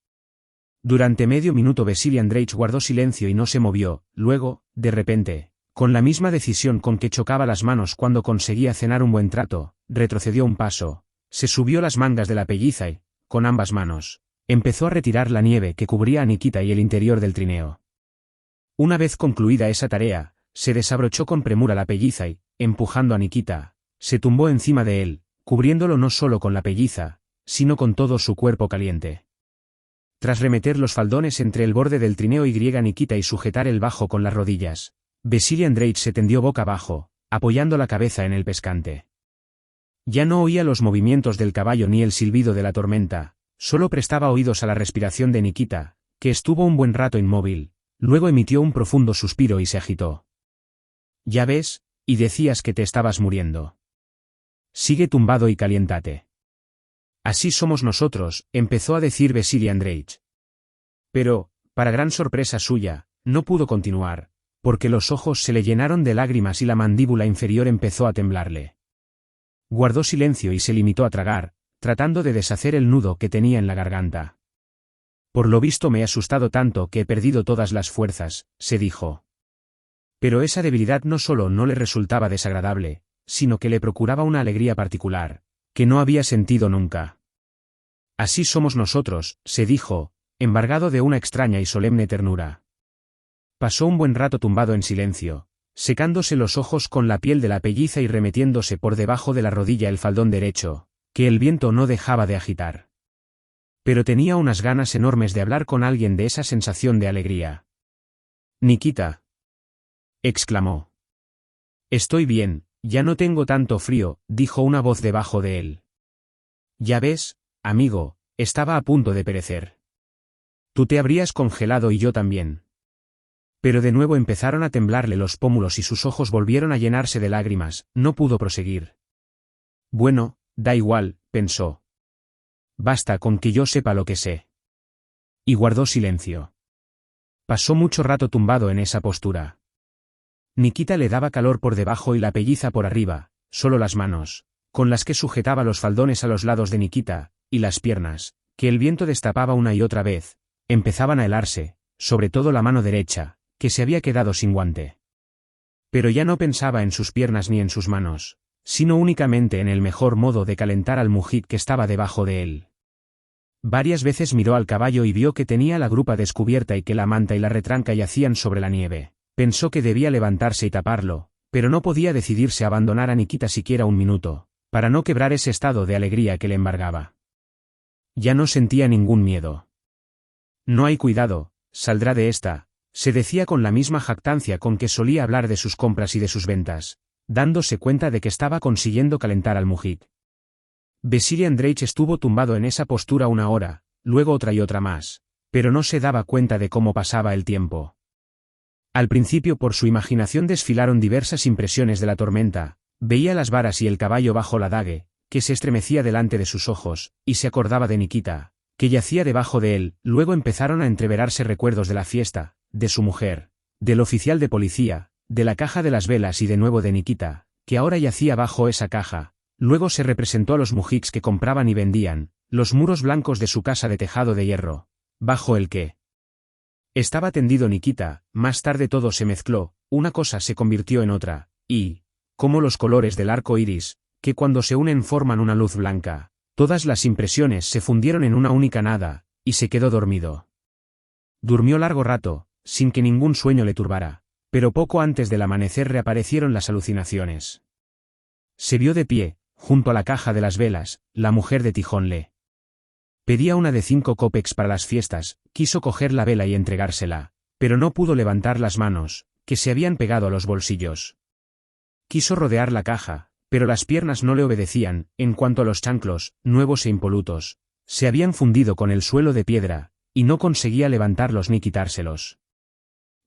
Durante medio minuto Vasily Andreich guardó silencio y no se movió. Luego, de repente, con la misma decisión con que chocaba las manos cuando conseguía cenar un buen trato, retrocedió un paso, se subió las mangas de la pelliza y, con ambas manos, empezó a retirar la nieve que cubría a Nikita y el interior del trineo. Una vez concluida esa tarea, se desabrochó con premura la pelliza y, empujando a Nikita, se tumbó encima de él, cubriéndolo no solo con la pelliza, sino con todo su cuerpo caliente. Tras remeter los faldones entre el borde del trineo y Nikita y sujetar el bajo con las rodillas, Vasily Andreich se tendió boca abajo, apoyando la cabeza en el pescante. Ya no oía los movimientos del caballo ni el silbido de la tormenta, solo prestaba oídos a la respiración de Nikita, que estuvo un buen rato inmóvil, luego emitió un profundo suspiro y se agitó. Ya ves, y decías que te estabas muriendo. Sigue tumbado y caliéntate. Así somos nosotros, empezó a decir Vasily Andreich. Pero, para gran sorpresa suya, no pudo continuar, porque los ojos se le llenaron de lágrimas y la mandíbula inferior empezó a temblarle. Guardó silencio y se limitó a tragar, tratando de deshacer el nudo que tenía en la garganta. Por lo visto me he asustado tanto que he perdido todas las fuerzas, se dijo. Pero esa debilidad no solo no le resultaba desagradable, sino que le procuraba una alegría particular, que no había sentido nunca. Así somos nosotros, se dijo, embargado de una extraña y solemne ternura. Pasó un buen rato tumbado en silencio, secándose los ojos con la piel de la pelliza y remetiéndose por debajo de la rodilla el faldón derecho, que el viento no dejaba de agitar. Pero tenía unas ganas enormes de hablar con alguien de esa sensación de alegría. «Nikita», exclamó. «Estoy bien, ya no tengo tanto frío», dijo una voz debajo de él. «Ya ves, amigo, estaba a punto de perecer. Tú te habrías congelado y yo también». Pero de nuevo empezaron a temblarle los pómulos y sus ojos volvieron a llenarse de lágrimas, no pudo proseguir. «Bueno, da igual», pensó. «Basta con que yo sepa lo que sé». Y guardó silencio. Pasó mucho rato tumbado en esa postura. Nikita le daba calor por debajo y la pelliza por arriba, solo las manos, con las que sujetaba los faldones a los lados de Nikita, y las piernas, que el viento destapaba una y otra vez, empezaban a helarse, sobre todo la mano derecha, que se había quedado sin guante. Pero ya no pensaba en sus piernas ni en sus manos, sino únicamente en el mejor modo de calentar al mujik que estaba debajo de él. Varias veces miró al caballo y vio que tenía la grupa descubierta y que la manta y la retranca yacían sobre la nieve. Pensó que debía levantarse y taparlo, pero no podía decidirse a abandonar a Nikita siquiera un minuto, para no quebrar ese estado de alegría que le embargaba. Ya no sentía ningún miedo. «No hay cuidado, saldrá de esta», se decía con la misma jactancia con que solía hablar de sus compras y de sus ventas, dándose cuenta de que estaba consiguiendo calentar al mujik. Vasily Andreich estuvo tumbado en esa postura una hora, luego otra y otra más, pero no se daba cuenta de cómo pasaba el tiempo. Al principio por su imaginación desfilaron diversas impresiones de la tormenta, veía las varas y el caballo bajo la dague, que se estremecía delante de sus ojos, y se acordaba de Nikita, que yacía debajo de él. Luego empezaron a entreverarse recuerdos de la fiesta, de su mujer, del oficial de policía, de la caja de las velas y de nuevo de Nikita, que ahora yacía bajo esa caja. Luego se representó a los mujiks que compraban y vendían, los muros blancos de su casa de tejado de hierro, bajo el que estaba tendido Nikita. Más tarde todo se mezcló, una cosa se convirtió en otra, y, como los colores del arco iris, que cuando se unen forman una luz blanca, todas las impresiones se fundieron en una única nada, y se quedó dormido. Durmió largo rato, sin que ningún sueño le turbara, pero poco antes del amanecer reaparecieron las alucinaciones. Se vio de pie, junto a la caja de las velas, la mujer de Tijón le pedía una de 5 kopecks para las fiestas. Quiso coger la vela y entregársela, pero no pudo levantar las manos, que se habían pegado a los bolsillos. Quiso rodear la caja, pero las piernas no le obedecían. En cuanto a los chanclos, nuevos e impolutos, se habían fundido con el suelo de piedra, y no conseguía levantarlos ni quitárselos.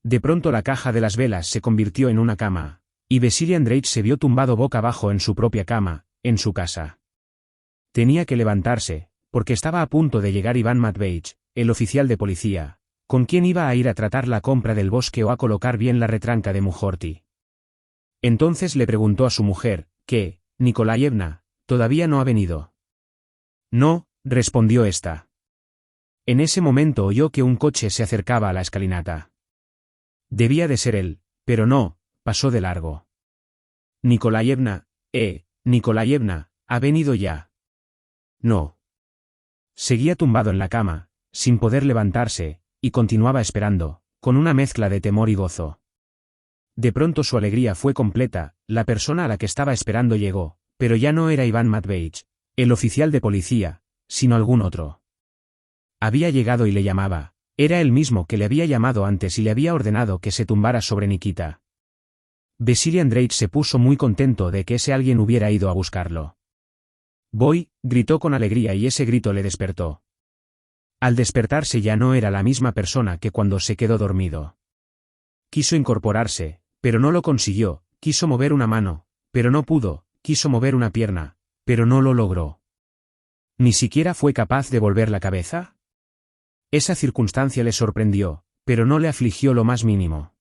De pronto la caja de las velas se convirtió en una cama, y Vasily Andreich se vio tumbado boca abajo en su propia cama, en su casa. Tenía que levantarse, porque estaba a punto de llegar Iván Matveich, el oficial de policía, con quien iba a ir a tratar la compra del bosque o a colocar bien la retranca de Mujorty. Entonces le preguntó a su mujer, que, Nikolayevna, todavía no ha venido. «No», respondió ésta. En ese momento oyó que un coche se acercaba a la escalinata. Debía de ser él, pero no, pasó de largo. «Nikolayevna, Nikolayevna, ¿ha venido ya?» «No». Seguía tumbado en la cama, sin poder levantarse, y continuaba esperando, con una mezcla de temor y gozo. De pronto su alegría fue completa. La persona a la que estaba esperando llegó, pero ya no era Iván Matveich, el oficial de policía, sino algún otro. Había llegado y le llamaba. Era el mismo que le había llamado antes y le había ordenado que se tumbara sobre Nikita. Vasily Andreich se puso muy contento de que ese alguien hubiera ido a buscarlo. «Voy», gritó con alegría y ese grito le despertó. Al despertarse ya no era la misma persona que cuando se quedó dormido. Quiso incorporarse, pero no lo consiguió. Quiso mover una mano, pero no pudo. Quiso mover una pierna, pero no lo logró. ¿Ni siquiera fue capaz de volver la cabeza? Esa circunstancia le sorprendió, pero no le afligió lo más mínimo.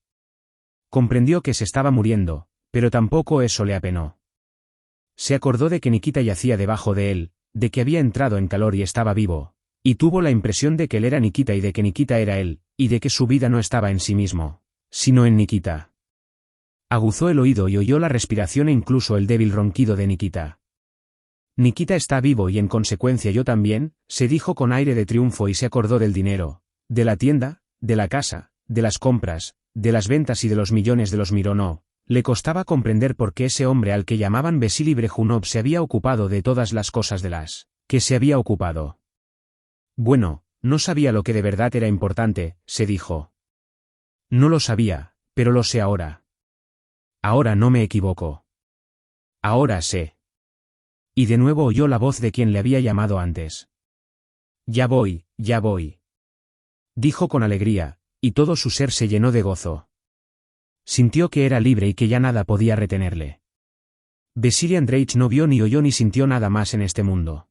Comprendió que se estaba muriendo, pero tampoco eso le apenó. Se acordó de que Nikita yacía debajo de él, de que había entrado en calor y estaba vivo, y tuvo la impresión de que él era Nikita y de que Nikita era él, y de que su vida no estaba en sí mismo, sino en Nikita. Aguzó el oído y oyó la respiración e incluso el débil ronquido de Nikita. Nikita está vivo y en consecuencia yo también, se dijo con aire de triunfo y se acordó del dinero, de la tienda, de la casa, de las compras, de las ventas y de los millones de los Mironov. Le costaba comprender por qué ese hombre al que llamaban Vasily Brejunov se había ocupado de todas las cosas de las que se había ocupado. Bueno, no sabía lo que de verdad era importante, se dijo. No lo sabía, pero lo sé ahora. Ahora no me equivoco. Ahora sé. Y de nuevo oyó la voz de quien le había llamado antes. Ya voy, dijo con alegría, y todo su ser se llenó de gozo. Sintió que era libre y que ya nada podía retenerle. Vasily Andreich no vio ni oyó ni sintió nada más en este mundo.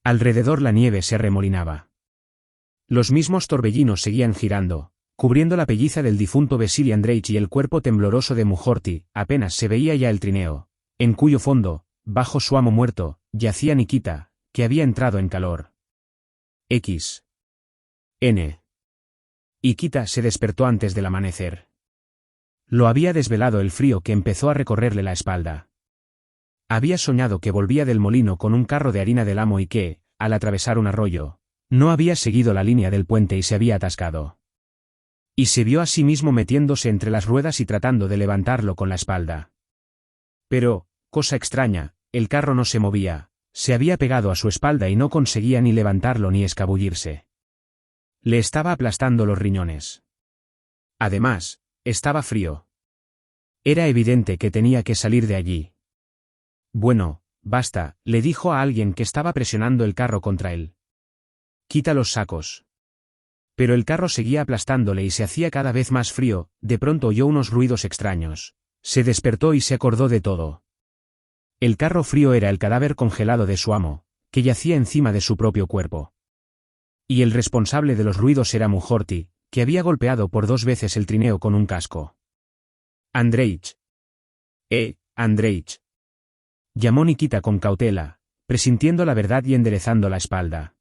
Alrededor la nieve se arremolinaba. Los mismos torbellinos seguían girando, cubriendo la pelliza del difunto Vasily Andreich y el cuerpo tembloroso de Mujorty. Apenas se veía ya el trineo, en cuyo fondo, bajo su amo muerto, yacía Nikita, que había entrado en calor. N. Nikita se despertó antes del amanecer. Lo había desvelado el frío que empezó a recorrerle la espalda. Había soñado que volvía del molino con un carro de harina del amo y que, al atravesar un arroyo, no había seguido la línea del puente y se había atascado. Y se vio a sí mismo metiéndose entre las ruedas y tratando de levantarlo con la espalda. Pero, cosa extraña, el carro no se movía, se había pegado a su espalda y no conseguía ni levantarlo ni escabullirse. Le estaba aplastando los riñones. Además, estaba frío. Era evidente que tenía que salir de allí. Bueno, basta, le dijo a alguien que estaba presionando el carro contra él. Quita los sacos. Pero el carro seguía aplastándole y se hacía cada vez más frío. De pronto oyó unos ruidos extraños. Se despertó y se acordó de todo. El carro frío era el cadáver congelado de su amo, que yacía encima de su propio cuerpo. Y el responsable de los ruidos era Mujorty, que había golpeado por 2 veces el trineo con un casco. Andreich. Andreich. Llamó Nikita con cautela, presintiendo la verdad y enderezando la espalda.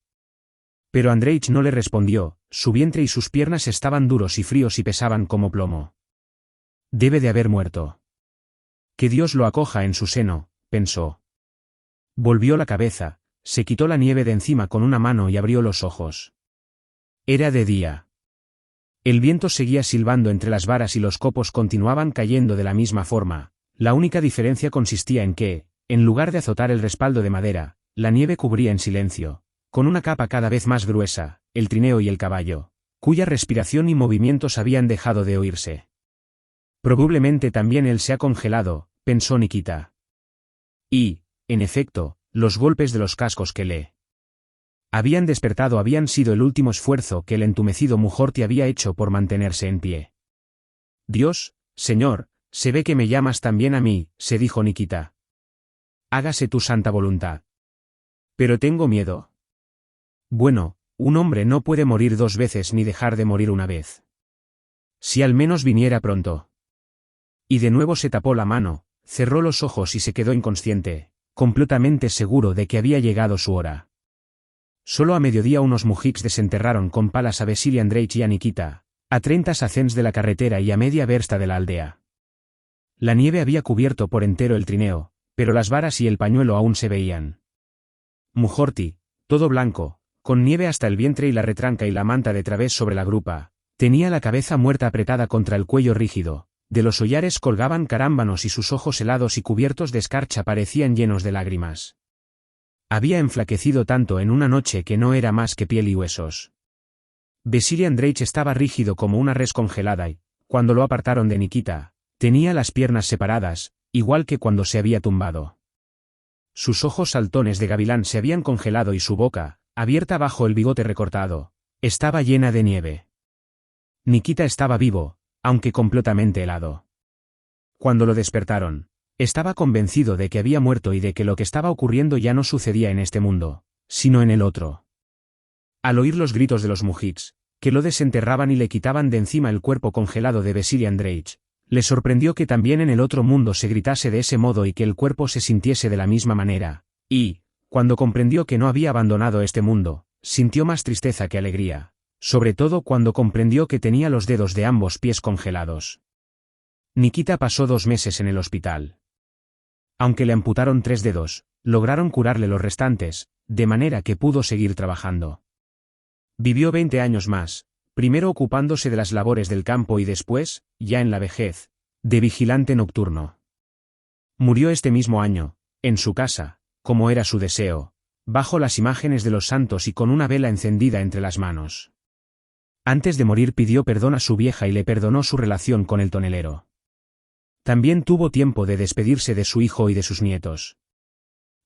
Pero Andreich no le respondió, su vientre y sus piernas estaban duros y fríos y pesaban como plomo. Debe de haber muerto. Que Dios lo acoja en su seno, pensó. Volvió la cabeza, se quitó la nieve de encima con una mano y abrió los ojos. Era de día. El viento seguía silbando entre las varas y los copos continuaban cayendo de la misma forma. La única diferencia consistía en que, en lugar de azotar el respaldo de madera, la nieve cubría en silencio, con una capa cada vez más gruesa, el trineo y el caballo, cuya respiración y movimientos habían dejado de oírse. Probablemente también él se ha congelado, pensó Nikita. Y, en efecto, los golpes de los cascos que le habían despertado habían sido el último esfuerzo que el entumecido Mujorty había hecho por mantenerse en pie. Dios, señor, se ve que me llamas también a mí, se dijo Nikita. Hágase tu santa voluntad. Pero tengo miedo. Bueno, un hombre no puede morir 2 veces ni dejar de morir una vez. Si al menos viniera pronto. Y de nuevo se tapó la mano, cerró los ojos y se quedó inconsciente, completamente seguro de que había llegado su hora. Solo a mediodía unos mujiks desenterraron con palas a Vasily Andreich y a Nikita, a 30 sacens de la carretera y a media versta de la aldea. La nieve había cubierto por entero el trineo, pero las varas y el pañuelo aún se veían. Mujorty, todo blanco, con nieve hasta el vientre y la retranca y la manta de través sobre la grupa, tenía la cabeza muerta apretada contra el cuello rígido, de los hollares colgaban carámbanos y sus ojos helados y cubiertos de escarcha parecían llenos de lágrimas. Había enflaquecido tanto en una noche que no era más que piel y huesos. Vasily Andreich estaba rígido como una res congelada y, cuando lo apartaron de Nikita, tenía las piernas separadas, igual que cuando se había tumbado. Sus ojos saltones de gavilán se habían congelado y su boca, abierta bajo el bigote recortado, estaba llena de nieve. Nikita estaba vivo, aunque completamente helado. Cuando lo despertaron, estaba convencido de que había muerto y de que lo que estaba ocurriendo ya no sucedía en este mundo, sino en el otro. Al oír los gritos de los mujiks, que lo desenterraban y le quitaban de encima el cuerpo congelado de Vasily Andreich, le sorprendió que también en el otro mundo se gritase de ese modo y que el cuerpo se sintiese de la misma manera, y, cuando comprendió que no había abandonado este mundo, sintió más tristeza que alegría, sobre todo cuando comprendió que tenía los dedos de ambos pies congelados. Nikita pasó 2 meses en el hospital. Aunque le amputaron 3 dedos, lograron curarle los restantes, de manera que pudo seguir trabajando. Vivió 20 años más, primero ocupándose de las labores del campo y después, ya en la vejez, de vigilante nocturno. Murió este mismo año, en su casa, como era su deseo, bajo las imágenes de los santos y con una vela encendida entre las manos. Antes de morir pidió perdón a su vieja y le perdonó su relación con el tonelero. También tuvo tiempo de despedirse de su hijo y de sus nietos.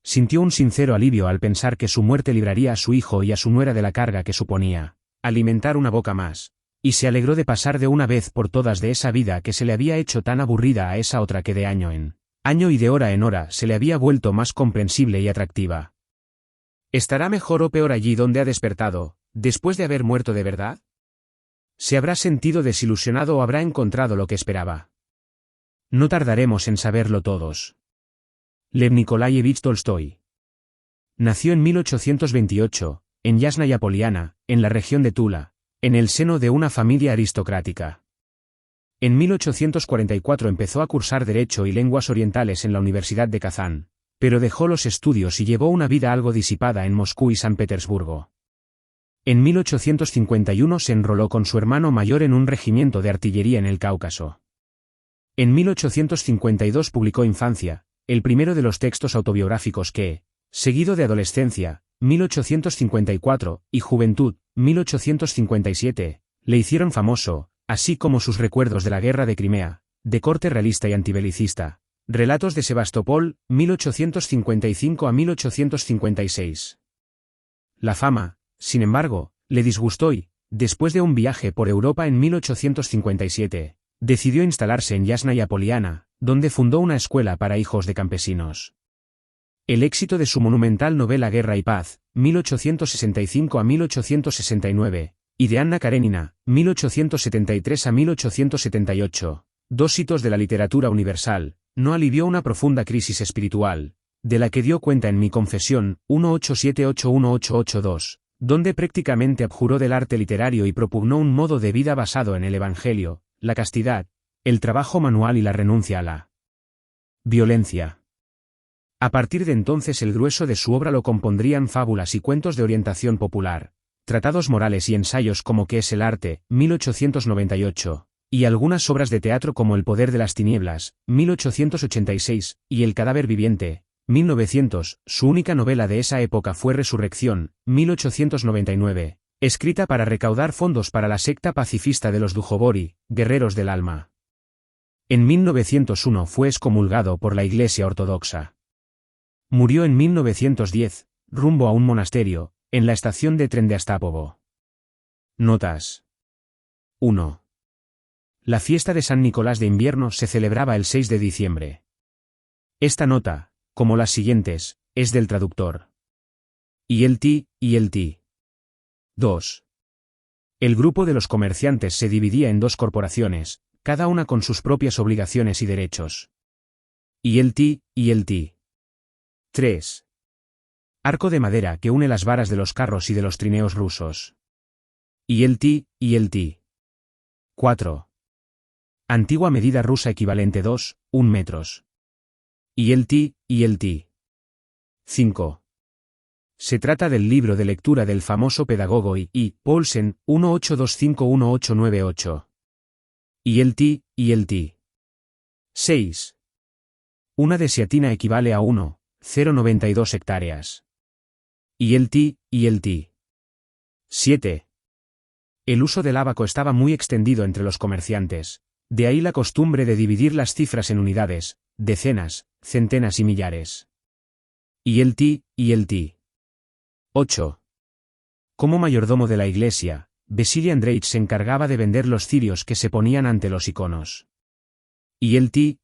Sintió un sincero alivio al pensar que su muerte libraría a su hijo y a su nuera de la carga que suponía alimentar una boca más, y se alegró de pasar de una vez por todas de esa vida que se le había hecho tan aburrida a esa otra que de año en año y de hora en hora se le había vuelto más comprensible y atractiva. ¿Estará mejor o peor allí donde ha despertado, después de haber muerto de verdad? ¿Se habrá sentido desilusionado o habrá encontrado lo que esperaba? No tardaremos en saberlo todos. Lev Nikolayevich Tolstoy. Nació en 1828, en Yasnaya Poliana, en la región de Tula, en el seno de una familia aristocrática. En 1844 empezó a cursar Derecho y Lenguas Orientales en la Universidad de Kazán, pero dejó los estudios y llevó una vida algo disipada en Moscú y San Petersburgo. En 1851 se enroló con su hermano mayor en un regimiento de artillería en el Cáucaso. En 1852 publicó Infancia, el primero de los textos autobiográficos que, seguido de Adolescencia, 1854, y Juventud, 1857, le hicieron famoso, así como sus recuerdos de la Guerra de Crimea, de corte realista y antibelicista. Relatos de Sebastopol, 1855 a 1856. La fama, sin embargo, le disgustó y, después de un viaje por Europa en 1857, decidió instalarse en Yasnaya Poliana, donde fundó una escuela para hijos de campesinos. El éxito de su monumental novela Guerra y Paz, 1865 a 1869, y de Anna Karenina, 1873 a 1878, dos hitos de la literatura universal, no alivió una profunda crisis espiritual, de la que dio cuenta en Mi Confesión, 1878-1882, donde prácticamente abjuró del arte literario y propugnó un modo de vida basado en el Evangelio, la castidad, el trabajo manual y la renuncia a la violencia. A partir de entonces el grueso de su obra lo compondrían fábulas y cuentos de orientación popular, tratados morales y ensayos como ¿Qué es el arte?, 1898, y algunas obras de teatro como El poder de las tinieblas, 1886, y El cadáver viviente, 1900. Su única novela de esa época fue Resurrección, 1899, escrita para recaudar fondos para la secta pacifista de los Dujovori, guerreros del alma. En 1901 fue excomulgado por la Iglesia Ortodoxa. Murió en 1910, rumbo a un monasterio, en la estación de tren de Astapovo. Notas. 1. La fiesta de San Nicolás de invierno se celebraba el 6 de diciembre. Esta nota, como las siguientes, es del traductor. Y el ti. 2. El grupo de los comerciantes se dividía en dos corporaciones, cada una con sus propias obligaciones y derechos. Y el ti. 3. Arco de madera que une las varas de los carros y de los trineos rusos. Y el ti. 4. Antigua medida rusa equivalente 2, 1 metros. Y el ti. 5. Se trata del libro de lectura del famoso pedagogo I. Paulsen, 1825-1898. Y el ti. 6. Una desiatina equivale a 1,092 hectáreas. Y el ti. 7. El uso del ábaco estaba muy extendido entre los comerciantes, de ahí la costumbre de dividir las cifras en unidades, decenas, centenas y millares. Y el ti. 8. Como mayordomo de la iglesia, Vasily Andreich se encargaba de vender los cirios que se ponían ante los iconos. Y el ti.